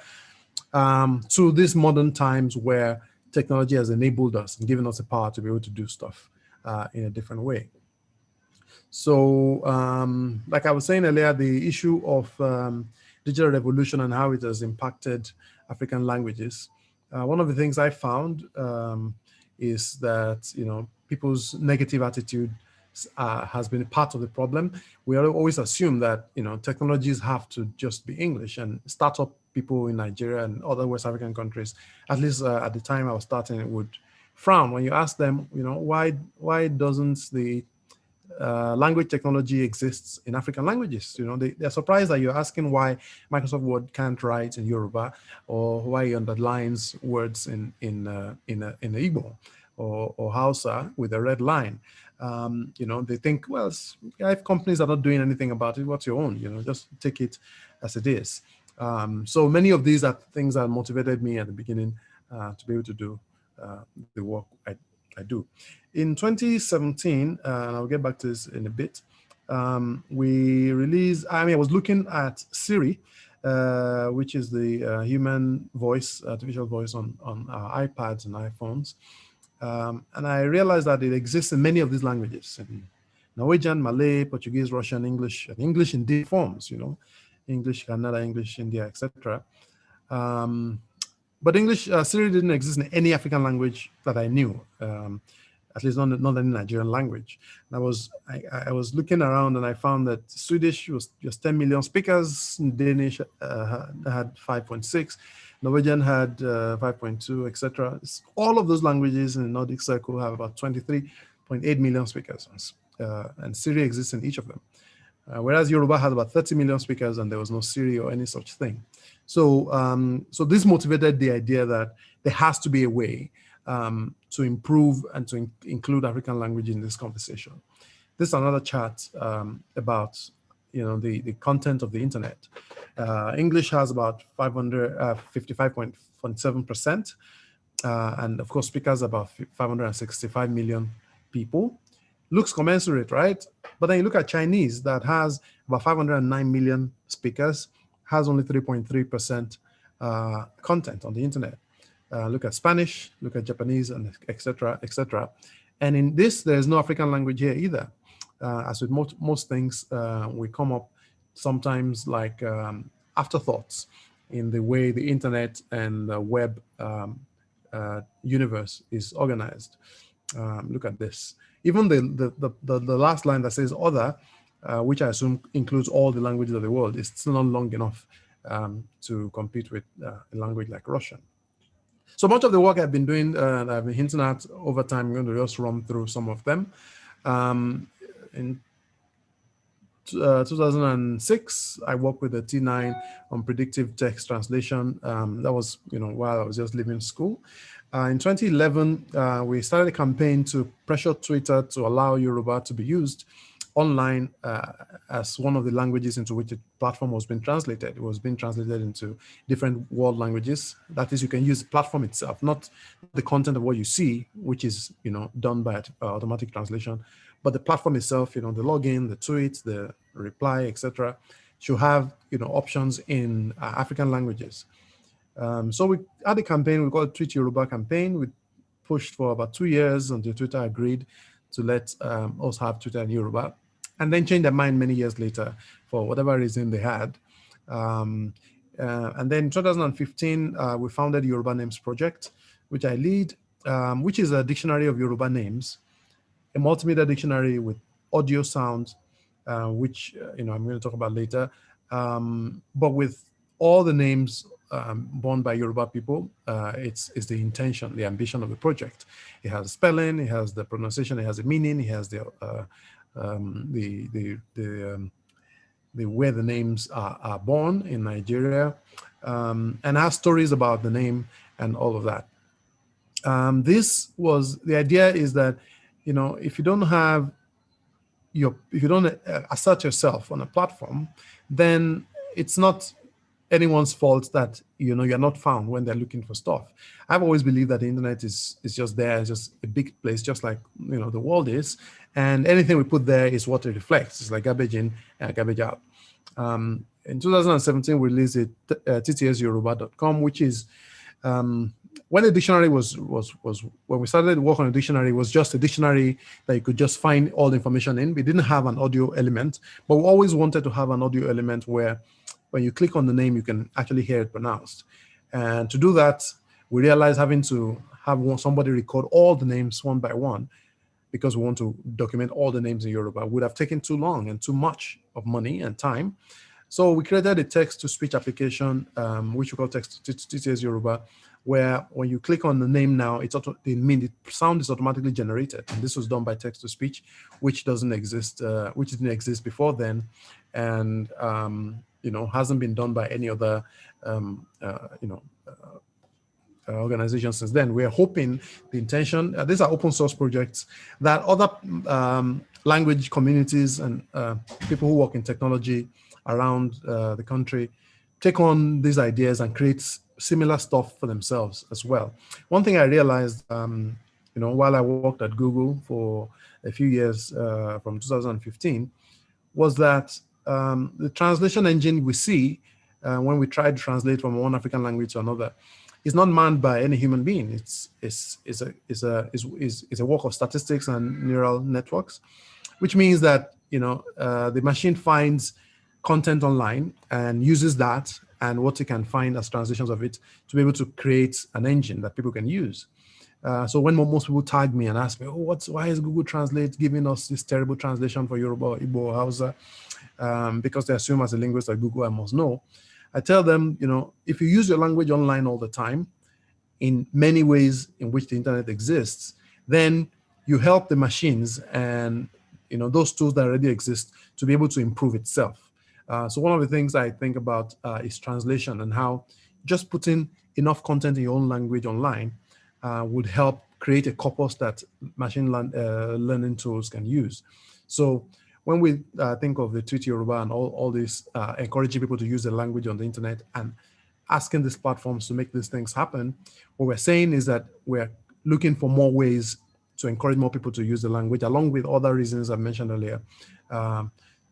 to these modern times where technology has enabled us and given us the power to be able to do stuff in a different way. So like I was saying earlier, the issue of digital revolution and how it has impacted African languages. One of the things I found is that people's negative attitude has been part of the problem. We always assume that technologies have to just be English, and startup people in Nigeria and other West African countries, at least at the time I was starting, it would frown when you ask them, why doesn't the language technology exists in African languages? They're surprised that you're asking why Microsoft Word can't write in Yoruba, or why it underlines words in Igbo or Hausa with a red line. They think, well, if companies are not doing anything about it, what's your own? Just take it as it is. So many of these are things that motivated me at the beginning to be able to do the work I do. In 2017, and I'll get back to this in a bit, we released, I was looking at Siri, which is the human voice, artificial voice on our iPads and iPhones. And I realized that it exists in many of these languages, in Norwegian, Malay, Portuguese, Russian, English, and English in different forms, English, Kannada, English, India, etc. But English, Siri didn't exist in any African language that I knew, at least not any Nigerian language. And I was looking around and I found that Swedish was just 10 million speakers, Danish had 5.6, Norwegian had 5.2, etc. All of those languages in the Nordic Circle have about 23.8 million speakers, and Siri exists in each of them. Whereas Yoruba has about 30 million speakers and there was no Siri or any such thing. So, so this motivated the idea that there has to be a way to improve and to include African language in this conversation. This is another chart about the content of the internet. English has about 55.7%, and of course speakers about 565 million people. Looks commensurate, right? But then you look at Chinese, that has about 509 million speakers, has only 3.3% content on the internet. Look at Spanish, look at Japanese, and etc., etc. And in this, there's no African language here either. As with most things, we come up sometimes like afterthoughts in the way the internet and the web universe is organized. Look at this. Even the last line that says other, which I assume includes all the languages of the world, is still not long enough to compete with a language like Russian. So much of the work I've been doing, that I've been hinting at over time, I'm going to just run through some of them. In 2006, I worked with the T9 on predictive text translation. That was, while I was just leaving school. In 2011, we started a campaign to pressure Twitter to allow Yoruba to be used online as one of the languages into which the platform was being translated. It was being translated into different world languages. That is, you can use the platform itself, not the content of what you see, which is done by automatic translation, but the platform itself, the login, the tweets, the reply, etc., should have options in African languages. So we had a campaign we called Tweet Yoruba campaign. We pushed for about 2 years until Twitter agreed to let us have Twitter in Yoruba, and then changed their mind many years later for whatever reason they had. And then in 2015, we founded the Yoruba Names Project, which I lead, which is a dictionary of Yoruba names, a multimedia dictionary with audio sound, which I'm going to talk about later, but with all the names born by Yoruba people. It's the intention, the ambition of the project. It has spelling, it has the pronunciation, it has the meaning, it has the where the names are born in Nigeria, and has stories about the name and all of that. The idea is that, if you don't have if you don't assert yourself on a platform, then it's not anyone's fault that you're not found when they're looking for stuff. I've always believed that the internet is just there, it's just a big place, just like the world is, and anything we put there is what it reflects. It's like garbage in and garbage out. In 2017, we released ttsyoruba.com, which is when the dictionary was when we started to work on a dictionary, it was just a dictionary that you could just find all the information in. We didn't have an audio element, but we always wanted to have an audio element where when you click on the name, you can actually hear it pronounced. And to do that, we realized having to have somebody record all the names one by one, because we want to document all the names in Yoruba, would have taken too long and too much of money and time. So we created a text-to-speech application, which we call Text Yoruba, where when you click on the name now, the sound is automatically generated. And this was done by text-to-speech, which didn't exist before then, and hasn't been done by any other organization since then. We're hoping, the intention, these are open source projects, that other language communities and people who work in technology around the country take on these ideas and create similar stuff for themselves as well. One thing I realized, while I worked at Google for a few years from 2015, was that the translation engine we see when we try to translate from one African language to another is not manned by any human being. It's a work of statistics and neural networks, which means that the machine finds content online and uses that and what it can find as translations of it to be able to create an engine that people can use. So when most people tag me and ask me, why is Google Translate giving us this terrible translation for Yoruba, Igbo, or Hausa? Because they assume as a linguist at Google I must know. I tell them, if you use your language online all the time, in many ways in which the internet exists, then you help the machines and those tools that already exist to be able to improve itself. So one of the things I think about is translation, and how just putting enough content in your own language online would help create a corpus that machine learning tools can use. So when we think of the Tweet Yoruba and all this, encouraging people to use the language on the internet and asking these platforms to make these things happen, what we're saying is that we're looking for more ways to encourage more people to use the language, along with other reasons I mentioned earlier,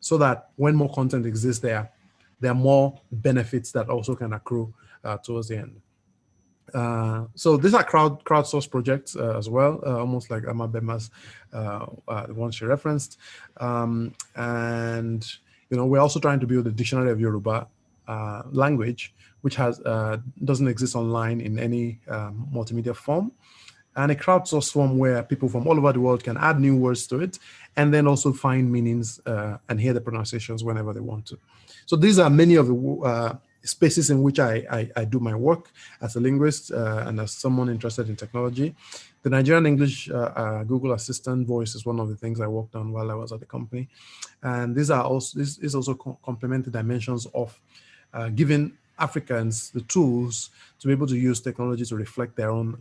so that when more content exists there are more benefits that also can accrue towards the end. So these are crowdsourced projects as well, almost like Armah the one she referenced. And we're also trying to build a dictionary of Yoruba language, which doesn't exist online in any multimedia form, and a crowdsourced form where people from all over the world can add new words to it, and then also find meanings and hear the pronunciations whenever they want to. So these are many of the spaces in which I do my work as a linguist and as someone interested in technology. The Nigerian English Google Assistant voice is one of the things I worked on while I was at the company. And these are also, this is also complementary dimensions of giving Africans the tools to be able to use technology to reflect their own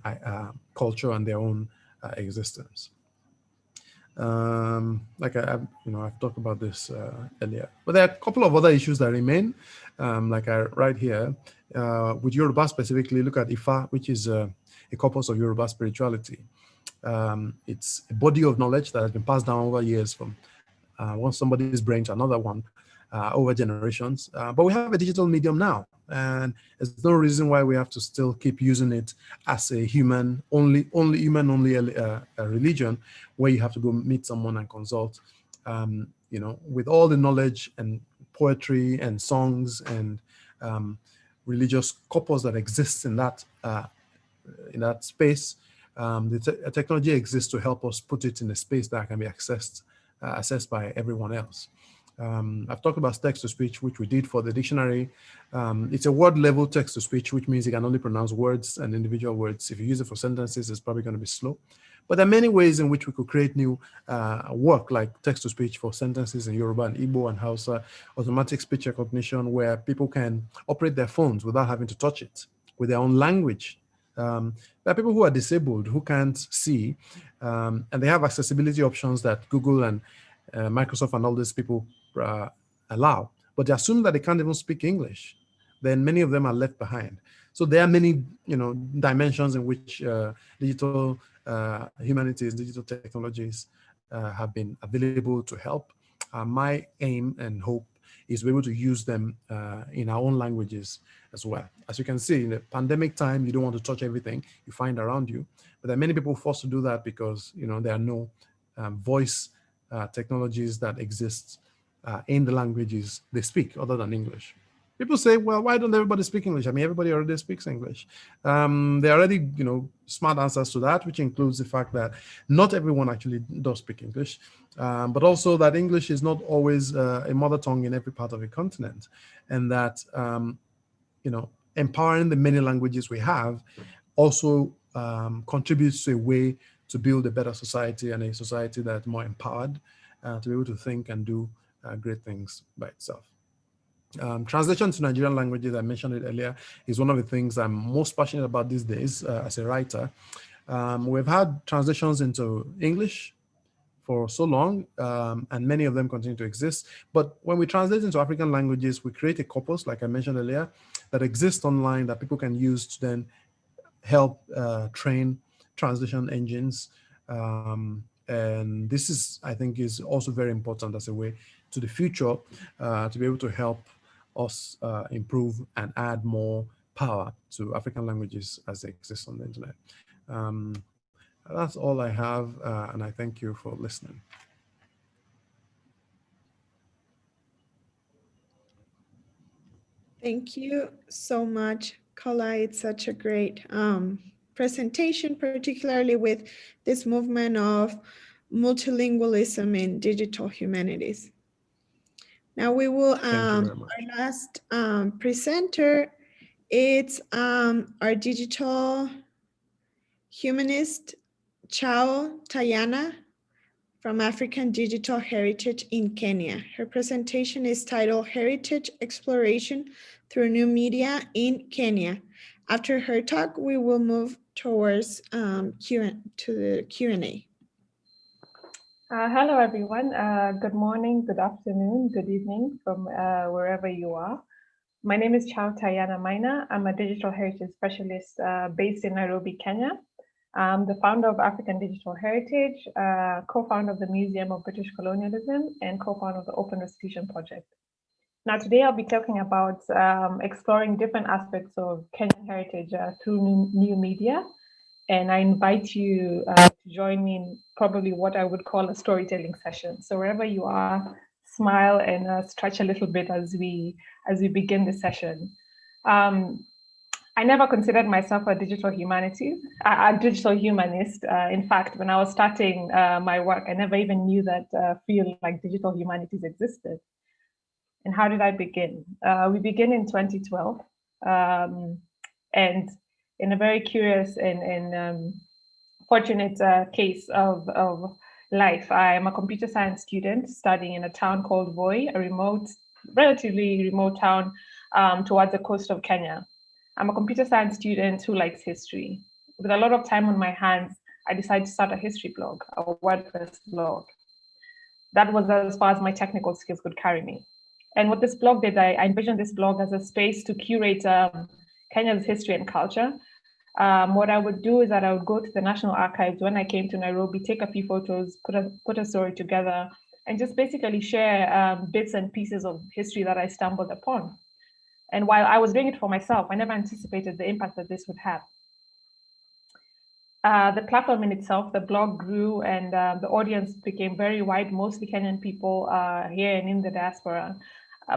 culture and their own existence. Like I've talked about this earlier, but there are a couple of other issues that remain. Like I write here, with Yoruba specifically, look at Ifa, which is a corpus of Yoruba spirituality. It's a body of knowledge that has been passed down over years from one somebody's brain to another one over generations. But we have a digital medium now, and there's no reason why we have to still keep using it as a human-only religion, where you have to go meet someone and consult. With all the knowledge and poetry and songs and religious corpus that exists in that space, the technology exists to help us put it in a space that can be accessed by everyone else. I've talked about text-to-speech, which we did for the dictionary. It's a word-level text-to-speech, which means you can only pronounce words and individual words. If you use it for sentences, it's probably going to be slow. But there are many ways in which we could create new work, like text-to-speech for sentences in Yoruba and Igbo and Hausa, automatic speech recognition, where people can operate their phones without having to touch it with their own language. There are people who are disabled, who can't see, and they have accessibility options that Google and Microsoft and all these people allow, but they assume that they can't even speak English. Then many of them are left behind. So there are many, dimensions in which digital humanities, digital technologies have been available to help. My aim and hope is to be able to use them in our own languages as well. As you can see, in the pandemic time, you don't want to touch everything you find around you, but there are many people forced to do that because there are no voice technologies that exist in the languages they speak other than English. People say, well, why don't everybody speak English? I mean, everybody already speaks English. There are already, smart answers to that, which includes the fact that not everyone actually does speak English, but also that English is not always a mother tongue in every part of the continent, and that, empowering the many languages we have also contributes to a way to build a better society, and a society that's more empowered to be able to think and do great things by itself. Translation to Nigerian languages, I mentioned it earlier, is one of the things I'm most passionate about these days as a writer. We've had translations into English for so long, and many of them continue to exist. But when we translate into African languages, we create a corpus, like I mentioned earlier, that exists online that people can use to then help train translation engines. And this is, I think, is also very important as a way to the future to be able to help us improve and add more power to African languages as they exist on the internet. That's all I have, and I thank you for listening. Thank you so much, Kola. It's such a great presentation, particularly with this movement of multilingualism in digital humanities. Now we will, our last presenter, it's our digital humanist, Chao Tayana, from African Digital Heritage in Kenya. Her presentation is titled Heritage Exploration Through New Media in Kenya. After her talk, we will move towards the Q&A. Hello, everyone. Good morning, good afternoon, good evening from wherever you are. My name is Chao Tayana Maina. I'm a digital heritage specialist based in Nairobi, Kenya. I'm the founder of African Digital Heritage, co-founder of the Museum of British Colonialism, and co-founder of the Open Restitution Project. Now, today I'll be talking about exploring different aspects of Kenyan heritage through new media. And I invite you to join me in probably what I would call a storytelling session. So wherever you are, smile and stretch a little bit as we begin the session. I never considered myself a digital humanist. In fact, when I was starting my work, I never even knew that field like digital humanities existed. And how did I begin? We begin in 2012, and in a very curious and fortunate case of life, I am a computer science student studying in a town called Voi, a relatively remote town towards the coast of Kenya. I'm a computer science student who likes history. With a lot of time on my hands, I decided to start a history blog, a WordPress blog. That was as far as my technical skills could carry me. And what this blog did, I envisioned this blog as a space to curate Kenya's history and culture. What I would do is that I would go to the National Archives when I came to Nairobi, take a few photos, put a story together, and just basically share bits and pieces of history that I stumbled upon. And while I was doing it for myself, I never anticipated the impact that this would have. The platform in itself, the blog grew, and the audience became very wide, mostly Kenyan people here and in the diaspora.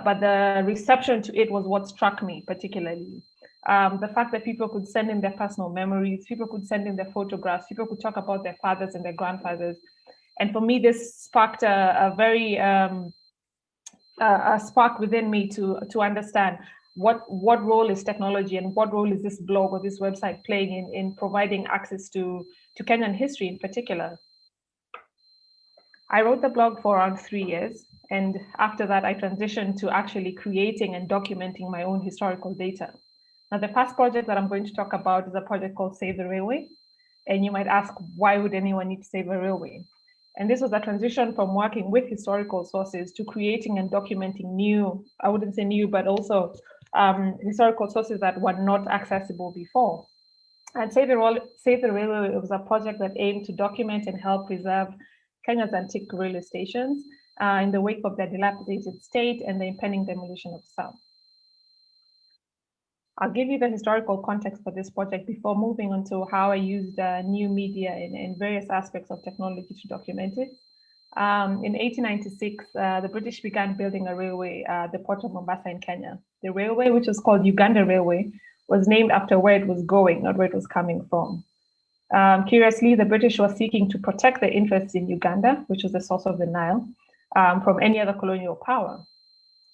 But the reception to it was what struck me particularly. The fact that people could send in their personal memories, people could send in their photographs, people could talk about their fathers and their grandfathers. And for me, this sparked a very a spark within me to understand what role is technology and what role is this blog or this website playing in providing access to Kenyan history in particular. I wrote the blog for around 3 years. And after that, I transitioned to actually creating and documenting my own historical data. Now, the first project that I'm going to talk about is a project called Save the Railway. And you might ask, why would anyone need to save a railway? And this was a transition from working with historical sources to creating and documenting new, I wouldn't say new, but also historical sources that were not accessible before. And Save the Railway was a project that aimed to document and help preserve Kenya's antique railway stations in the wake of their dilapidated state and the impending demolition of some. I'll give you the historical context for this project before moving on to how I used new media and various aspects of technology to document it. In 1896, the British began building a railway at the port of Mombasa in Kenya. The railway, which was called Uganda Railway, was named after where it was going, not where it was coming from. Curiously, the British were seeking to protect their interests in Uganda, which was the source of the Nile, from any other colonial power.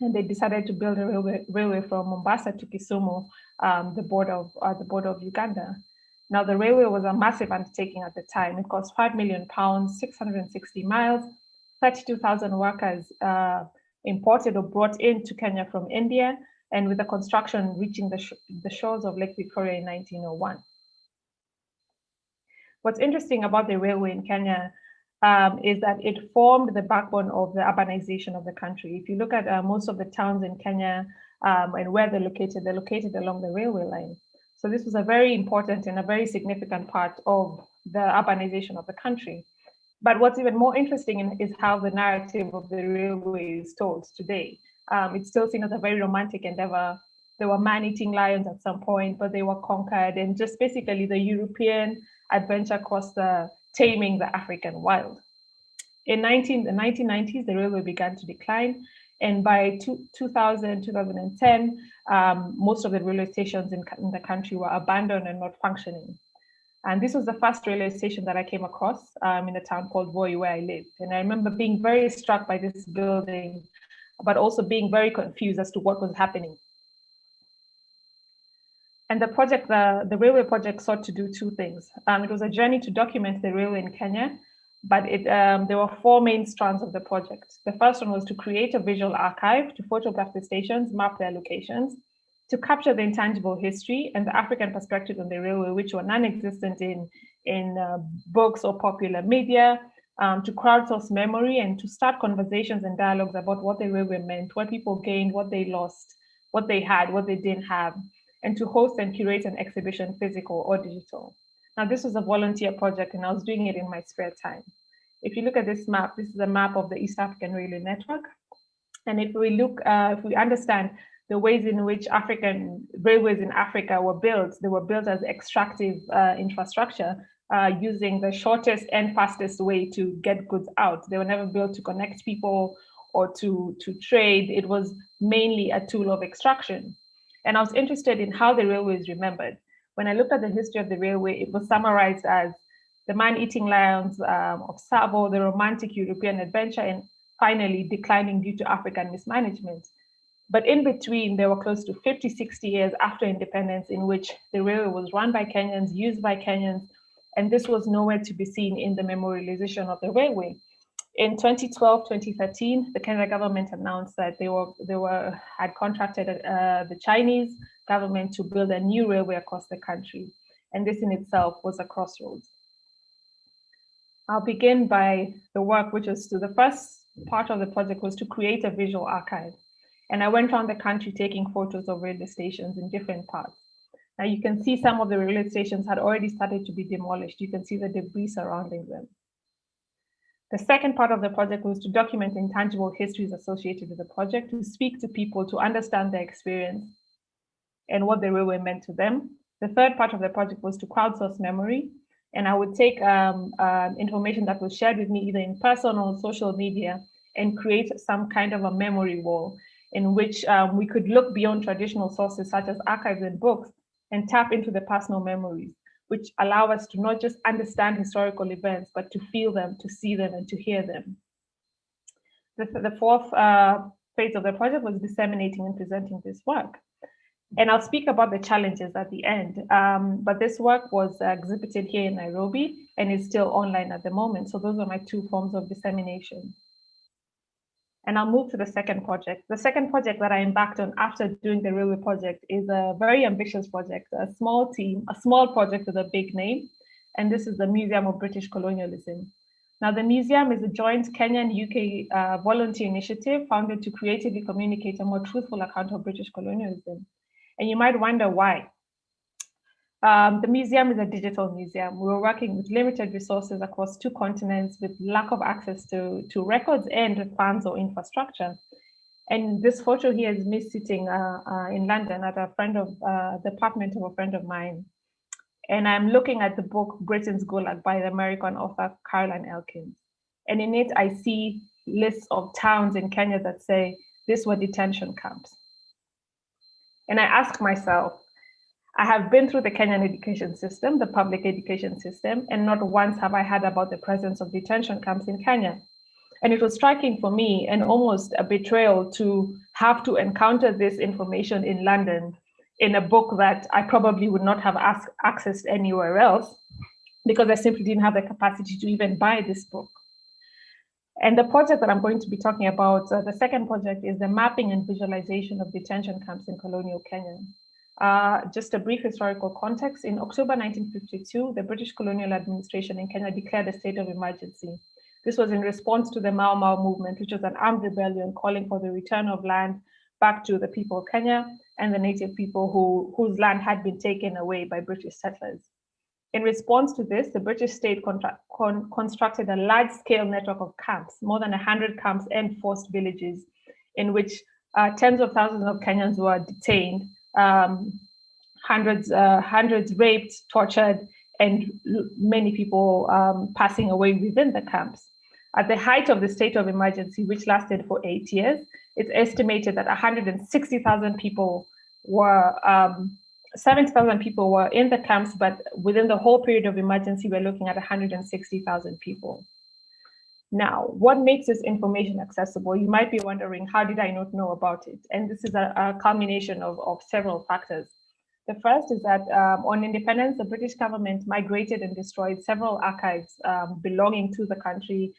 And they decided to build a railway from Mombasa to Kisumu, the border of Uganda. Now, the railway was a massive undertaking at the time. It cost £5 million, 660 miles, 32,000 workers imported or brought into Kenya from India, and with the construction reaching the shores of Lake Victoria in 1901. What's interesting about the railway in Kenya is that it formed the backbone of the urbanization of the country. If you look at most of the towns in Kenya and where they're located along the railway line. So this was a very important and a very significant part of the urbanization of the country. But what's even more interesting is how the narrative of the railway is told today. It's still seen as a very romantic endeavor. There were man-eating lions at some point, but they were conquered, and just basically the European adventure across taming the African wild. In the 1990s, the railway began to decline. And by 2000, 2010, most of the railway stations in the country were abandoned and not functioning. And this was the first railway station that I came across in a town called Voi, where I lived. And I remember being very struck by this building, but also being very confused as to what was happening. And the project, the railway project, sought to do two things. It was a journey to document the railway in Kenya, but there were four main strands of the project. The first one was to create a visual archive, to photograph the stations, map their locations, to capture the intangible history and the African perspective on the railway, which were non-existent in books or popular media, to crowdsource memory and to start conversations and dialogues about what the railway meant, what people gained, what they lost, what they had, what they didn't have, and to host and curate an exhibition, physical or digital. Now, this was a volunteer project, and I was doing it in my spare time. If you look at this map, this is a map of the East African Railway Network. And if we look, if we understand the ways in which African railways in Africa were built, they were built as extractive infrastructure using the shortest and fastest way to get goods out. They were never built to connect people or to trade. It was mainly a tool of extraction. And I was interested in how the railway is remembered. When I looked at the history of the railway, it was summarized as the man-eating lions of Savo, the romantic European adventure, and finally declining due to African mismanagement. But in between, there were close to 50, 60 years after independence in which the railway was run by Kenyans, used by Kenyans, and this was nowhere to be seen in the memorialization of the railway. In 2012, 2013, the Kenya government announced that they had contracted the Chinese government to build a new railway across the country. And this in itself was a crossroads. I'll begin by the work, which was the first part of the project was to create a visual archive. And I went around the country taking photos of railway stations in different parts. Now you can see some of the railway stations had already started to be demolished. You can see the debris surrounding them. The second part of the project was to document intangible histories associated with the project, to speak to people, to understand their experience and what the railway meant to them. The third part of the project was to crowdsource memory. And I would take information that was shared with me either in person or on social media and create some kind of a memory wall in which we could look beyond traditional sources such as archives and books and tap into the personal memories, which allow us to not just understand historical events, but to feel them, to see them, and to hear them. The fourth phase of the project was disseminating and presenting this work. And I'll speak about the challenges at the end, but this work was exhibited here in Nairobi and is still online at the moment. So those are my two forms of dissemination. And I'll move to the second project. The second project that I embarked on after doing the railway project is a very ambitious project, a small team, a small project with a big name. And this is the Museum of British Colonialism. Now, the museum is a joint Kenyan-UK volunteer initiative founded to creatively communicate a more truthful account of British colonialism. And you might wonder why. The museum is a digital museum. We were working with limited resources across 2 continents with lack of access to records and funds or infrastructure. And this photo here is me sitting in London at a friend of the apartment of a friend of mine. And I'm looking at the book Britain's Gulag by the American author Caroline Elkins. And in it, I see lists of towns in Kenya that say, these were detention camps. And I ask myself, I have been through the Kenyan education system, the public education system, and not once have I heard about the presence of detention camps in Kenya. And it was striking for me and almost a betrayal to have to encounter this information in London in a book that I probably would not have accessed anywhere else because I simply didn't have the capacity to even buy this book. And the project that I'm going to be talking about, the second project, is the mapping and visualization of detention camps in colonial Kenya. Just a brief historical context. In October 1952, the British colonial administration in Kenya declared a state of emergency. This was in response to the Mau Mau movement, which was an armed rebellion calling for the return of land back to the people of Kenya and the native people whose land had been taken away by British settlers. In response to this, the British state constructed a large-scale network of camps, more than 100 camps and forced villages, in which tens of thousands of Kenyans were detained, hundreds raped, tortured, and many people passing away within the camps. At the height of the state of emergency, which lasted for 8 years, it's estimated that 160,000 people were 70,000 people were in the camps, but within the whole period of emergency, we're looking at 160,000 people. Now, what makes this information accessible? You might be wondering, how did I not know about it? And this is a culmination of several factors. The first is that on independence, the British government migrated and destroyed several archives belonging to the country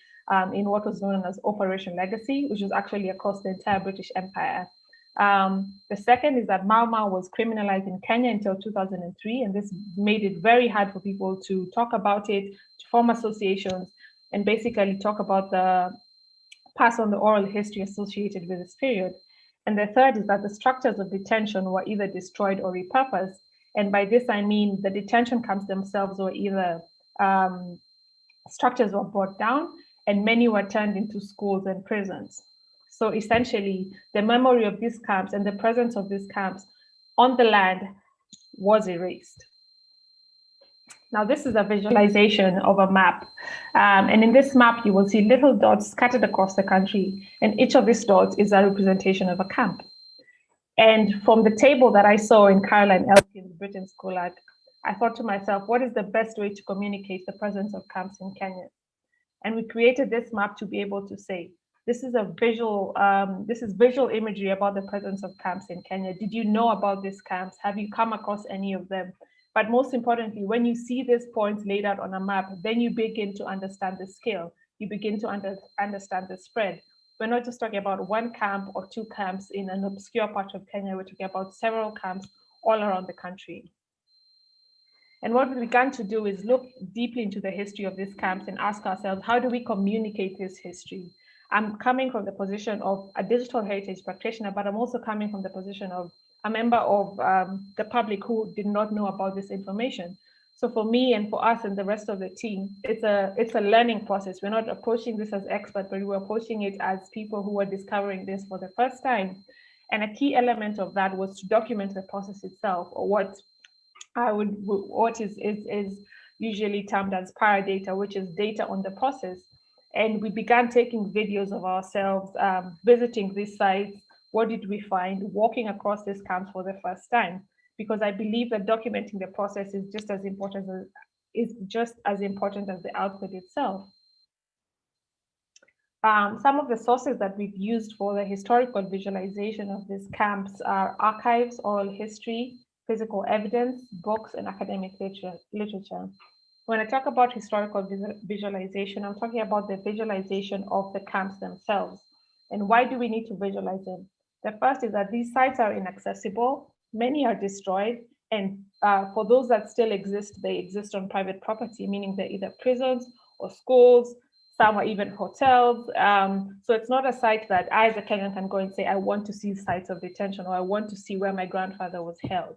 in what was known as Operation Legacy, which was actually across the entire British Empire. The second is that Mau Mau was criminalized in Kenya until 2003, and this made it very hard for people to talk about it, to form associations, and basically talk about pass on the oral history associated with this period. And the third is that the structures of detention were either destroyed or repurposed. And by this, I mean the detention camps themselves were either structures were brought down, and many were turned into schools and prisons. So essentially, the memory of these camps and the presence of these camps on the land was erased. Now, this is a visualization of a map. And in this map, you will see little dots scattered across the country. And each of these dots is a representation of a camp. And from the table that I saw in Caroline Elkins' Britain's Gulag, I thought to myself, what is the best way to communicate the presence of camps in Kenya? And we created this map to be able to say, this is visual imagery about the presence of camps in Kenya. Did you know about these camps? Have you come across any of them? But most importantly, when you see these points laid out on a map, then you begin to understand the scale. you begin to understand the spread. We're not just talking about one camp or two camps in an obscure part of Kenya, we're talking about several camps all around the country. And what we began to do is look deeply into the history of these camps and ask ourselves, how do we communicate this history? I'm coming from the position of a digital heritage practitioner, but I'm also coming from the position of a member of the public who did not know about this information. So for me and for us and the rest of the team, it's a learning process. We're not approaching this as experts, but we're approaching it as people who are discovering this for the first time. And a key element of that was to document the process itself, or what is usually termed as paradata, which is data on the process. And we began taking videos of ourselves visiting these sites. What did we find? Walking across these camps for the first time, because I believe that documenting the process is just as important as the output itself. Some of the sources that we've used for the historical visualization of these camps are archives, oral history, physical evidence, books, and academic literature. When I talk about historical visualization, I'm talking about the visualization of the camps themselves. And why do we need to visualize them? The first is that these sites are inaccessible, many are destroyed, and for those that still exist, they exist on private property, meaning they're either prisons or schools, some are even hotels. So it's not a site that I as a Kenyan can go and say, I want to see sites of detention, or I want to see where my grandfather was held.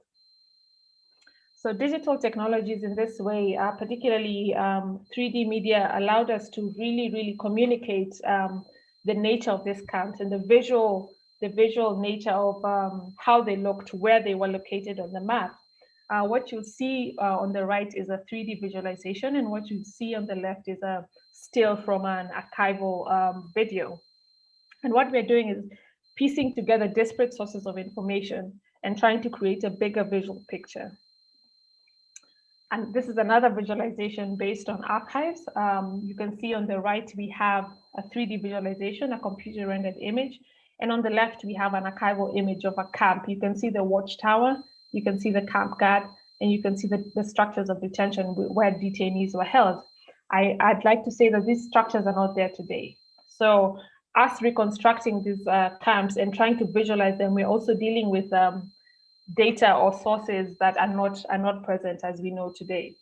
So digital technologies in this way, particularly 3D media, allowed us to really communicate the nature of these camps and the visual nature of how they looked, where they were located on the map. What you'll see on the right is a 3D visualization, and what you see on the left is a still from an archival video. And what we're doing is piecing together disparate sources of information and trying to create a bigger visual picture. And this is another visualization based on archives. You can see on the right, we have a 3D visualization, a computer rendered image. And on the left, we have an archival image of a camp. You can see the watchtower, you can see the camp guard, and you can see the structures of detention where detainees were held. I'd like to say that these structures are not there today. So us reconstructing these camps and trying to visualize them, we're also dealing with data or sources that are not present as we know today.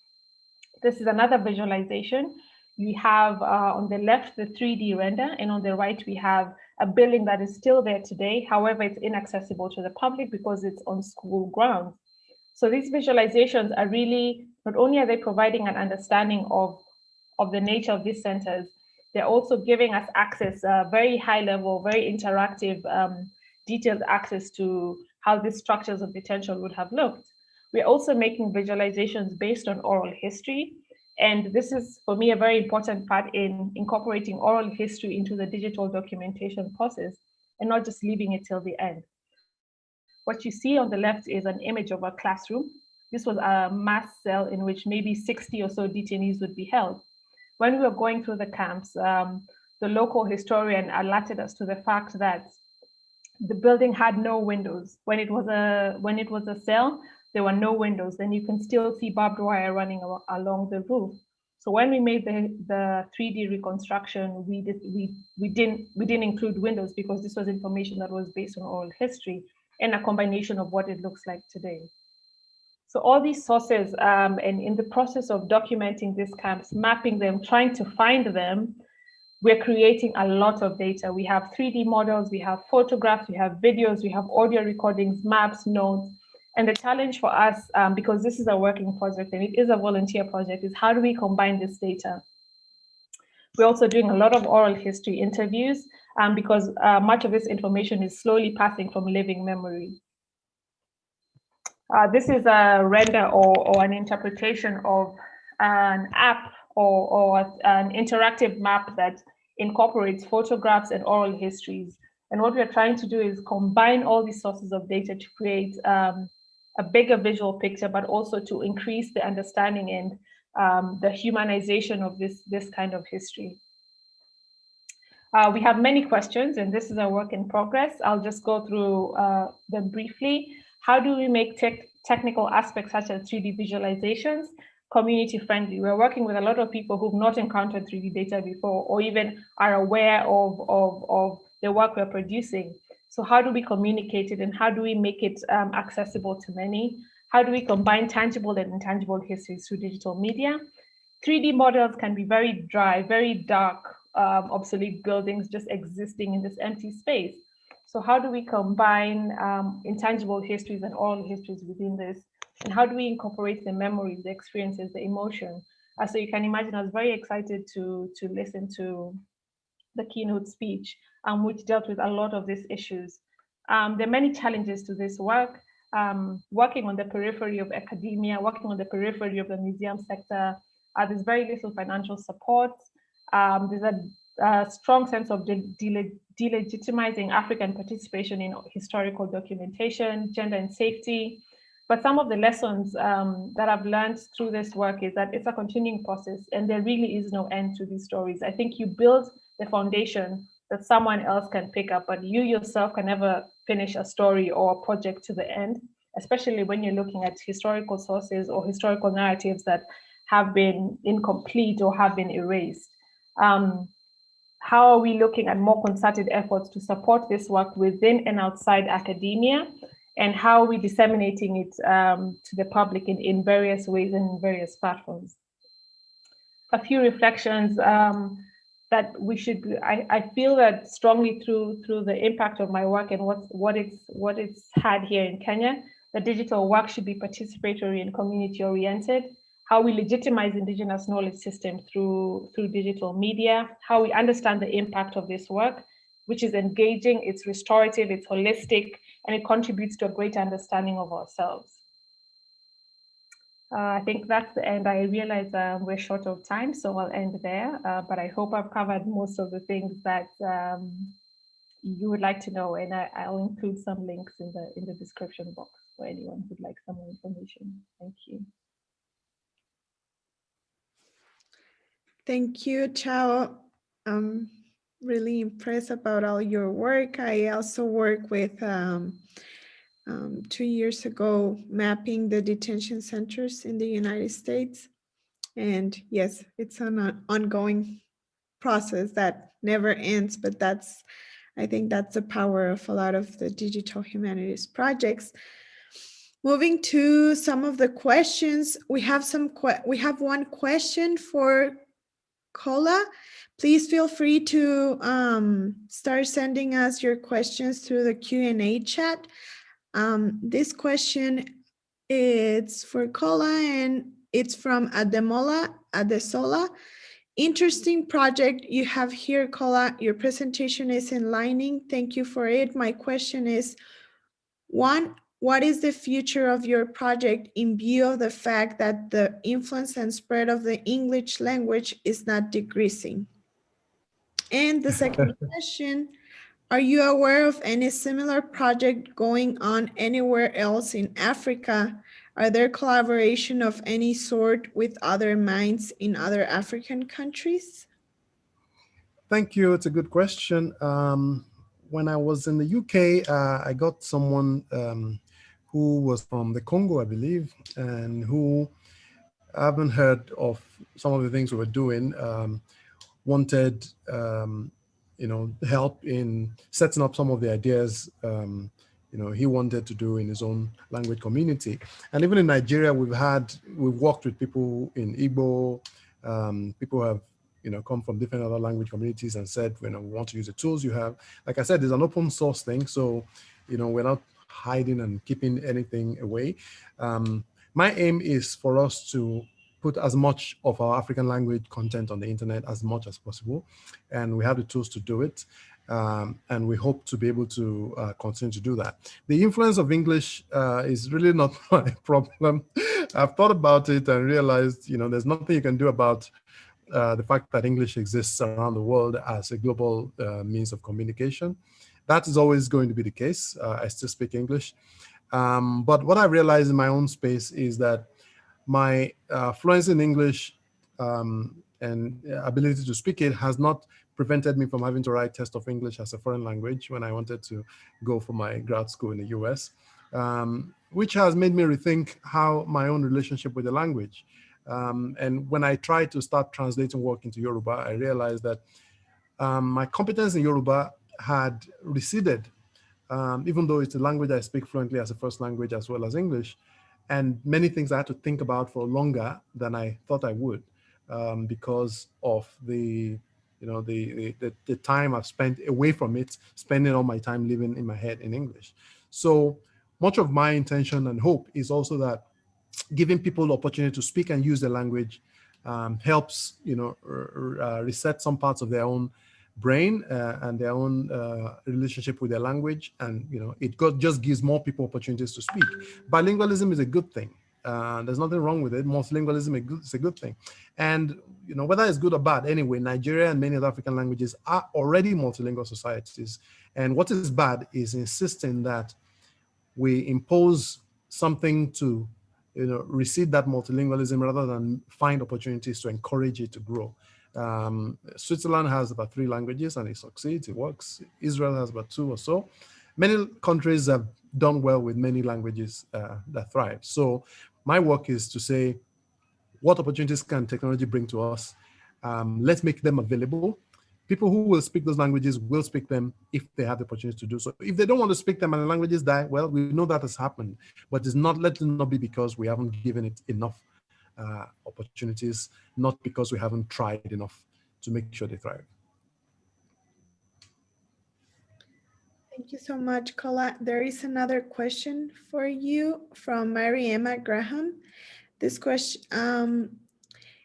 This is another visualization. We have on the left the 3D render, and on the right we have a building that is still there today. However, it's inaccessible to the public because it's on school grounds. So these visualizations are really, not only are they providing an understanding of the nature of these centers, they're also giving us access, very high level, very interactive, detailed access to how these structures of detention would have looked. We're also making visualizations based on oral history. And this is, for me, a very important part in incorporating oral history into the digital documentation process and not just leaving it till the end. What you see on the left is an image of a classroom. This was a mass cell in which maybe 60 or so detainees would be held. When we were going through the camps, the local historian alerted us to the fact that the building had no windows. When it was a cell, there were no windows. Then you can still see barbed wire running along the roof. So when we made the 3D reconstruction, we didn't include windows because this was information that was based on oral history and a combination of what it looks like today. So all these sources, and in the process of documenting these camps, mapping them, trying to find them, we're creating a lot of data. We have 3D models, we have photographs, we have videos, we have audio recordings, maps, notes. And the challenge for us, because this is a working project and it is a volunteer project, is how do we combine this data? We're also doing a lot of oral history interviews because much of this information is slowly passing from living memory. This is a render or an interpretation of an app or an interactive map that incorporates photographs and oral histories. And what we're trying to do is combine all these sources of data to create a bigger visual picture, but also to increase the understanding and the humanization of this kind of history. We have many questions, and this is a work in progress. I'll just go through them briefly. How do we make technical aspects such as 3D visualizations community friendly. We're working with a lot of people who've not encountered 3D data before, or even are aware of the work we're producing. So how do we communicate it, and how do we make it accessible to many? How do we combine tangible and intangible histories through digital media? 3D models can be very dry, very dark, obsolete buildings just existing in this empty space. So how do we combine intangible histories and oral histories within this? And how do we incorporate the memories, the experiences, the emotion? So you can imagine, I was very excited to listen to the keynote speech, which dealt with a lot of these issues. There are many challenges to this work. Working on the periphery of academia, working on the periphery of the museum sector, there's very little financial support. There's a strong sense of delegitimizing African participation in historical documentation, gender and safety. But some of the lessons that I've learned through this work is that it's a continuing process, and there really is no end to these stories. I think you build the foundation that someone else can pick up, but you yourself can never finish a story or a project to the end, especially when you're looking at historical sources or historical narratives that have been incomplete or have been erased. How are we looking at more concerted efforts to support this work within and outside academia? And how are we disseminating it to the public in various ways and in various platforms? A few reflections that we should, I feel that strongly through the impact of my work and what it's had here in Kenya, that digital work should be participatory and community oriented. How we legitimize indigenous knowledge systems through digital media, how we understand the impact of this work, which is engaging, it's restorative, it's holistic, and it contributes to a greater understanding of ourselves. I think that's the end. I realize we're short of time, so I'll end there, but I hope I've covered most of the things that you would like to know, and I'll include some links in the description box for anyone who'd like some more information. Thank you. Thank you, Chao. I'm really impressed about all your work. I also work with 2 years ago mapping the detention centers in the United States. And yes, it's an ongoing process that never ends, but I think that's the power of a lot of the digital humanities projects. Moving to some of the questions, we have one question for Kola. Please feel free to start sending us your questions through the Q&A chat. This question is for Kola, and it's from Adesola. Interesting project you have here, Kola. Your presentation is enlightening. Thank you for it. My question is, one, what is the future of your project in view of the fact that the influence and spread of the English language is not decreasing? And the second question, are you aware of any similar project going on anywhere else in Africa? Are there collaboration of any sort with other minds in other African countries? Thank you. It's a good question. When I was in the UK, I got someone who was from the Congo, I believe, and who I haven't heard of some of the things we were doing, wanted help in setting up some of the ideas he wanted to do in his own language community. And even in Nigeria, we've worked with people in Igbo. People have come from different other language communities and said, we want to use the tools you have. Like I said, it's an open source thing, so we're not hiding and keeping anything away. My aim is for us to put as much of our African language content on the internet as much as possible, and we have the tools to do it. And we hope to be able to continue to do that. The influence of English is really not my problem. I've thought about it and realized, there's nothing you can do about the fact that English exists around the world as a global means of communication. That is always going to be the case. I still speak English. But what I realized in my own space is that my fluency in English and ability to speak it has not prevented me from having to write test of English as a foreign language when I wanted to go for my grad school in the US, which has made me rethink how my own relationship with the language. And when I tried to start translating work into Yoruba, I realized that my competence in Yoruba had receded, even though it's a language I speak fluently as a first language as well as English. And many things I had to think about for longer than I thought I would, because of the time I've spent away from it, spending all my time living in my head in English. So much of my intention and hope is also that giving people the opportunity to speak and use the language helps, reset some parts of their own brain and their own relationship with their language, and just gives more people opportunities to speak. Bilingualism is a good thing. There's nothing wrong with it. Multilingualism is a good thing, and whether it's good or bad, anyway, Nigeria and many other African languages are already multilingual societies. And what is bad is insisting that we impose something to recede that multilingualism rather than find opportunities to encourage it to grow. Switzerland has about 3 languages and it succeeds, it works. Israel has about 2 or so. Many countries have done well with many languages that thrive. So my work is to say, what opportunities can technology bring to us? Let's make them available. People who will speak those languages will speak them if they have the opportunity to do so. If they don't want to speak them and the languages die, well, we know that has happened, but let it not be because we haven't given it enough opportunities, not because we haven't tried enough to make sure they thrive. Thank you so much, Kola. There is another question for you from Mary Emma Graham. This question,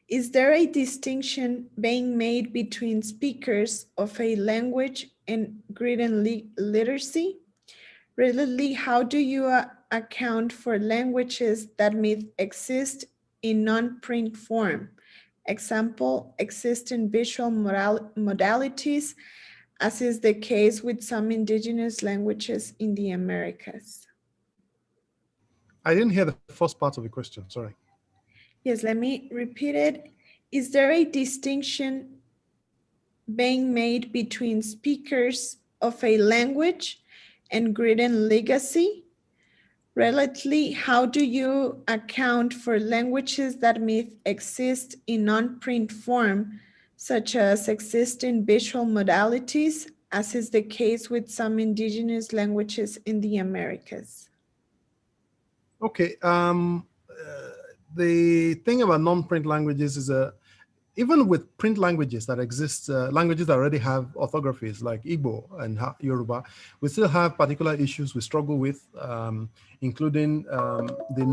is there a distinction being made between speakers of a language and written literacy? Relatedly, how do you account for languages that may exist in non-print form? Example, exist in visual modalities, as is the case with some indigenous languages in the Americas. I didn't hear the first part of the question, sorry. Yes, let me repeat it. Is there a distinction being made between speakers of a language and written legacy? Relatively, how do you account for languages that may exist in non-print form, such as exist in visual modalities, as is the case with some indigenous languages in the Americas? Okay, the thing about non-print languages is even with print languages that exist, languages that already have orthographies like Igbo and Yoruba, we still have particular issues we struggle with, including the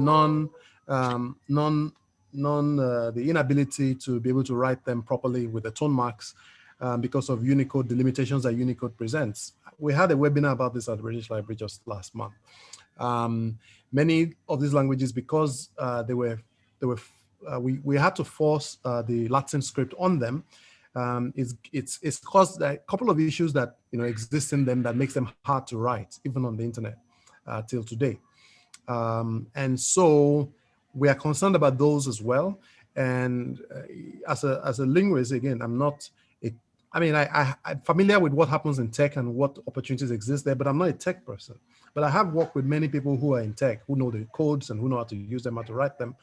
the inability to be able to write them properly with the tone marks because of Unicode, the limitations that Unicode presents. We had a webinar about this at the British Library just last month. Many of these languages, because we had to force the Latin script on them. It's caused a couple of issues that exist in them that makes them hard to write, even on the internet till today. And so we are concerned about those as well. And as a linguist, again, I'm familiar with what happens in tech and what opportunities exist there, but I'm not a tech person. But I have worked with many people who are in tech, who know the codes and who know how to use them, how to write them.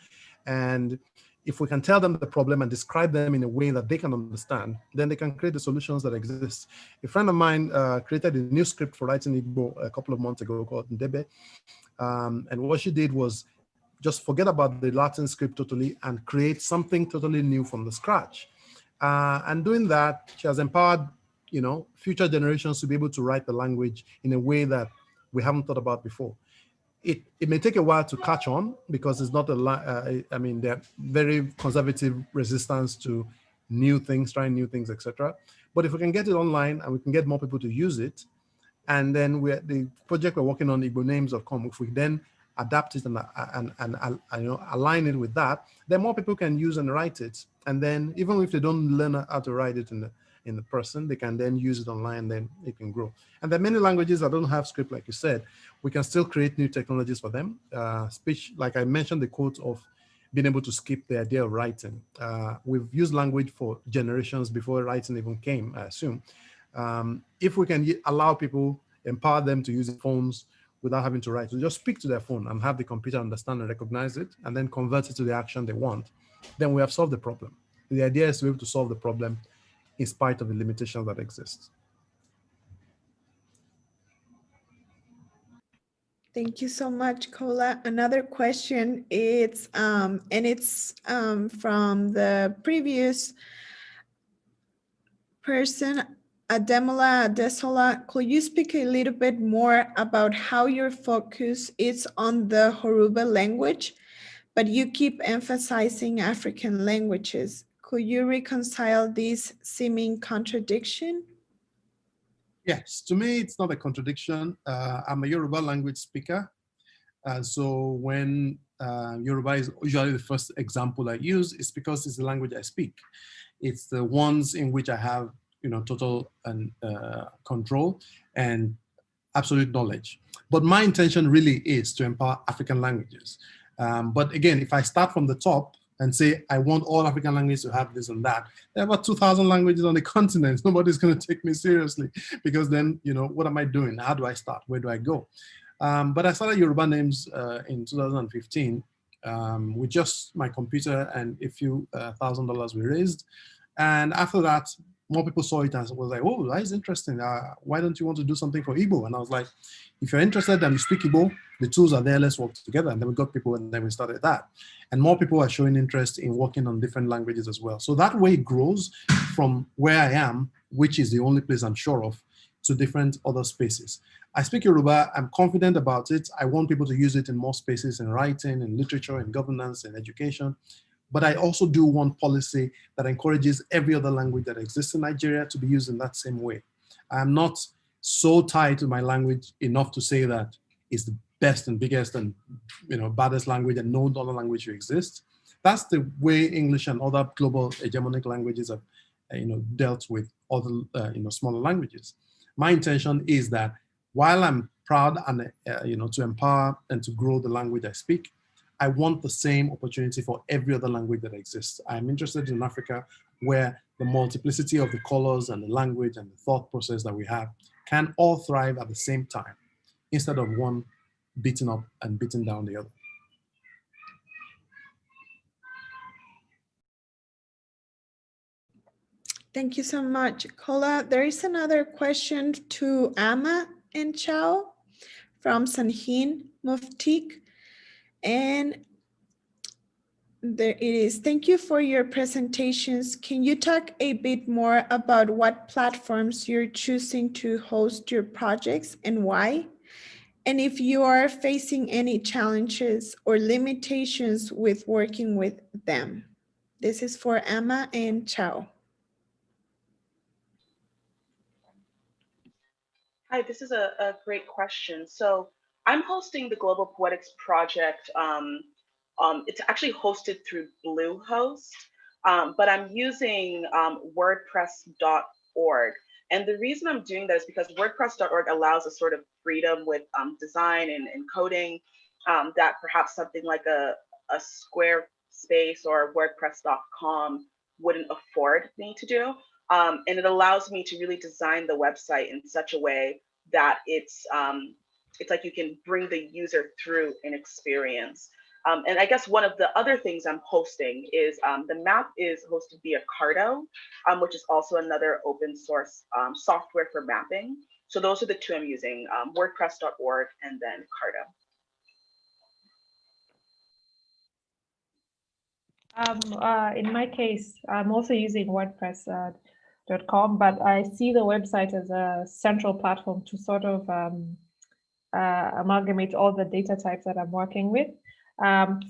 And if we can tell them the problem and describe them in a way that they can understand, then they can create the solutions that exist. A friend of mine created a new script for writing Igbo a couple of months ago called Ndebe. And what she did was just forget about the Latin script totally and create something totally new from the scratch. And doing that, she has empowered, future generations to be able to write the language in a way that we haven't thought about before. It may take a while to catch on because it's not they're very conservative resistance to new things, trying new things, etc. But if we can get it online and we can get more people to use it, and then the project we're working on, Igbonames.com, if we then adapt it and align it with that, then more people can use and write it. And then even if they don't learn how to write it in the person, they can then use it online, then it can grow. And there are many languages that don't have script, like you said. We can still create new technologies for them. Speech, like I mentioned, the quote of being able to skip the idea of writing. We've used language for generations before writing even came, I assume. If we can allow people, empower them to use phones without having to write, so just speak to their phone and have the computer understand and recognize it, and then convert it to the action they want. then we have solved the problem. The idea is to be able to solve the problem in spite of the limitations that exist. Thank you so much, Kola. Another question, it's from the previous person, Ademola Adesola. Could you speak a little bit more about how your focus is on the Yoruba language, but you keep emphasizing African languages? Could you reconcile this seeming contradiction? Yes, to me, it's not a contradiction. I'm a Yoruba language speaker. So when Yoruba is usually the first example I use, it's because it's the language I speak. It's the ones in which I have, total and control and absolute knowledge. But my intention really is to empower African languages. But again, if I start from the top and say, I want all African languages to have this and that, there are about 2,000 languages on the continent. Nobody's going to take me seriously, because then, what am I doing? How do I start? Where do I go? But I started Yoruba Names in 2015 with just my computer and a few $1,000 we raised. And after that, more people saw it and was like, oh, that is interesting. Why don't you want to do something for Igbo? And I was like, if you're interested and you speak Igbo, the tools are there, let's work together. And then we got people, and then we started that. And more people are showing interest in working on different languages as well. So that way it grows from where I am, which is the only place I'm sure of, to different other spaces. I speak Yoruba, I'm confident about it. I want people to use it in more spaces, in writing, in literature, in governance, in education. But I also do want policy that encourages every other language that exists in Nigeria to be used in that same way. I'm not so tied to my language enough to say that it's the best and biggest and baddest language and no other language should exist. That's the way English and other global hegemonic languages have dealt with other smaller languages. My intention is that while I'm proud and to empower and to grow the language I speak, I want the same opportunity for every other language that exists. I'm interested in Africa, where the multiplicity of the colors and the language and the thought process that we have can all thrive at the same time, instead of one beating up and beating down the other. Thank you so much, Kola. There is another question to Armah and Chao from Sanhin Muftik. And there it is. Thank you for your presentations. Can you talk a bit more about what platforms you're choosing to host your projects and why? And if you are facing any challenges or limitations with working with them. This is for Armah and Chao. Hi, this is a great question. So I'm hosting the Global Poetics Project. It's actually hosted through Bluehost, but I'm using WordPress.org. And the reason I'm doing that is because WordPress.org allows a sort of freedom with design and coding that perhaps something like a Squarespace or WordPress.com wouldn't afford me to do. And it allows me to really design the website in such a way that it's like you can bring the user through an experience. And I guess one of the other things I'm hosting is the map is hosted via Cardo, which is also another open source software for mapping. So those are the two I'm using, WordPress.org and then Cardo. In my case, I'm also using WordPress.com, but I see the website as a central platform to sort of amalgamate all the data types that I'm working with.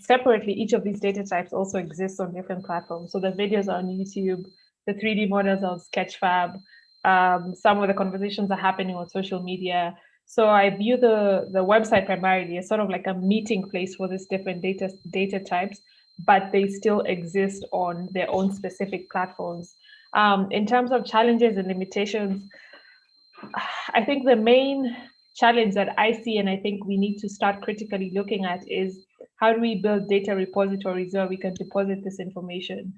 Separately, each of these data types also exists on different platforms. So the videos are on YouTube, the 3D models on Sketchfab, some of the conversations are happening on social media. So I view the website primarily as sort of like a meeting place for these different data types, but they still exist on their own specific platforms. In terms of challenges and limitations, I think the main challenge that I see, and I think we need to start critically looking at, is how do we build data repositories where we can deposit this information?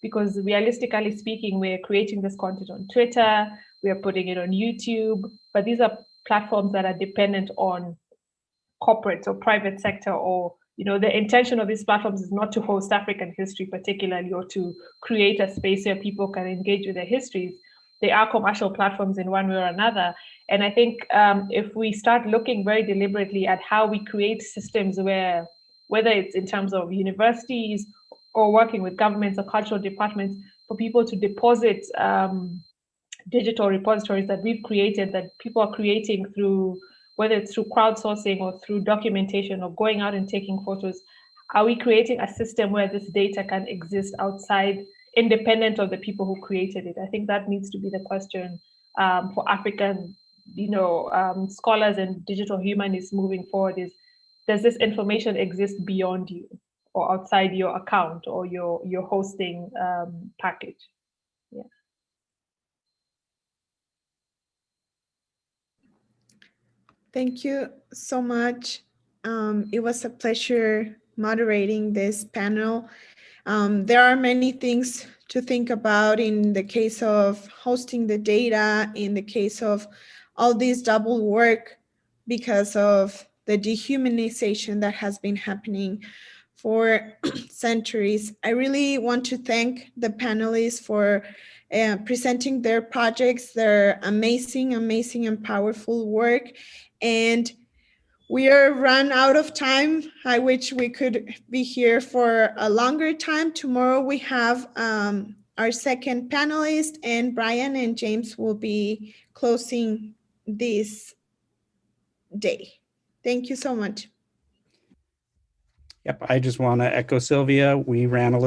Because realistically speaking, we're creating this content on Twitter, we are putting it on YouTube, but these are platforms that are dependent on corporate or private sector or the intention of these platforms is not to host African history particularly, or to create a space where people can engage with their histories. They are commercial platforms in one way or another. And I think if we start looking very deliberately at how we create systems where, whether it's in terms of universities or working with governments or cultural departments, for people to deposit digital repositories that we've created, that people are creating through, whether it's through crowdsourcing or through documentation or going out and taking photos, are we creating a system where this data can exist outside, independent of the people who created it? I think that needs to be the question for African, scholars and digital humanists moving forward, is, does this information exist beyond you or outside your account or your hosting package? Yeah. Thank you so much. It was a pleasure moderating this panel. There are many things to think about in the case of hosting the data, in the case of all this double work because of the dehumanization that has been happening for centuries. I really want to thank the panelists for presenting their projects, their amazing, amazing and powerful work. And we are run out of time. I wish we could be here for a longer time. Tomorrow we have our second panelist, and Brian and James will be closing this day. Thank you so much. Yep, I just want to echo Sylvia. We ran a